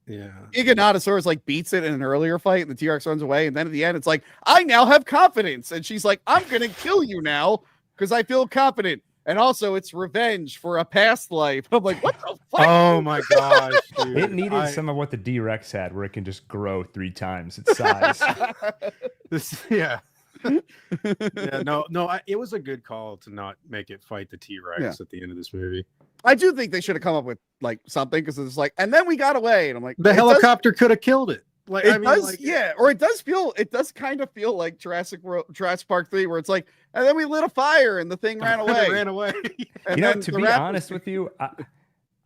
Giganotosaurus like beats it in an earlier fight, and the T-Rex runs away, and then at the end, it's like, I now have confidence, and she's like, I'm gonna kill you now because I feel confident, and also it's revenge for a past life. I'm like, what the fuck? Oh my gosh, dude. It needed some of what the D-Rex had, where it can just grow 3 times its size. It was a good call to not make it fight the T-Rex at the end of this movie. I do think they should have come up with like something, because it's like, and then we got away, and I'm like, the helicopter could have killed it. Like, or it does kind of feel like Jurassic Park 3, where it's like, and then we lit a fire and the thing ran away. It ran away. To be honest with you,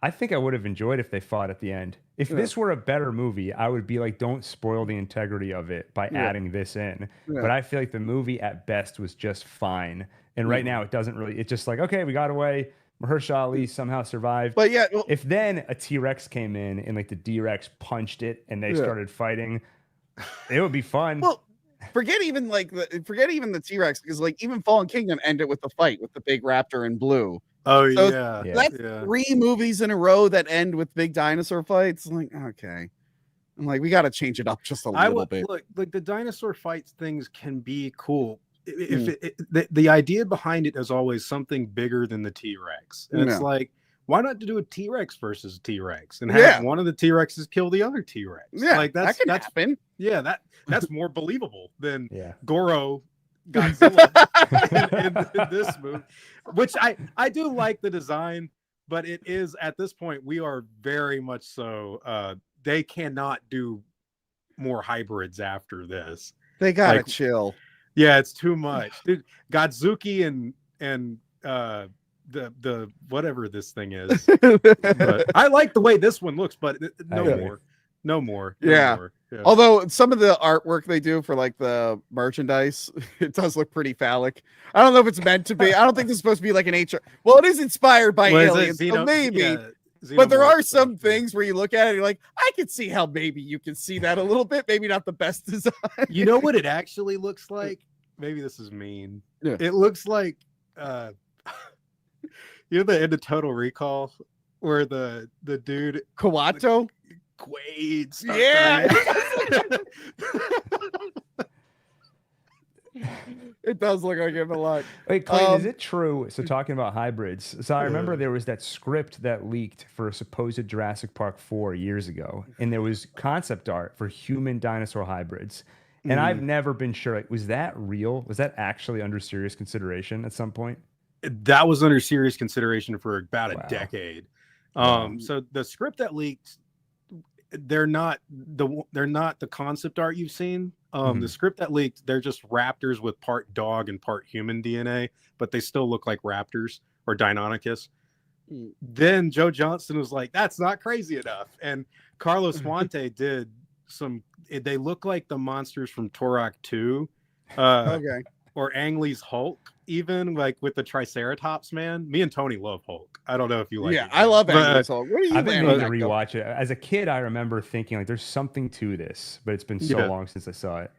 I think I would have enjoyed if they fought at the end. If this were a better movie, I would be like, don't spoil the integrity of it by adding this in. But I feel like the movie at best was just fine. And right now it doesn't really, it's just like, okay, we got away. Mahershala Ali somehow survived. But if then a T-Rex came in and like the D-Rex punched it and they started fighting, it would be fun. Well, forget even the T-Rex, because like even Fallen Kingdom ended with the fight with the big raptor in blue. Oh, so that's 3 movies in a row that end with big dinosaur fights. I'm like, okay. I'm like, we got to change it up just a little bit. Look, like the dinosaur fights things can be cool. The idea behind it is always something bigger than the T-Rex. And it's like, why not do a T-Rex versus T-Rex and have one of the T-Rexes kill the other T-Rex? Yeah, like that can happen. Yeah, that's more believable than Goro Godzilla in this movie. Which I do like the design, but it is, at this point, we are very much so they cannot do more hybrids after this. They gotta chill. Yeah, it's too much. Dude, Godzuki and the whatever this thing is. But I like the way this one looks, but no more. Yeah. Although some of the artwork they do for like the merchandise, it does look pretty phallic. I don't know if it's meant to be. I don't think this is supposed to be like an HR. Well, it is inspired by aliens, so maybe. Yeah, but there are some things where you look at it, you're like, I can see how maybe you can see that a little bit. Maybe not the best design. You know what it actually looks like? Maybe this is mean. Yeah. It looks like the end of Total Recall, where the dude Kawato Quaid. Yeah. It does look like him a lot. Wait, Clayton, is it true? So talking about hybrids, so I remember there was that script that leaked for a supposed Jurassic Park 4 years ago, and there was concept art for human dinosaur hybrids. And I've never been sure, like, was that real? Was that actually under serious consideration at some point? That was under serious consideration for about a decade. So the script that leaked, they're not the concept art you've seen. The script that leaked, they're just raptors with part dog and part human DNA, but they still look like raptors or Deinonychus. Then Joe Johnston was like, that's not crazy enough. And Carlos Fuente did they look like the monsters from Turok 2. Or Ang Lee's Hulk, even like with the Triceratops man. Me and Tony love Hulk. I don't know if you like it. I love Ang Lee's Hulk. What are you I've been meaning to rewatch it. As a kid, I remember thinking like there's something to this, but it's been so long since I saw it.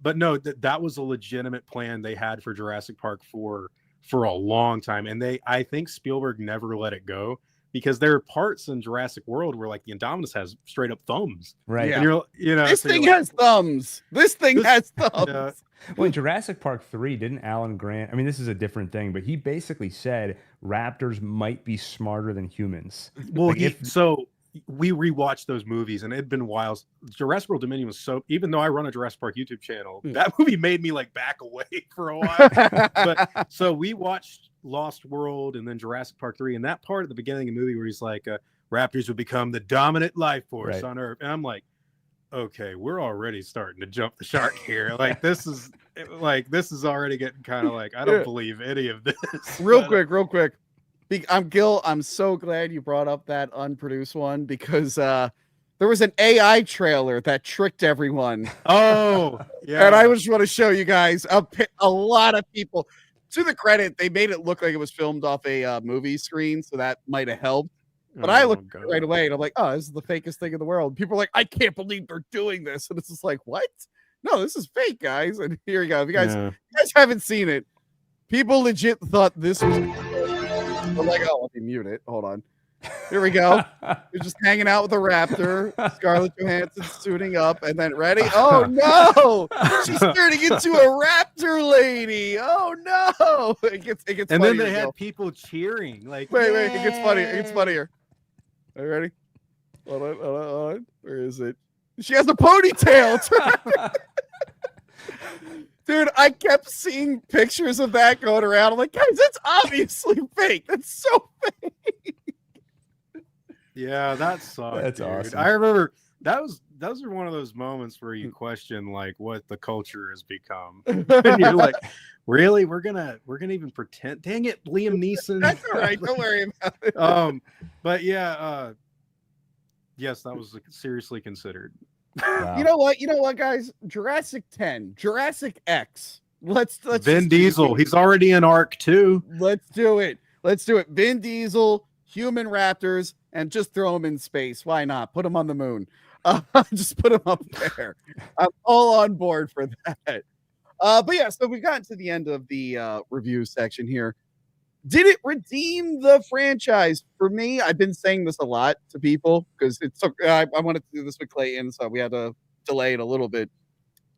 But no, that was a legitimate plan they had for Jurassic Park 4 for a long time. And I think Spielberg never let it go, because there are parts in Jurassic World where like the Indominus has straight up thumbs. Right. And this thing has thumbs. This thing has thumbs. Yeah. Well, in Jurassic Park 3, didn't Alan Grant, I mean, this is a different thing, but he basically said raptors might be smarter than humans. Well, so we rewatched those movies, and it had been a while. Jurassic World Dominion was so, even though I run a Jurassic Park YouTube channel, that movie made me like back away for a while. But so we watched Lost World and then Jurassic Park 3, and that part at the beginning of the movie where he's like, raptors would become the dominant life force on Earth. And I'm like, okay, we're already starting to jump the shark here. Like this is already getting kind of like, I don't believe any of this. Real quick. Gil, I'm so glad you brought up that unproduced one because there was an AI trailer that tricked everyone. Oh, yeah. And I just want to show you guys a lot of people. To the credit, they made it look like it was filmed off a movie screen, so that might have helped. But I looked at it right away, and I'm like, oh, this is the fakest thing in the world. People are like, I can't believe they're doing this. And it's just like, what? No, this is fake, guys. And here you go. If you guys haven't seen it, people legit thought this was... I'm like, oh, let me mute it. Hold on. Here we go. You're just hanging out with a raptor. Scarlett Johansson's suiting up, and then ready. Oh no, she's turning into a raptor lady. Oh no, it gets. And then they had people cheering. Like, wait, it gets funnier. It gets funnier. Are you ready? Hold on. Where is it? She has a ponytail. Dude, I kept seeing pictures of that going around. I'm like, guys, that's obviously fake. That's so fake. Yeah, that sucked. That's dude. awesome. I remember those are one of those moments where you question like what the culture has become. And you're like, really? We're gonna even pretend? Dang it, Liam Neeson. That's all right. Don't worry about it. But yeah, yes, that was seriously considered. Wow. You know what, guys? Jurassic 10, Jurassic X. Let's Vin Diesel. He's already in Arc 2. Let's do it. Vin Diesel, human raptors, and just throw them in space. Why not? Put them on the moon. Just put them up there. I'm all on board for that. But yeah, so we've gotten to the end of the review section here. Did it redeem the franchise? For me, I've been saying this a lot to people because it took. I wanted to do this with Klayton, so we had to delay it a little bit.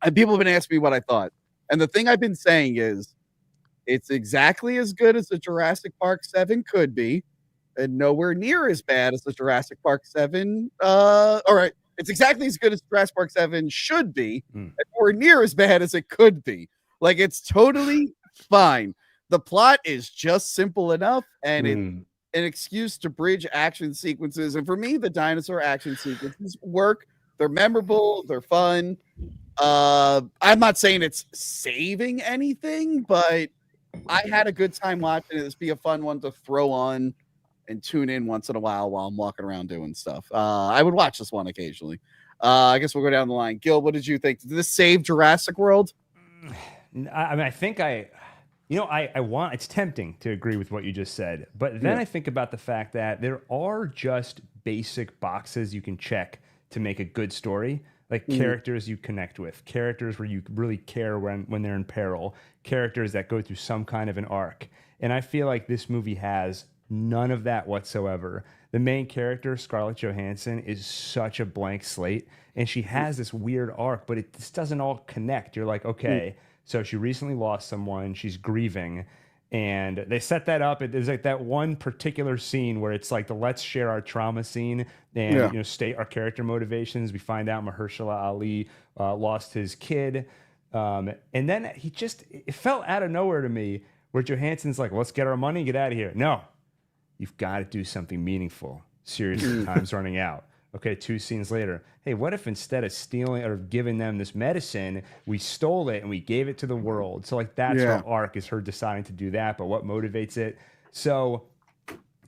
And people have been asking me what I thought. And the thing I've been saying is, it's exactly as good as the Jurassic Park 7 could be, and nowhere near as bad as the Jurassic Park 7. All right, it's exactly as good as Jurassic Park 7 should be, and nowhere near as bad as it could be. Like, it's totally fine. The plot is just simple enough, and it's an excuse to bridge action sequences. And for me, the dinosaur action sequences work. They're memorable. They're fun. I'm not saying it's saving anything, but I had a good time watching it. This be a fun one to throw on and tune in once in a while I'm walking around doing stuff. I would watch this one occasionally. I guess we'll go down the line. Gil, what did you think? Did this save Jurassic World? I mean, I think it's tempting to agree with what you just said, but then I think about the fact that there are just basic boxes you can check to make a good story, like characters you connect with, characters where you really care when they're in peril, characters that go through some kind of an arc. And I feel like this movie has none of that whatsoever. The main character, Scarlett Johansson, is such a blank slate, and she has this weird arc, but it just doesn't all connect. You're like, okay, so she recently lost someone, she's grieving, and they set that up. There's like that one particular scene where it's like the let's share our trauma scene and state our character motivations. We find out Mahershala Ali lost his kid, and then it felt out of nowhere to me where Johansson's like, let's get our money and get out of here. No, you've got to do something meaningful. Seriously, time's running out. Okay, 2 scenes later, hey, what if instead of stealing or giving them this medicine, we stole it and we gave it to the world? So like that's her arc, is her deciding to do that, but what motivates it? So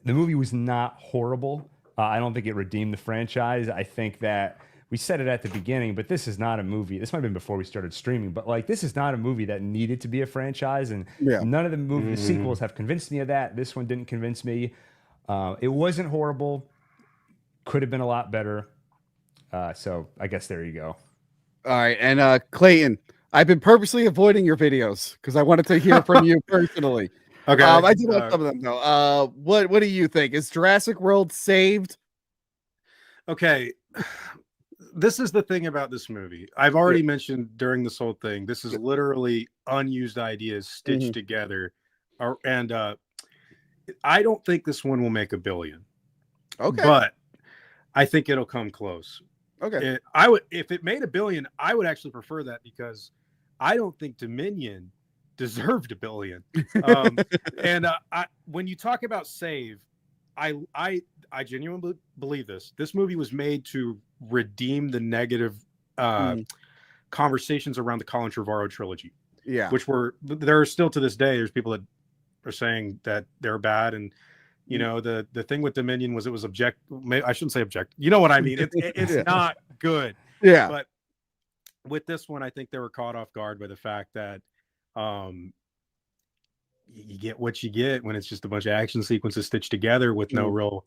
the movie was not horrible. I don't think it redeemed the franchise. I think that we said it at the beginning, but this is not a movie. This might have been before we started streaming, but like this is not a movie that needed to be a franchise, and none of the sequels have convinced me of that. This one didn't convince me. It wasn't horrible. Could have been a lot better. So I guess there you go. All right. And Klayton, I've been purposely avoiding your videos because I wanted to hear from you personally. Okay. I do like some of them though. What do you think? Is Jurassic World saved? Okay. This is the thing about this movie. I've already mentioned during this whole thing, this is literally unused ideas stitched together. And I don't think this one will make $1 billion. Okay. But I think it'll come close. Okay. If it made $1 billion, I would actually prefer that, because I don't think Dominion deserved $1 billion. And when you talk about save, I genuinely believe this. This movie was made to redeem the negative conversations around the Colin Trevorrow trilogy. Yeah, which there are still to this day. There's people that are saying that they're bad, and you know the thing with Dominion was it was I shouldn't say object. You know what I mean? It's not good. Yeah, but with this one, I think they were caught off guard by the fact that you get what you get when it's just a bunch of action sequences stitched together with no real.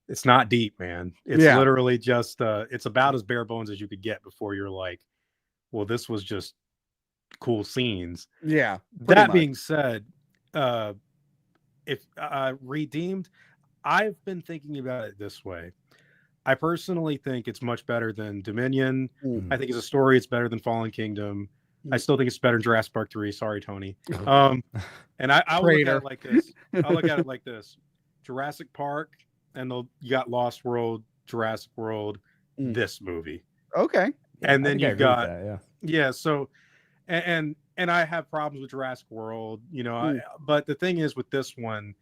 It's not deep, man. It's literally just it's about as bare bones as you could get before you're like, well, this was just cool scenes. Yeah. That being said, if redeemed, I've been thinking about it this way. I personally think it's much better than Dominion. I think as a story, it's better than Fallen Kingdom. I still think it's better than Jurassic Park 3. Sorry, Tony. And I'll look at it like this. I'll look at it like this. Jurassic Park, and you got Lost World, Jurassic World, this movie. Okay. And then you've got so and I have problems with Jurassic World, you know, but the thing is with this one,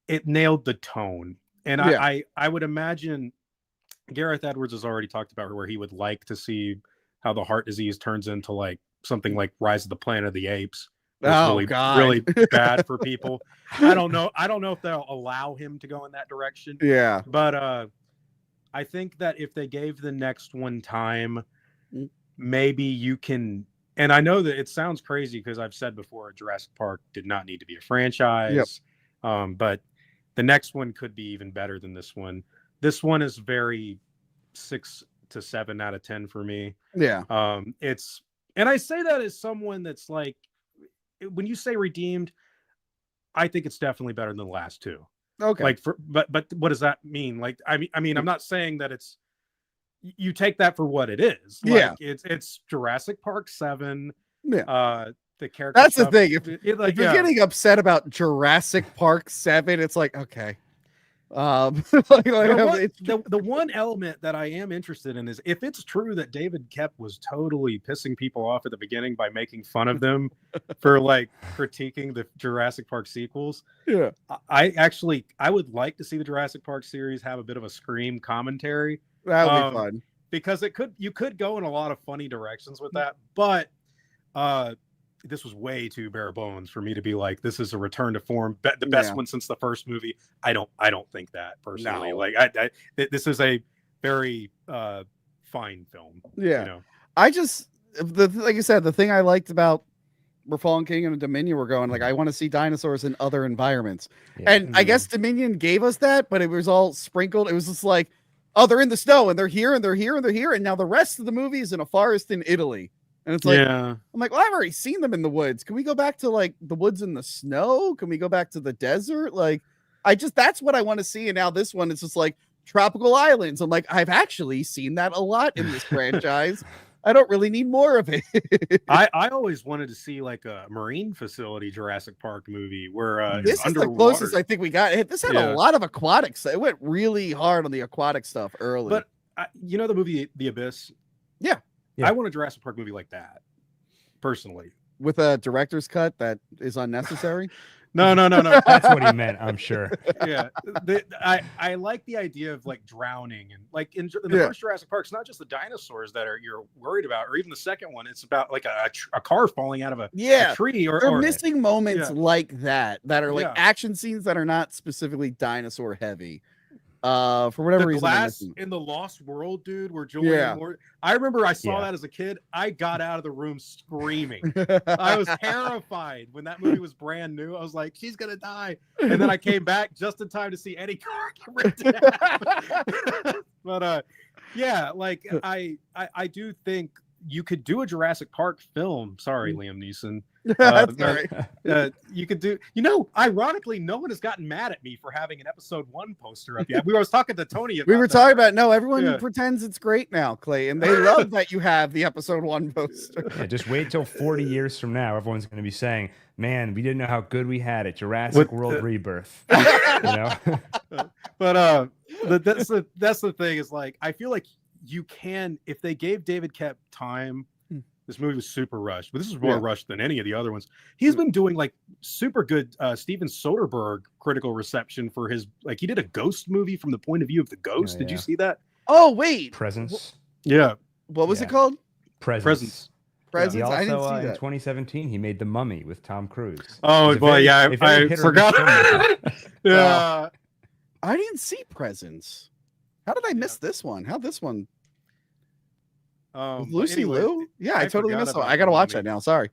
it nailed the tone. And I would imagine Gareth Edwards has already talked about where he would like to see how the heart disease turns into like something like Rise of the Planet of the Apes. Oh, God. Really bad for people. I don't know if they'll allow him to go in that direction. Yeah. But I think that if they gave the next one time, maybe you can. And I know that it sounds crazy because I've said before, Jurassic Park did not need to be a franchise. But the next one could be even better than this one. This one is very 6 to 7 out of 10 for me. Yeah. And I say that as someone that's like, when you say redeemed, I think it's definitely better than the last two. Okay. Like but what does that mean? Like, I mean, I'm not saying that it's, you take that for what it is. Like, it's Jurassic Park 7. Yeah. The character. That's stuff, the thing. If you're getting upset about Jurassic Park 7, it's like, okay. The one element that I am interested in is if it's true that David Koepp was totally pissing people off at the beginning by making fun of them for like critiquing the Jurassic Park sequels. Yeah. I would like to see the Jurassic Park series have a bit of a Scream commentary. That would be fun. Because you could go in a lot of funny directions with that, but this was way too bare bones for me to be like, this is a return to form, the best one since the first movie. I don't think that personally. No. Like this is a very fine film. Yeah. You know? I just like I said, the thing I liked about Fallen Kingdom and Dominion were going like, I want to see dinosaurs in other environments. And I guess Dominion gave us that, but it was all sprinkled. It was just like, oh, they're in the snow and they're here and they're here and they're here. And now the rest of the movie is in a forest in Italy. And it's like, I'm like, well, I've already seen them in the woods. Can we go back to like the woods in the snow? Can we go back to the desert? Like, that's what I want to see. And now this one is just like tropical islands. I'm like, I've actually seen that a lot in this franchise. I don't really need more of it. I always wanted to see like a marine facility Jurassic Park movie where this is the closest I think we got. This had a lot of aquatics. It went really hard on the aquatic stuff early. But you know the movie The Abyss? Yeah. I want a Jurassic Park movie like that, personally. With a director's cut that is unnecessary? No. That's what he meant, I'm sure. Yeah. I like the idea of like drowning and like in the first Jurassic Park, it's not just the dinosaurs that you're worried about, or even the second one. It's about like a car falling out of a tree. They're missing moments like that are like action scenes that are not specifically dinosaur heavy. For whatever reason, glass in the Lost World, dude, where Julian Moore. I remember I saw that as a kid. I got out of the room screaming. I was terrified when that movie was brand new. I was like, she's gonna die. And then I came back just in time to see Eddie Carr get ripped down. But like I do think you could do a Jurassic Park film. Sorry, Liam Neeson. That's right. You could do, ironically, no one has gotten mad at me for having an episode 1 poster up yet. We were talking to Tony about everyone pretends it's great now, Clay, and they love that you have the episode 1 poster. Yeah, just wait till 40 years from now. Everyone's going to be saying, man, we didn't know how good we had it. Jurassic World Rebirth. But that's the thing is like, I feel like you can, if they gave David Koepp time, This movie was super rushed, but this is more rushed than any of the other ones. He's been doing like super good Steven Soderbergh critical reception for his, like, he did a ghost movie from the point of view of the ghost. Did you see that? Oh, wait. Presence. Yeah. What was it called? Presence. Presence. Also, I didn't see that. in 2017, he made The Mummy with Tom Cruise. Oh, boy, I forgot. Yeah. I didn't see Presence. How did I miss this one? How'd this one? Lucy Liu? Yeah, I totally missed it. I gotta watch that now. Sorry.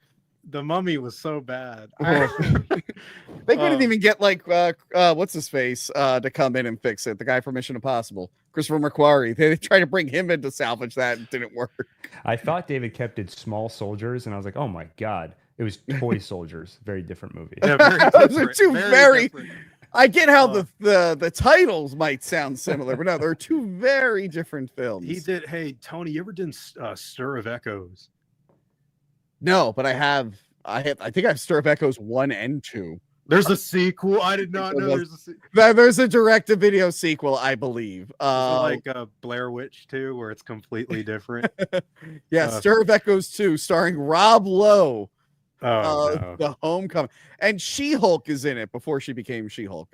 The Mummy was so bad. They couldn't even get like what's his face to come in and fix it. The guy from Mission Impossible, Christopher McQuarrie. They tried to bring him in to salvage that. It didn't work. I thought David Koepp did Small Soldiers, and I was like, oh my god, it was Toy Soldiers. Very different movie. Yeah, those are two very. I get how the titles might sound similar, but no, they're two very different films. He did. Hey, Tony, you ever did Stir of Echoes? No, but I think I have Stir of Echoes 1 and 2. There's a sequel. I did not know there's a sequel. There's a direct-to-video sequel, I believe. Like Blair Witch 2, where it's completely different. Yeah, Stir of Echoes 2, starring Rob Lowe. No. The Homecoming, and She-Hulk is in it before she became She-Hulk.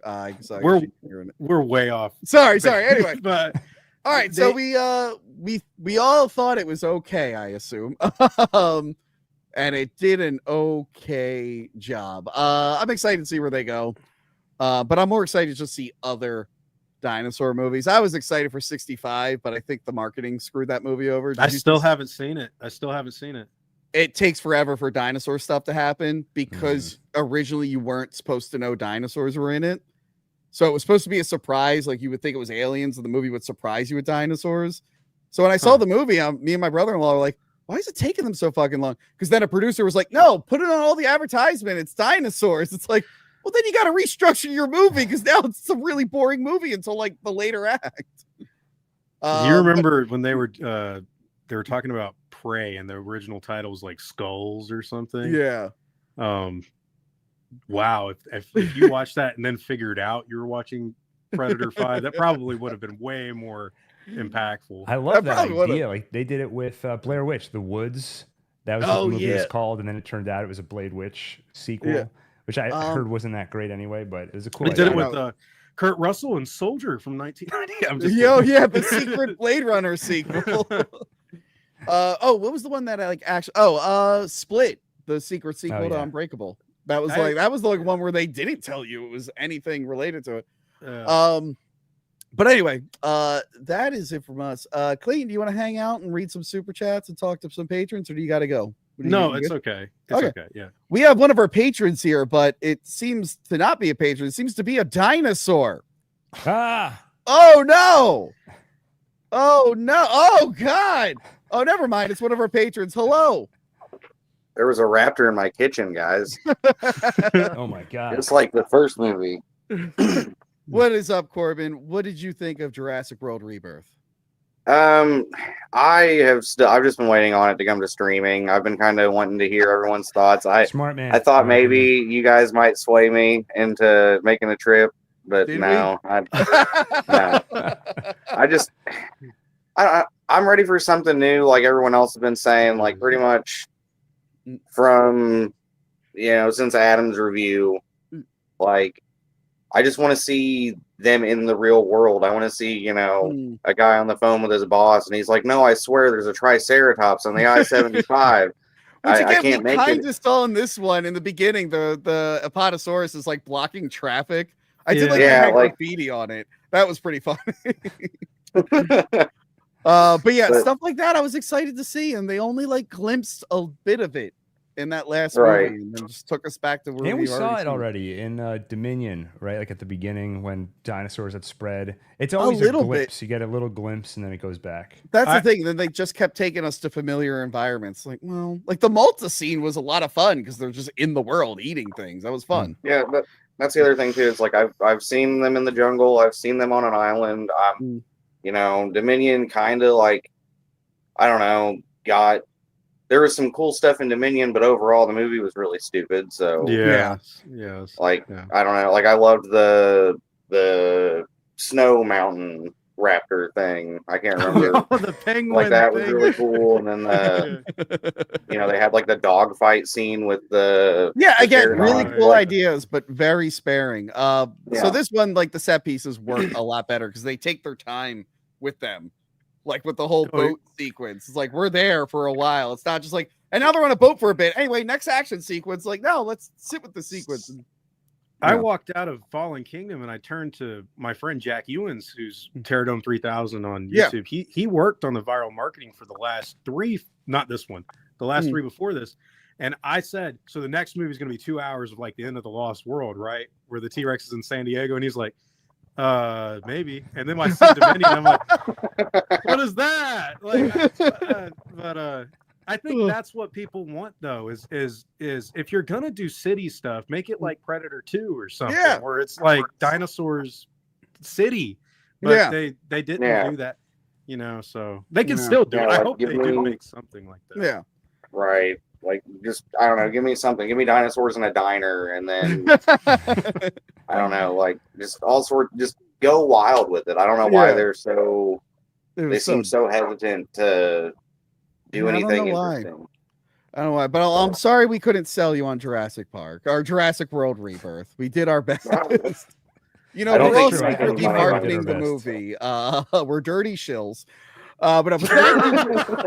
We're way off. Sorry. Anyway, but all right. So we all thought it was okay, I assume, and it did an okay job. I'm excited to see where they go, but I'm more excited to just see other dinosaur movies. I was excited for 65, but I think the marketing screwed that movie over. I still haven't seen it. It takes forever for dinosaur stuff to happen because originally you weren't supposed to know dinosaurs were in it. So it was supposed to be a surprise. Like you would think it was aliens and the movie would surprise you with dinosaurs. So when I saw the movie, me and my brother-in-law were like, why is it taking them so fucking long? Because then a producer was like, no, put it on all the advertisement. It's dinosaurs. It's like, well, then you got to restructure your movie because now it's a really boring movie until like the later act. You remember when they were talking about Prey and the original title was like Skulls or something? Yeah. Wow. If you watched that and then figured out you were watching Predator 5, that probably would have been way more impactful. I love that idea. Like they did it with Blair Witch, The Woods. That was what the movie was called, and then it turned out it was a Blade Witch sequel, which I heard wasn't that great anyway, but it was a cool idea. They did it with Kurt Russell and Soldier from 1990. The secret Blade Runner sequel. What was the one that I like actually Split, the secret sequel to Unbreakable. That was the one where they didn't tell you it was anything related to it. But anyway, that is it from us. Klayton, do you want to hang out and read some super chats and talk to some patrons, or do you got to go? No, it's okay. It's okay. Yeah. We have one of our patrons here, but it seems to not be a patron. It seems to be a dinosaur. Oh no. Oh God. Oh, never mind. It's one of our patrons. Hello. There was a raptor in my kitchen, guys. Oh my God. It's like the first movie. What is up, Corbin? What did you think of Jurassic World Rebirth? I've just been waiting on it to come to streaming. I've been kind of wanting to hear everyone's thoughts. Smart man. I thought maybe you guys might sway me into making a trip, but no. I'm ready for something new, like everyone else has been saying, like pretty much from, since Adam's review, like I just want to see them in the real world. I want to see, a guy on the phone with his boss, and he's like, "No, I swear, there's a Triceratops on the I-75." I can't make it. Kind of saw in this one in the beginning, the Apatosaurus is like blocking traffic. I did like graffiti on it. That was pretty funny. But stuff like that I was excited to see, and they only like glimpsed a bit of it in that last movie, and then just took us back to where we saw it already in Dominion, right? Like at the beginning when dinosaurs had spread. It's always a glimpse. You get a little glimpse, and then it goes back. That's the thing. Then they just kept taking us to familiar environments. Like, like the Malta scene was a lot of fun because they're just in the world eating things. That was fun. Yeah, but that's the other thing too. It's like I've seen them in the jungle. I've seen them on an island. Dominion kind of like, I don't know, there was some cool stuff in Dominion, but overall the movie was really stupid. So I don't know, like I loved the snow mountain raptor thing. I can't remember. Oh, the penguin Like that was thing. really cool. And then they had like the dog fight scene with the again, pterodon. really cool Like, ideas, but very sparing. So Yeah. this one, like the set pieces work a lot better because they take their time with them. Like with the whole boat sequence. It's like we're there for a while. It's not just like, and now they're on a boat for a bit. Anyway, next action sequence. Like, no, let's sit with the sequence. And, I walked out of Fallen Kingdom and I turned to my friend Jack Ewens, who's Pterodome 3000 on YouTube. He worked on the viral marketing for the last three, not this one, the last three before this. And I said, so the next movie is going to be 2 hours of like the end of the Lost World, right? Where the T-Rex is in San Diego. And he's like, maybe. And then I see Dominion, I'm like, what is that? Like, but I think that's what people want, though, is if you're gonna do city stuff, make it like Predator 2 or something, where it's like dinosaurs city. But they didn't do that, so they can still do it. I hope they do make something like that. Yeah. Right. Like, just, I don't know, give me something. Give me dinosaurs in a diner, and then I don't know, like, just all sorts, just go wild with it. I don't know why they're so, they seem so hesitant to do anything interesting. I don't know why, but I'm sorry we couldn't sell you on Jurassic Park or Jurassic World Rebirth. We did our best. We're all secretly marketing the movie. We're dirty shills. But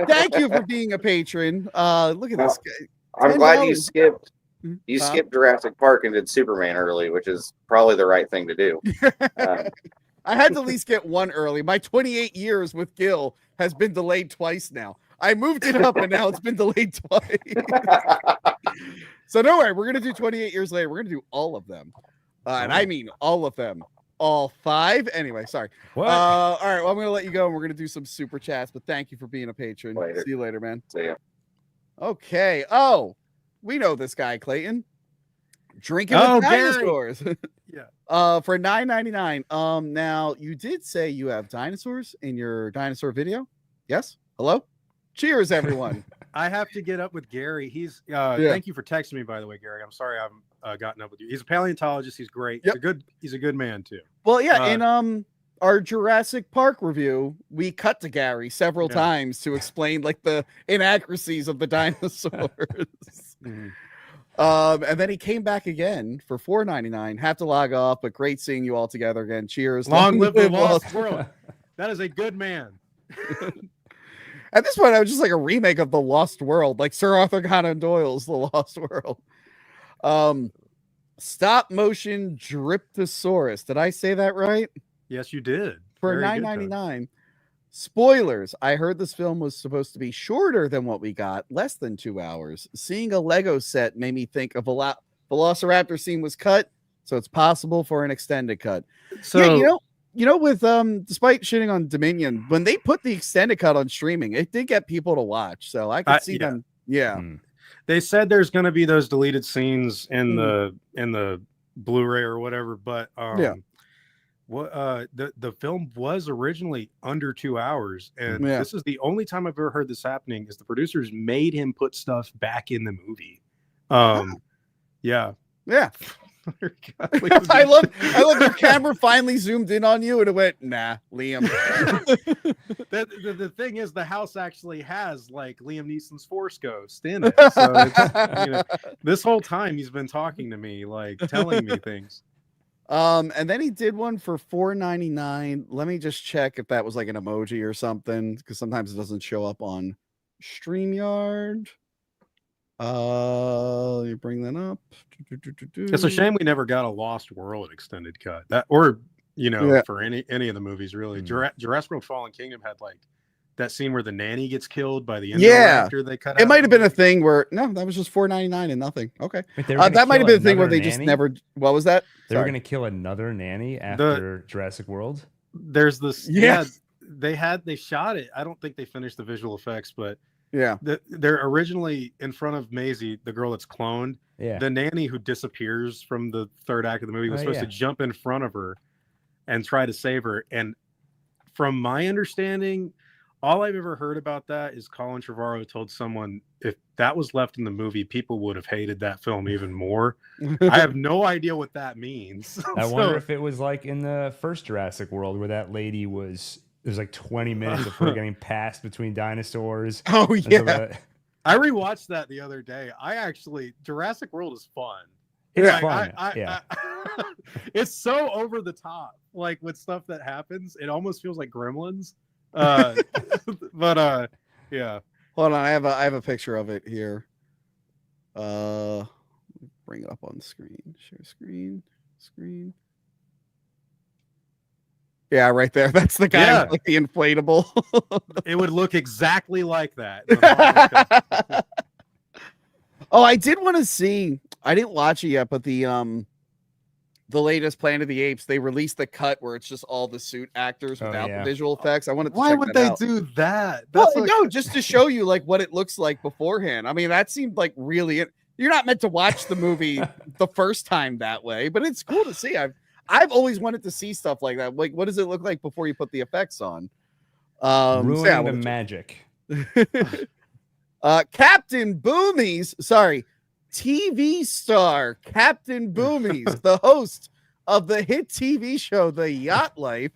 thank you for being a patron. Look at this guy. I'm glad you skipped Jurassic Park and did Superman early, which is probably the right thing to do. I had to at least get one early. My 28 years with Gil has been delayed twice now. I moved it up and now it's been delayed twice. So don't worry, we're gonna do 28 years later. We're gonna do all of them. And I mean all of them. All 5. Anyway, sorry. What? All right, well, I'm gonna let you go and we're gonna do some super chats, but thank you for being a patron. Later. See you later, man. See ya. Okay. Oh, we know this guy, Klayton. Drinking with dinosaurs. For $9.99. Now you did say you have dinosaurs in your dinosaur video. Yes. Hello. Cheers, everyone. I have to get up with Gary. He's thank you for texting me, by the way, Gary. I'm sorry I haven't gotten up with you. He's a paleontologist. He's great. He's a good man too. Well, in our Jurassic Park review, we cut to Gary several times to explain like the inaccuracies of the dinosaurs. And then he came back again for $4.99. Have to log off, but great seeing you all together again. Cheers. Long live the Lost World. That is a good man. At this point, I was just like a remake of The Lost World, like Sir Arthur Conan Doyle's The Lost World. Stop motion Dryptosaurus. Did I say that right? Yes, you did. For $9.99. Spoilers. I heard this film was supposed to be shorter than what we got, less than 2 hours. Seeing a Lego set made me think of a Velociraptor scene was cut, so it's possible for an extended cut. So with despite shitting on Dominion, when they put the extended cut on streaming, it did get people to watch. So I could see them. Yeah. They said there's going to be those deleted scenes in the Blu-ray or whatever, but the film was originally under 2 hours, and this is the only time I've ever heard this happening. Is the producers made him put stuff back in the movie? Yeah. I love your camera finally zoomed in on you and it went, nah, Liam. The thing is, the house actually has like Liam Neeson's Force Ghost in it. So this whole time he's been talking to me, like telling me things. And then he did one for $4.99. Let me just check if that was like an emoji or something, because sometimes it doesn't show up on StreamYard. You bring that up. It's a shame we never got a Lost World extended cut. For any of the movies, really. Jurassic World Fallen Kingdom had like that scene where the nanny gets killed by the Indoraptor they cut out. It might have been a thing where that was just $4.99 and nothing. Okay. That might have been a thing where they just never. What was that? They were going to kill another nanny after Jurassic World. There's this. They shot it. I don't think they finished the visual effects, but they're originally in front of Maisie, the girl that's cloned. The nanny who disappears from the third act of the movie was supposed to jump in front of her and try to save her. And from my understanding, all I've ever heard about that is Colin Trevorrow told someone, if that was left in the movie, people would have hated that film even more. I have no idea what that means. I wonder if it was like in the first Jurassic World where that lady was. There's like 20 minutes of her getting passed between dinosaurs. Oh yeah. I rewatched that the other day. Jurassic World is fun. It's Like, fun. It's so over the top, like with stuff that happens. It almost feels like Gremlins. Yeah. Hold on, I have a picture of it here. Bring it up on the screen. Share screen. Yeah, right there. That's the guy with like the inflatable. It would look exactly like that. Oh, I did want to see. I didn't watch it yet, but the latest Planet of the Apes, they released the cut where it's just all the suit actors without the visual effects. I wanted to Why check would that they out. do that? No, just to show you like what it looks like beforehand. I mean, that seemed like really. You're not meant to watch the movie the first time that way, but it's cool to see. I've always wanted to see stuff like that. Like, what does it look like before you put the effects on? Ruining the magic. Captain Boomies, sorry, TV star Captain Boomies, the host of the hit TV show The Yacht Life,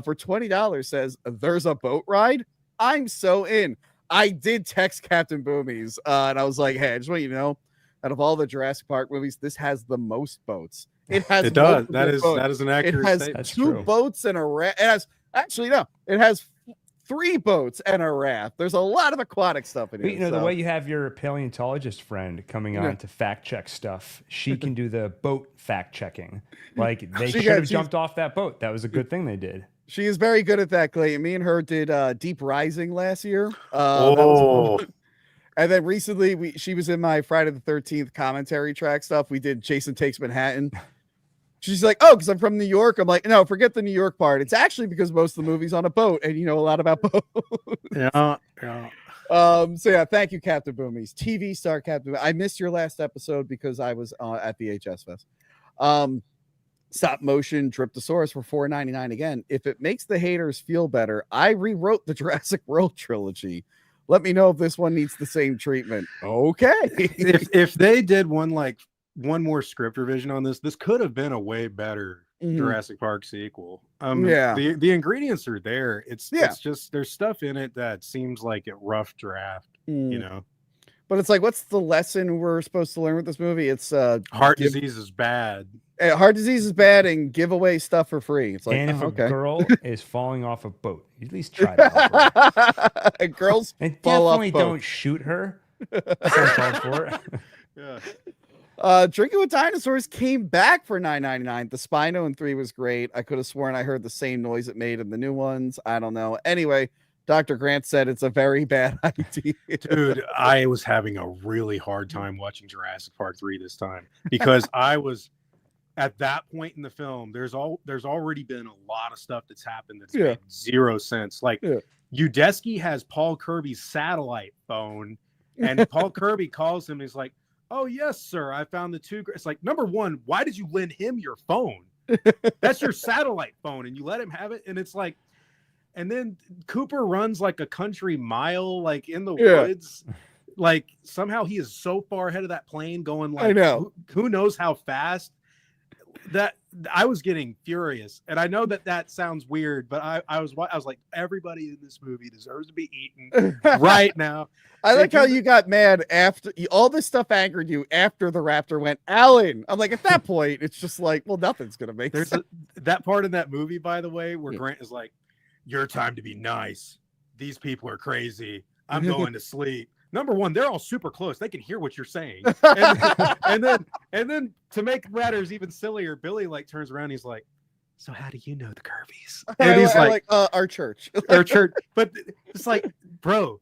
for $20 says, "There's a boat ride? I'm so in." I did text Captain Boomies, and I was like, "Hey, I just want you to know, out of all the Jurassic Park movies, this has the most boats. It has. It does. That is an accurate It has statement. two boats and a raft. It has it has 3 boats and a raft. There's a lot of aquatic stuff in But, here. you know, the way you have your paleontologist friend coming on to fact check stuff, she can do the boat fact checking. Like they should have jumped off that boat. That was a good thing they did. She is very good at that, Clayton. Me and her did Deep Rising last year. And then recently, she was in my Friday the 13th commentary track stuff. We did Jason Takes Manhattan. She's like, "Oh, because I'm from New York." I'm like, "No, forget the New York part. It's actually because most of the movie's on a boat, and you know a lot about boats." Yeah. So yeah, thank you, Captain Boomies, TV star Captain. I missed your last episode because I was at the HS Fest. Stop motion Dryptosaurus for $4.99 again. If it makes the haters feel better, I rewrote the Jurassic World trilogy. Let me know if this one needs the same treatment. Okay. if they did one more script revision on this could have been a way better Jurassic Park sequel. The ingredients are there. It's just there's stuff in it that seems like a rough draft, you know. But it's like, what's the lesson we're supposed to learn with this movie? It's heart disease is bad. Heart disease is bad, and give away stuff for free. It's like, and if a girl is falling off a boat, you at least try that. And girls and fall definitely off don't shoot her. That's uncalled for. Yeah. Drinking with Dinosaurs came back for $9.99. The Spino in 3 was great. I could have sworn I heard the same noise it made in the new ones. I don't know. Anyway, Dr. Grant said it's a very bad idea. Dude, I was having a really hard time watching Jurassic Park 3 this time because I was at that point in the film. There's already been a lot of stuff that's happened that's made zero sense. Like Udesky has Paul Kirby's satellite phone, and Paul Kirby calls him and he's like, "Oh yes, sir, I found the 2." It's like, number one, why did you lend him your phone? That's your satellite phone, and you let him have it. And it's like, and then Cooper runs like a country mile, like in the woods. Like somehow he is so far ahead of that plane going like, I know. Who knows how fast. That I was getting furious, and I know that sounds weird, but I was like, everybody in this movie deserves to be eaten right now. I like how you got mad after all this stuff angered you after the raptor went, "Alan." I'm like, at that point, it's just like, well, nothing's gonna make sense. That part in that movie, by the way, where Grant is like, "Your time to be nice. These people are crazy. I'm going to sleep." Number one, they're all super close. They can hear what you're saying. And then to make matters even sillier, Billy like turns around. And he's like, "So how do you know the Kirby's?" And he's like, our church. Our church. But it's like, bro,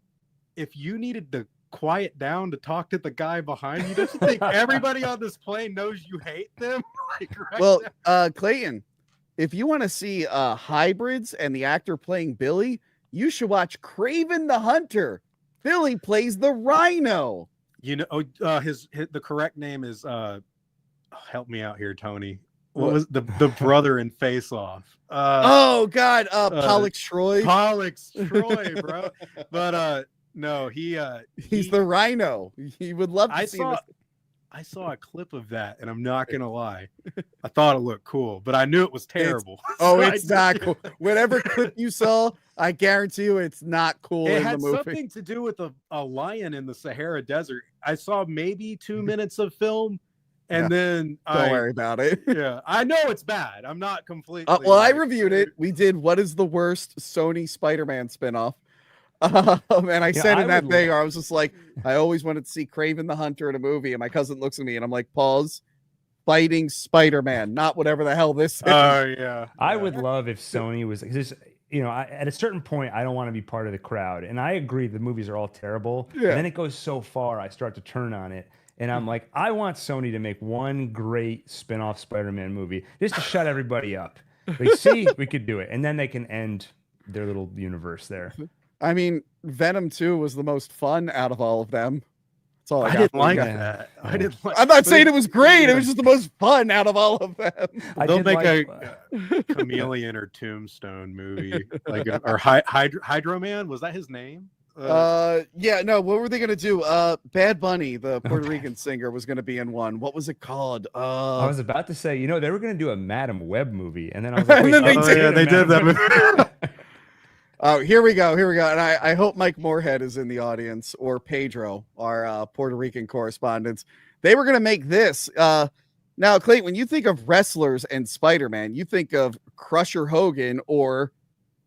if you needed to quiet down to talk to the guy behind you, don't you think everybody on this plane knows you hate them? Clayton, if you want to see hybrids and the actor playing Billy, you should watch Kraven the Hunter. Billy plays the rhino. You know, the correct name is help me out here, Tony. What was the brother in Face Off? Oh God, Pollux Troy. Pollux Troy, bro. But No, He's the Rhino. He would love to see him. I saw a clip of that, and I'm not gonna lie, I thought it looked cool, but I knew it was terrible. It's not cool. Whatever clip you saw, I guarantee you, it's not cool. It in had the movie. something to do with a lion in the Sahara Desert. I saw maybe 2 minutes of film, and then don't worry about it. Yeah, I know it's bad. I'm not completely. Well, I reviewed it. We did what is the worst Sony Spider-Man spinoff. And I said in that thing, I was just like, I always wanted to see Kraven the Hunter in a movie, and my cousin looks at me and I'm like, pause, fighting Spider-Man, not whatever the hell this is. Oh yeah. I would love if Sony was, because at a certain point, I don't want to be part of the crowd, and I agree the movies are all terrible. Yeah. And then it goes so far, I start to turn on it, and I'm like, I want Sony to make one great spin-off Spider-Man movie just to shut everybody up. Like, see, we could do it, and then they can end their little universe there. I mean, Venom 2 was the most fun out of all of them. That's all I got. didn't like that. that. I didn't like. I'm not saying it was great. It was just the most fun out of all of them. They'll make a Chameleon or Tombstone movie, or Hydro Man. Was that his name? Yeah, no. What were they gonna do? Bad Bunny, the Puerto Rican singer, was gonna be in one. What was it called? I was about to say, they were gonna do a Madam Web movie, and then I was like, And then they did that movie. Oh, here we go. And I hope Mike Moorhead is in the audience, or Pedro, our Puerto Rican correspondent. They were going to make this. Now, Klayton, when you think of wrestlers and Spider-Man, you think of Crusher Hogan or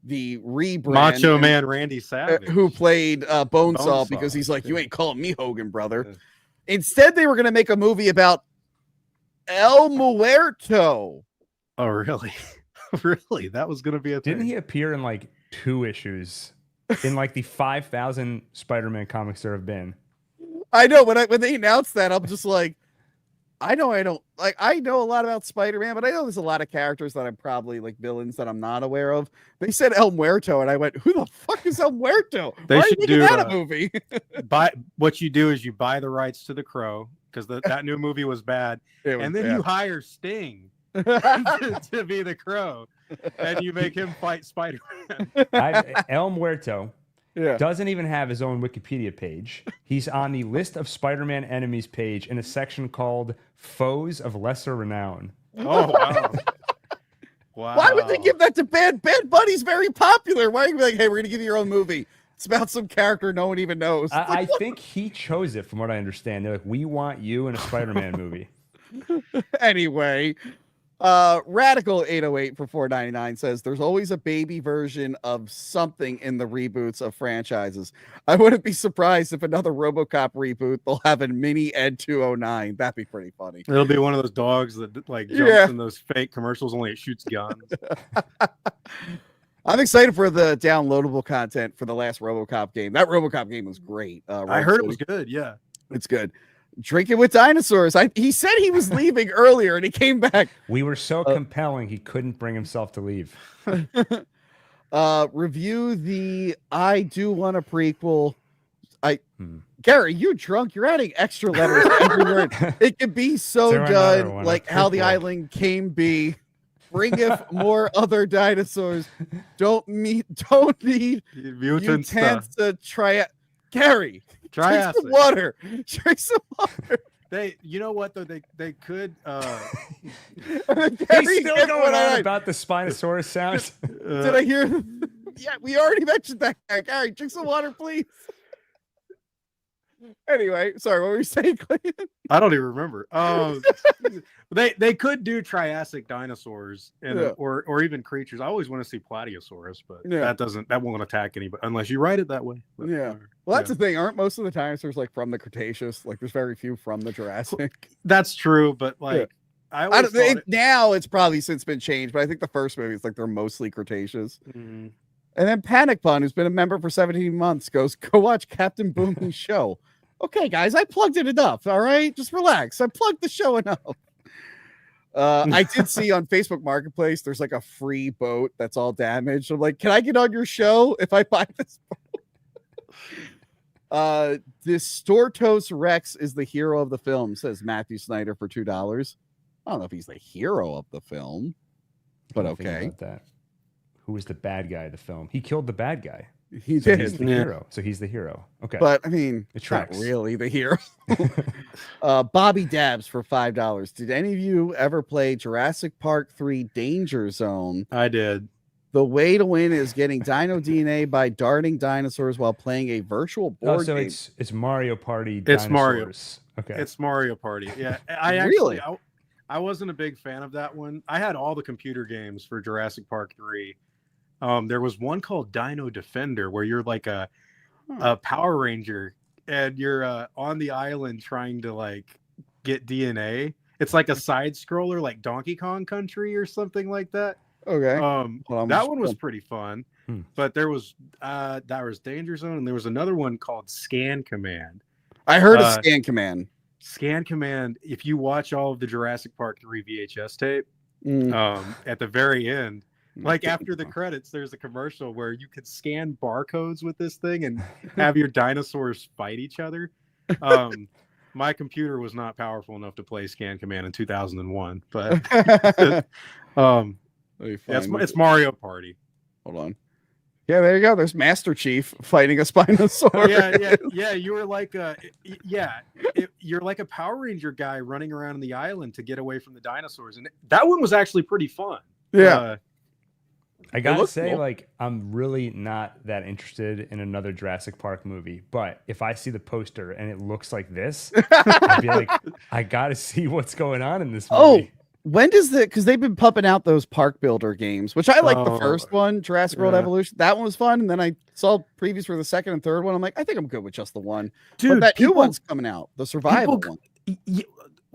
the rebrand Macho Man Randy Savage, who played Bonesaw, because he's like, you ain't calling me Hogan, brother. Instead, they were going to make a movie about El Muerto. Oh, really? Really? That was going to be a thing. Didn't he appear in like 2 issues in like the 5,000 Spider-Man comics there have been? I know when they announced that, I'm just like, I know a lot about Spider-Man, but I know there's a lot of characters that I'm probably like villains that I'm not aware of. They said El Muerto, and I went, who the fuck is El Muerto? They Why should are you making that a movie? What you do is you buy the rights to The Crow, because that new movie was bad, and then you hire Sting to be the Crow, and you make him fight Spider-Man. El Muerto doesn't even have his own Wikipedia page. He's on the list of Spider-Man enemies page in a section called Foes of Lesser Renown. Oh, wow. Wow. Why would they give that to Bad Bunny's very popular? Why are you like, hey, we're going to give you your own movie? It's about some character no one even knows. I think he chose it, from what I understand. They're like, we want you in a Spider-Man movie. Anyway, Radical 808 for $4.99 says there's always a baby version of something in the reboots of franchises. I wouldn't be surprised if another RoboCop reboot they'll have a mini Ed 209. That'd be pretty funny. It'll be one of those dogs that like jumps in those fake commercials, only it shoots guns. I'm excited for the downloadable content for the last RoboCop game. That RoboCop game was great. I heard it was good. Yeah, it's good. Drinking with Dinosaurs. He said he was leaving earlier and he came back. We were so compelling he couldn't bring himself to leave. Review the I Do Want a Prequel. Gary, you drunk. You're adding extra letters everywhere. It could be so good, like How the Island Came Be. Bringeth more other dinosaurs. Don't need mutants to try. Gary, drink some water. Drink some water. You know what though? They could. He's still going on about the Spinosaurus sounds. Did I hear? Yeah, we already mentioned that. Gary, drink some water, please. Anyway, sorry, what were you saying, Klayton? I don't even remember. They could do Triassic dinosaurs or even creatures. I always want to see Platyosaurus, but that won't attack anybody unless you write it that way. But, well, that's the thing. Aren't most of the dinosaurs like from the Cretaceous? Like, there's very few from the Jurassic. That's true, but like I don't think now it's probably since been changed. But I think the first movie is like they're mostly Cretaceous. Mm-hmm. And then Panic Bun, who's been a member for 17 months, goes, go watch Captain Boom's show. Okay, guys, I plugged it enough. All right, just relax. I plugged the show enough. I did see on Facebook Marketplace there's like a free boat that's all damaged. I'm like, can I get on your show if I buy this boat? Distortos Rex is the hero of the film, says Matthew Snyder for $2. I don't know if he's the hero of the film, but okay. About that. Who was the bad guy of the film? He killed the bad guy. He So did. he's the hero. So he's the hero. Okay. But I mean, It it's not tracks. really the hero. Bobby Dabs for $5. Did any of you ever play Jurassic Park 3 Danger Zone? I did. The way to win is getting Dino DNA by darting dinosaurs while playing a virtual board so game. it's Mario Party. It's Mario. Dinosaurs. Okay. It's Mario Party. Yeah, I Really? actually I wasn't a big fan of that one. I had all the computer games for Jurassic Park 3. There was one called Dino Defender where you're like a Power Ranger and you're on the island trying to like get DNA. It's like a side scroller like Donkey Kong Country or something like that. Okay. That one was pretty fun. But there was Danger Zone and there was another one called Scan Command. I heard of Scan Command. Scan Command, if you watch all of the Jurassic Park 3 VHS tape, at the very end, like after the credits, there's a commercial where you could scan barcodes with this thing and have your dinosaurs fight each other. My computer was not powerful enough to play Scan Command in 2001, but it's Mario Party. Hold on. Yeah, there you go. There's Master Chief fighting a Spinosaurus. Yeah. You were like you're like a Power Ranger guy running around the island to get away from the dinosaurs, and that one was actually pretty fun. Yeah. I gotta say, cool. like, I'm really not that interested in another Jurassic Park movie. But if I see the poster and it looks like this, I'd be like, I gotta see what's going on in this movie. When does because they've been pumping out those park builder games, which I like the first one, Jurassic World Evolution. That one was fun. And then I saw previews for the second and third one. I'm like, I think I'm good with just the one. Dude, but that new one's coming out, the survival one.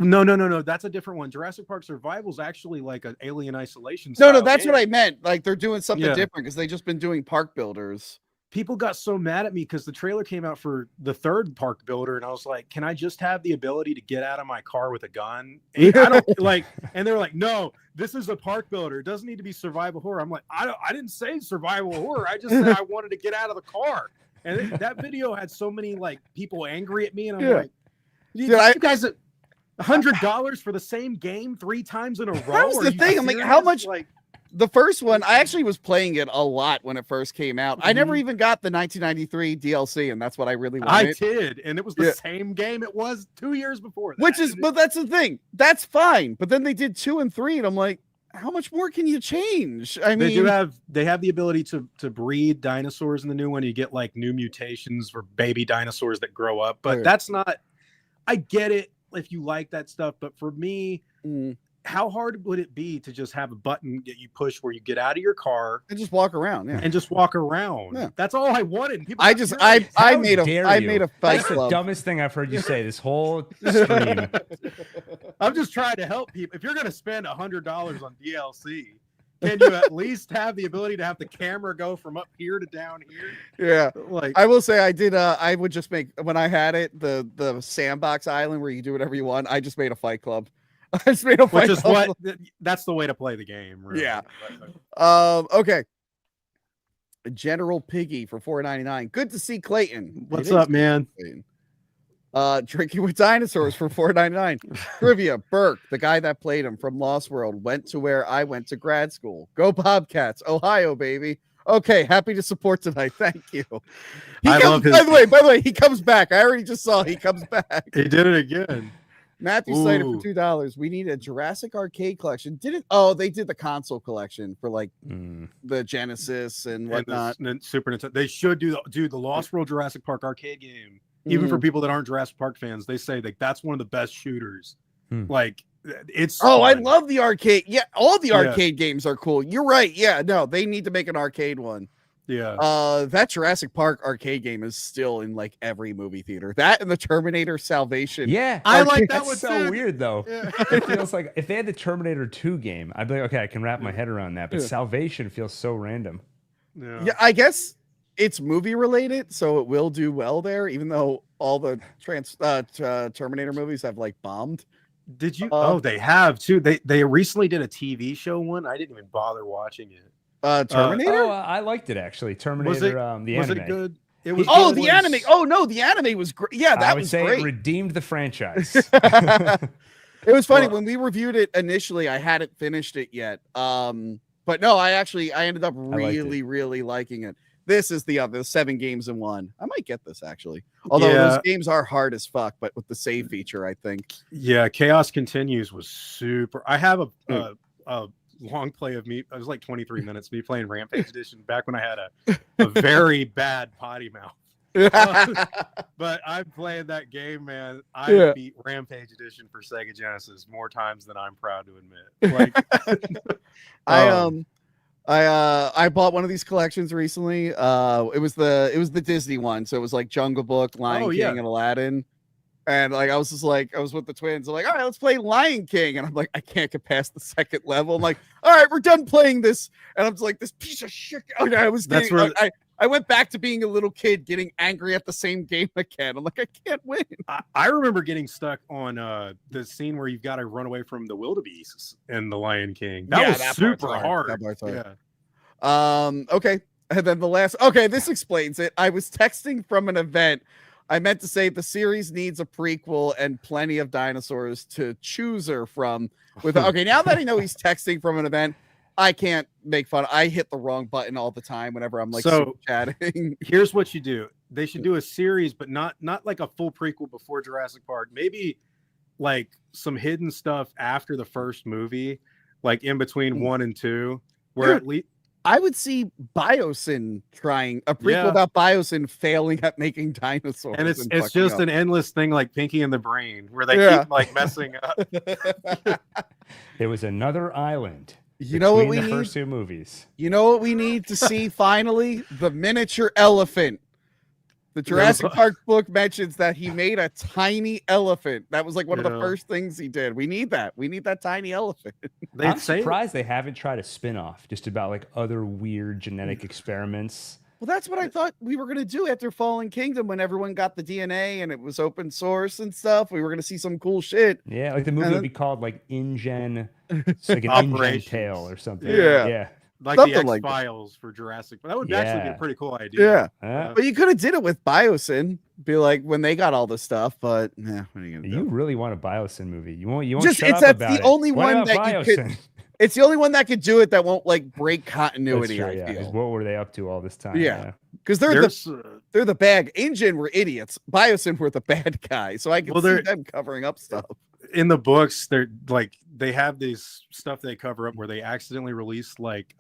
No. That's a different one. Jurassic Park Survival is actually like an Alien Isolation. No, that's what I meant. Like they're doing something different because they've just been doing park builders. People got so mad at me because the trailer came out for the third park builder, and I was like, "Can I just have the ability to get out of my car with a gun?" And I don't like. And they're like, "No, this is a park builder. It doesn't need to be survival horror." I'm like, I didn't say survival horror. I just said I wanted to get out of the car. And that video had so many like people angry at me, and I'm like, "You guys." $100 for the same game 3 times in a row. That was the thing. I'm like, how much? Like the first one, I actually was playing it a lot when it first came out. I never even got the 1993 DLC, and that's what I really wanted. I did, and it was the same game it was 2 years before that. But that's the thing. That's fine. But then they did 2 and 3, and I'm like, how much more can you change? I mean, they have the ability to breed dinosaurs in the new one. You get like new mutations for baby dinosaurs that grow up, but that's not. I get it if you like that stuff, but for me, how hard would it be to just have a button that you push where you get out of your car and just walk around? And just walk around. Yeah. That's all I wanted. I made a fight That's club. the dumbest thing I've heard you say this whole stream. I'm just trying to help people. If you're going to spend $100 on DLC, can you at least have the ability to have the camera go from up here to down here? Yeah. Like I will say I did I would just make when I had it, the sandbox island where you do whatever you want, I just made a fight club. I just made a fight club. That's the way to play the game, really. Yeah. Okay. General Piggy for $4.99. Good to see Klayton. What's up, man? Drinking with Dinosaurs for $4.99. Trivia, Burke, the guy that played him from Lost World, went to where I went to grad school. Go Bobcats, Ohio, baby. Okay, happy to support tonight. Thank you. By the way, he comes back. I already just saw he comes back. He did it again. Matthew cited for $2. We need a Jurassic arcade collection. They did the console collection for like the Genesis and whatnot. And Super Nintendo. They should do the Lost World Jurassic Park arcade game. Even for people that aren't Jurassic Park fans, they say like that's one of the best shooters. Like it's fun. I love the arcade. Yeah, all the arcade games are cool. You're right. Yeah, no, they need to make an arcade one. Yeah. That Jurassic Park arcade game is still in like every movie theater. That and the Terminator Salvation. Yeah, I like that one. So weird though. Yeah. It feels like if they had the Terminator 2 game, I'd be like, okay, I can wrap my head around that. But Salvation feels so random. Yeah, I guess it's movie related, so it will do well there, even though all the Terminator movies have like bombed. Did you? They have too. They recently did a TV show one. I didn't even bother watching it. Terminator. I liked it actually. Terminator. The anime. Was it good? It was. The anime. Oh no, the anime was great. Yeah, that was great. It redeemed the franchise. It was funny when we reviewed it initially. I hadn't finished it yet. But no, I ended up really liking it. This is the other 7 games in one. I might get this actually. Although those games are hard as fuck, but with the save feature, I think. Yeah, Chaos Continues was super. I have a long play of me. It was like 23 minutes. Me playing Rampage Edition back when I had a very bad potty mouth. But I'm playing that game, man. I beat Rampage Edition for Sega Genesis more times than I'm proud to admit. Like, I bought one of these collections recently. It was the Disney one, so it was like Jungle Book, Lion King, and Aladdin. And like I was with the twins. I'm like, all right, let's play Lion King. And I'm like, I can't get past the second level. I'm like, all right, we're done playing this. And I'm just like, this piece of shit. I was getting, I went back to being a little kid, getting angry at the same game again. I'm like, I can't win. I remember getting stuck on the scene where you've got to run away from the wildebeests in the Lion King. That was super hard. That part's hard. Yeah. Okay. And then the last. Okay, this explains it. I was texting from an event. I meant to say the series needs a prequel and plenty of dinosaurs to choose her from. Okay, now that I know he's texting from an event, I can't make fun. I hit the wrong button all the time whenever I'm like super chatting. Here's what you do. They should do a series, but not like a full prequel before Jurassic Park. Maybe like some hidden stuff after the first movie, like in between 1 and 2, where at least I would see Biosyn trying a prequel about Biosyn failing at making dinosaurs. And it's just an endless thing like Pinky and the Brain, where they keep like messing up. It was another island. You know what we need? First 2 movies. You know what we need to see finally? The miniature elephant. The Jurassic Park book mentions that he made a tiny elephant. That was like one of the first things he did. We need that. We need that tiny elephant. I'm surprised they haven't tried a spin-off just about like other weird genetic experiments. Well, that's what I thought we were going to do after Fallen Kingdom when everyone got the DNA and it was open source and stuff. We were going to see some cool shit. Yeah, like the movie would be called like InGen, like an InGen Tale or something. Yeah. Like something the X-Files for Jurassic. That would actually be a pretty cool idea. Yeah. But you could have did it with Biosyn. Be like when they got all the stuff, but what are you gonna do? You really want a Biosyn movie. You won't just shut it's up that's about the only one that Biosyn? you could it's the only one that could do it that won't like break continuity. True, I feel. What were they up to all this time? Yeah. Because they're the bad. InGen were idiots. Biosyn were the bad guys. So I can see them covering up stuff. In the books, they're like they have this stuff they cover up where they accidentally release like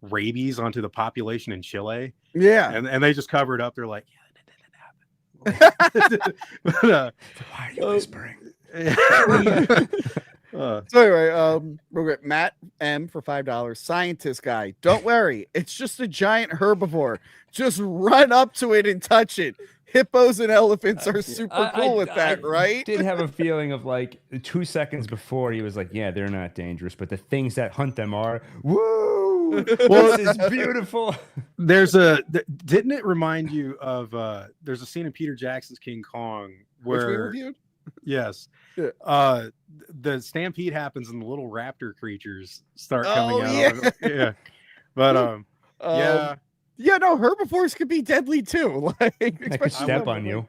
rabies onto the population in Chile. Yeah. And they just cover it up. They're like, yeah, that didn't happen. Why are you whispering? So anyway, we're at Matt M for $5. Scientist guy. Don't worry. It's just a giant herbivore. Just run up to it and touch it. Hippos and elephants are super cool with that, right? I did have a feeling of like 2 seconds before he was like, yeah, they're not dangerous, but the things that hunt them are. Woo! Well, this is beautiful. Didn't it remind you of there's a scene in Peter Jackson's King Kong where we reviewed? Yes. Yeah. The stampede happens and the little raptor creatures start coming out. Yeah. But yeah, no, herbivores could be deadly too. Like, I could step on you.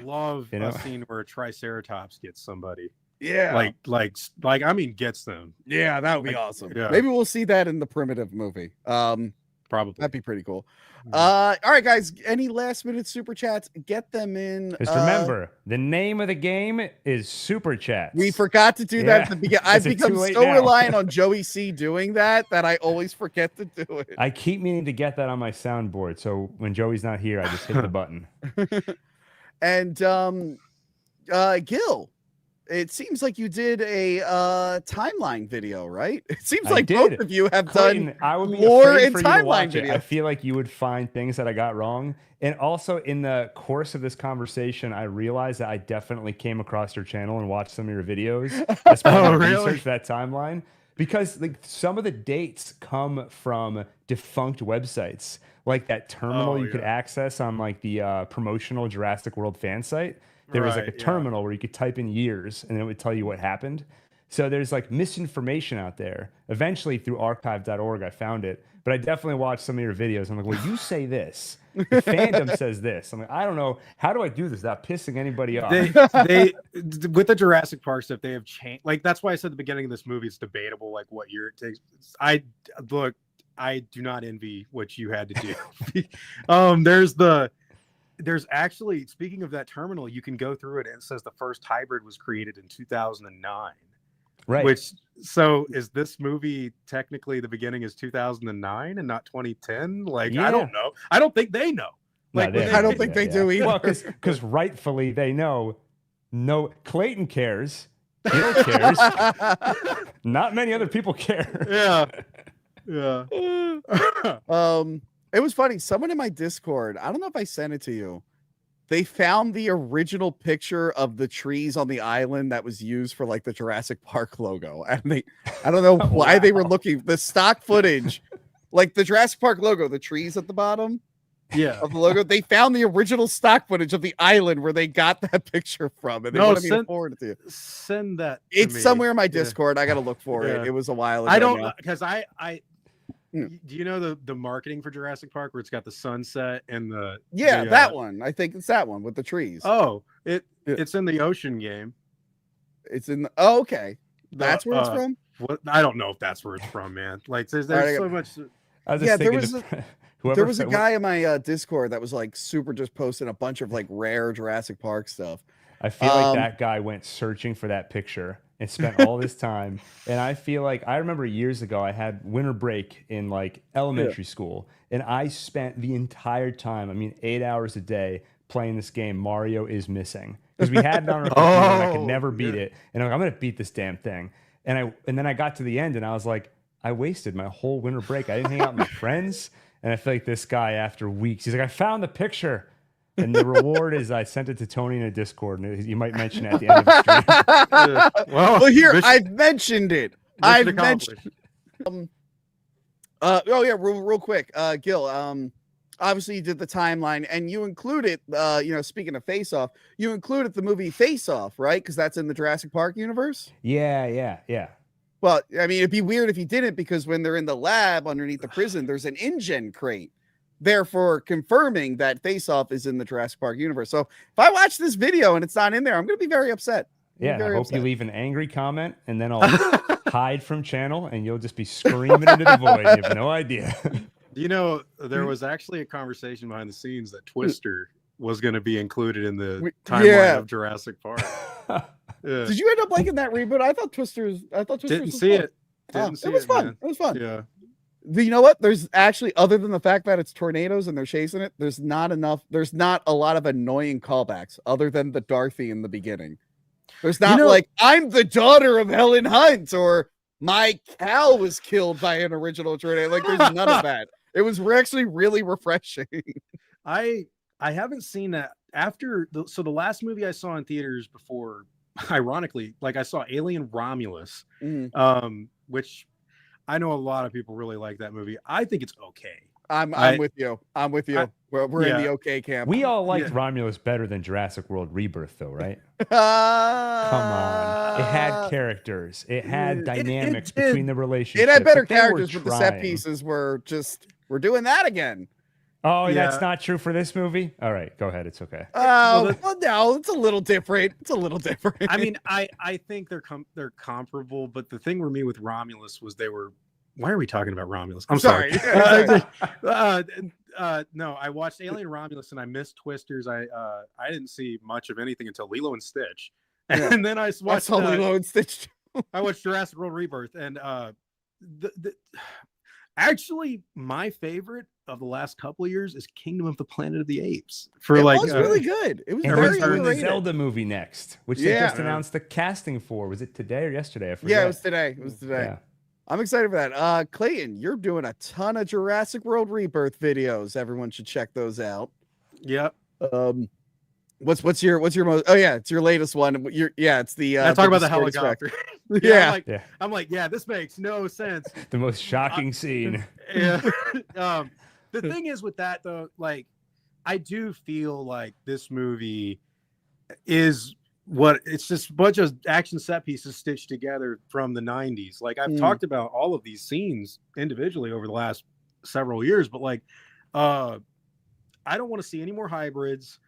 Love a scene where a triceratops gets somebody. Yeah, like I mean, gets them. Yeah, that would be awesome. Yeah. Maybe we'll see that in the Primitive movie. Probably that'd be pretty cool. All right, guys. Any last minute super chats? Get them in. Just remember, the name of the game is Super Chats. We forgot to do that at the beginning. I've become so reliant on Joey C doing that I always forget to do it. I keep meaning to get that on my soundboard, so when Joey's not here, I just hit the button. And Gil, it seems like you did a timeline video, right? It seems like both of you have done more in timeline videos. I feel like you would find things that I got wrong. And also in the course of this conversation, I realized that I definitely came across your channel and watched some of your videos. As part of research that timeline. Because like some of the dates come from defunct websites, like that terminal you could access on like the promotional Jurassic World fan site. There was like a terminal where you could type in years and it would tell you what happened. So there's like misinformation out there. Eventually through archive.org, I found it, but I definitely watched some of your videos. I'm like, well, you say this. The fandom says this. I'm like, I don't know. How do I do this without pissing anybody off? They with the Jurassic Park stuff, they have changed. Like, that's why I said at the beginning of this movie, it's debatable, like what year it takes. I do not envy what you had to do. There's actually, speaking of that terminal, you can go through it and it says the first hybrid was created in 2009. Right. Which, so is this movie technically the beginning is 2009 and not 2010? Like, Yeah. I don't know. I don't think they know. Like, No, I don't think they do either. Well, because rightfully they know. No, Klayton cares. Gil cares. Not many other people care. Yeah. Yeah. It was funny. Someone in my Discord, I don't know if I sent it to you. They found the original picture of the trees on the island that was used for like the Jurassic Park logo. And I don't know why they were looking the stock footage, like the Jurassic Park logo, the trees at the bottom. Yeah. Of the logo. They found the original stock footage of the island where they got that picture from. And they wanted me to forward it to you. Send that. It's somewhere in my Discord. I got to look for it. It was a while ago. I don't, because do you know the marketing for Jurassic Park where it's got the sunset and that one. I think it's that one with the trees. Oh, it's in the Ocean game. It's in the, okay. That's where it's from? What, I don't know if that's where it's from, man. Like there's so much. I was just thinking there was a guy in my Discord that was like super just posting a bunch of like rare Jurassic Park stuff. I feel like that guy went searching for that picture and spent all this time. And I feel like I remember years ago I had winter break in like elementary school, and I spent the entire time, I mean 8 hours a day, playing this game Mario is Missing, because we had it on our computer and I could never beat it. And I'm gonna beat this damn thing. And then I got to the end and I was like, I wasted my whole winter break. I didn't hang out with my friends. And I feel like this guy, after weeks, he's like, I found the picture. And the reward is I sent it to Tony in a Discord. And you might mention it at the end of the stream. Well, here, I've mentioned it. I've mentioned real quick. Gil, obviously you did the timeline and you included, speaking of Face Off, you included the movie Face Off, right? Because that's in the Jurassic Park universe. Yeah. Well, I mean, it'd be weird if you didn't, because when they're in the lab underneath the prison, there's an InGen crate, therefore confirming that Face Off is in the Jurassic Park universe. So if I watch this video and it's not in there, I'm going to be very upset. Yeah, I hope you leave an angry comment, and then I'll hide from channel, and you'll just be screaming into the void. You have no idea. You know, there was actually a conversation behind the scenes that Twister was going to be included in the timeline of Jurassic Park. Did you end up liking that reboot? I thought Twister's. Didn't see it. It was fun. Man. It was fun. Yeah. You know what? There's actually, other than the fact that it's tornadoes and they're chasing it, there's not a lot of annoying callbacks other than the Dorothy in the beginning. There's not like, I'm the daughter of Helen Hunt, or my cow was killed by an original tornado. Like, there's none of that. It was actually really refreshing. I haven't seen that after the last movie I saw in theaters before, ironically, like I saw Alien Romulus, which I know a lot of people really like that movie. I think it's okay. I'm with you. We're in the okay camp. We all liked Romulus better than Jurassic World Rebirth, though, right? Come on. It had characters. It had dynamics between the relationships. It had better characters, but the set pieces were just, we're doing that again. Oh, that's not true for this movie? All right, go ahead. It's okay. Oh, well, no, it's a little different. I mean, I think they're comparable, but the thing for me with Romulus was why are we talking about Romulus? I'm sorry. No, I watched Alien Romulus and I missed Twisters. I didn't see much of anything until Lilo and Stitch. And then I watched Lilo and Stitch. I watched Jurassic World Rebirth, and actually my favorite of the last couple of years is Kingdom of the Planet of the Apes. It was really good. It was very underrated. underrated. The Zelda movie next, which they just announced the casting for. Was it today or yesterday? I forget. Yeah, it was today. Yeah. I'm excited for that. Clayton, you're doing a ton of Jurassic World Rebirth videos. Everyone should check those out. Yep. What's your most? Oh yeah, it's your latest one. It's the. I talk about the helicopter. I'm like, this makes no sense. The most shocking scene. Yeah. The thing is with that though, like, I do feel like this movie is it's just a bunch of action set pieces stitched together from the 90s. Like, I've talked about all of these scenes individually over the last several years, but like, I don't want to see any more hybrids.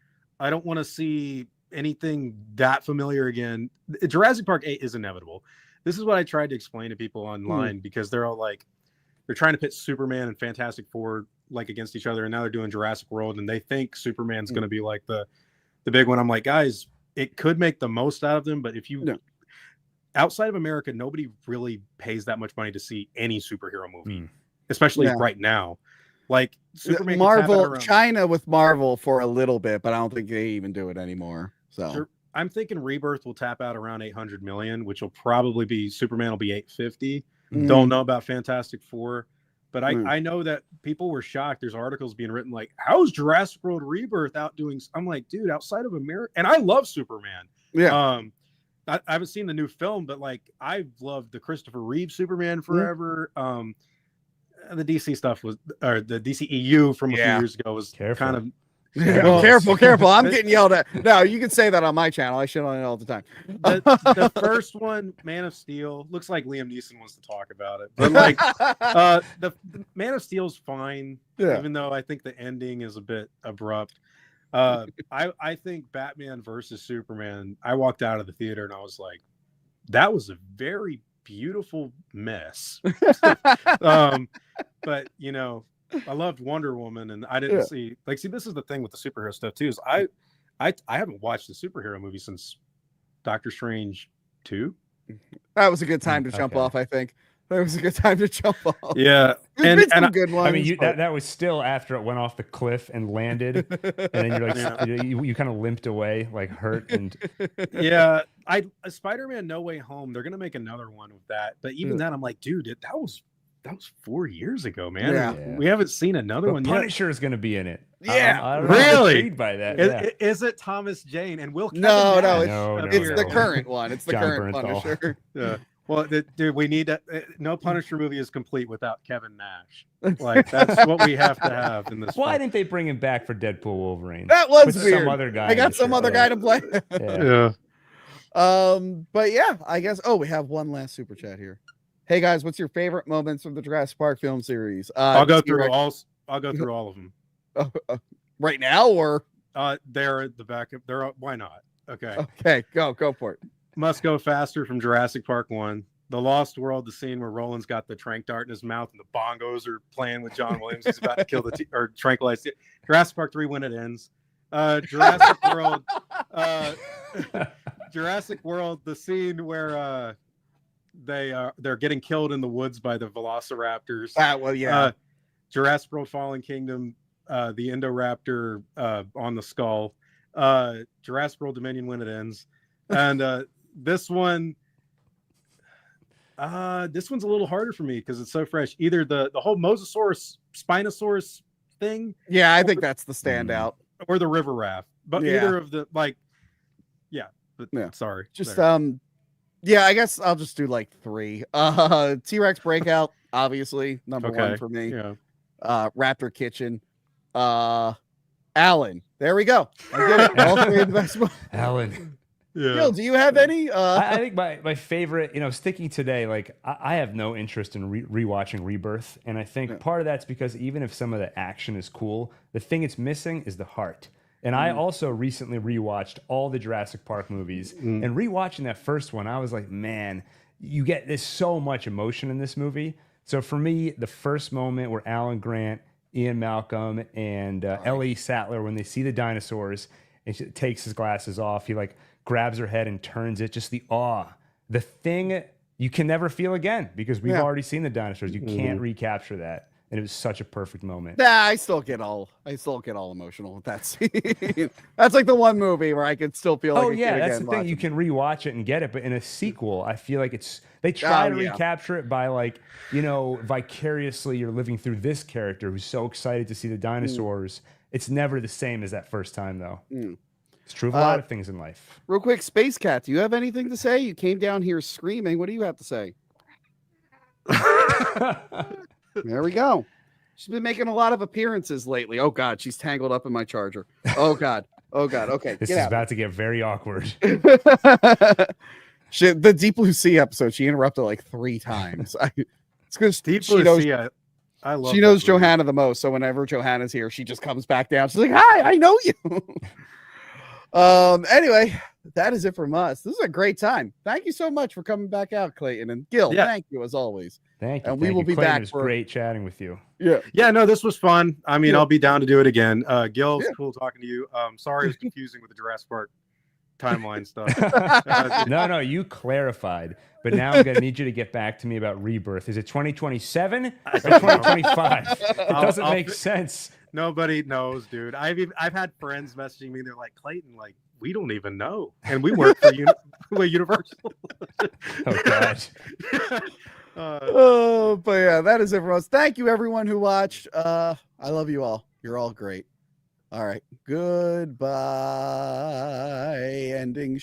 I don't want to see anything that familiar again. Jurassic Park 8 is inevitable. This is what I tried to explain to people online, because they're all like, they're trying to pit Superman and Fantastic Four like against each other, and now they're doing Jurassic World, and they think Superman's going to be like the big one. I'm like, guys, it could make the most out of them, but if you outside of America, nobody really pays that much money to see any superhero movie, especially right now. Like Superman, Marvel, China with Marvel for a little bit, but I don't think they even do it anymore. So I'm thinking Rebirth will tap out around 800 million, which will probably be Superman will be 850. Don't know about Fantastic Four, but I know that people were shocked. There's articles being written like, "How's Jurassic World Rebirth outdoing?" I'm like, dude, outside of America, and I love Superman. Yeah. I haven't seen the new film, but like I've loved the Christopher Reeve Superman forever. The DC stuff was, or the DCEU from a few years ago was kind of careful. I'm getting yelled at. No, you can say that on my channel. I shit on it all the time. The first one, Man of Steel, looks like Liam Neeson wants to talk about it. But like the Man of Steel's fine, even though I think the ending is a bit abrupt. I think Batman versus Superman, I walked out of the theater and I was like, that was a very beautiful mess. But you know, I loved Wonder Woman, and I didn't see this is the thing with the superhero stuff too, is I haven't watched a superhero movie since Doctor Strange 2. That was a good time to jump off, I think. That was a good time to jump off. Yeah. And some good ones. I mean, that was still after it went off the cliff and landed, and then you're like, you kind of limped away, like hurt. And Spider-Man No Way Home, they're gonna make another one with that, but even then, I'm like, dude, that was 4 years ago, man. Yeah. We haven't seen another one yet. Punisher is going to be in it. Yeah, really? Intrigued by that. Is it Thomas Jane and Will? No, it's the current one. It's the current Punisher. Yeah. Well, dude, we need to. No Punisher movie is complete without Kevin Nash. Like that's what we have to have in this. Why didn't they bring him back for Deadpool Wolverine? That was weird. Some other guy. They got some other guy to play. Yeah. But yeah, I guess. Oh, we have one last super chat here. Hey guys, what's your favorite moments from the Jurassic Park film series? I'll go through all of them. Right now, or they're at the back of. Why not? Okay, go for it. Must Go Faster from Jurassic Park 1. The Lost World, the scene where Roland's got the tranq dart in his mouth and the bongos are playing with John Williams. He's about to kill or tranquilize it. Jurassic Park 3 when it ends. Jurassic World. Jurassic World, the scene where they're getting killed in the woods by the velociraptors. Jurassic World Fallen Kingdom, the Indoraptor on the skull. Jurassic World Dominion when it ends. And this one's a little harder for me because it's so fresh. Either the whole Mosasaurus Spinosaurus thing. Yeah, I think that's the standout. Or the river raft. But either of the sorry. Just I guess I'll just do like 3. T-Rex Breakout, obviously, number 1 for me. Yeah. Raptor Kitchen. Alan. There we go. I did it. All 3 of the best ones. Alan. Yeah. Gil, do you have any? I think my favorite, sticking today, like I have no interest in rewatching Rebirth, and I think part of that's because even if some of the action is cool, the thing it's missing is the heart. And I also recently rewatched all the Jurassic Park movies, and rewatching that first one, I was like, man, there's so much emotion in this movie. So for me, the first moment where Alan Grant, Ian Malcolm, and Ellie Sattler, when they see the dinosaurs, and she takes his glasses off, he grabs her head and turns it, just the awe. The thing you can never feel again because we've already seen the dinosaurs. You can't recapture that. And it was such a perfect moment. Nah, I still get all emotional with that scene. That's like the one movie where I could still feel like that's the thing. You can rewatch it and get it, but in a sequel, I feel like they try to recapture it by vicariously you're living through this character who's so excited to see the dinosaurs. It's never the same as that first time though. It's true of a lot of things in life. Real quick, Space Cat, do you have anything to say? You came down here screaming. What do you have to say? There we go. She's been making a lot of appearances lately. Oh, God, she's tangled up in my charger. Oh, God. Okay. This is about to get very awkward. The Deep Blue Sea episode, she interrupted like 3 times. It's because Deep Blue Sea, I love she knows Johanna the most, so whenever Johanna's here, she just comes back down. She's like, hi, I know you. Anyway, that is it from us. This is a great time. Thank you so much for coming back out, Klayton, and Gil. Yeah. Thank you as always. Thank you. And we thank will you. be Clayton, back It was for- great chatting with you. Yeah. Yeah, no, this was fun. I mean, Yeah. I'll be down to do it again. Gil, it's Yeah. cool talking to you. Sorry it was confusing with the Jurassic Park timeline stuff. No, you clarified. But now I'm gonna need you to get back to me about Rebirth. Is it 2027 or 2025? It doesn't I'll make fi- sense. Nobody knows, dude. I've had friends messaging me. They're like, Klayton, like, we don't even know, and we work for Universal. Oh God. But yeah, that is it for us. Thank you, everyone who watched. I love you all. You're all great. All right. Goodbye. Ending.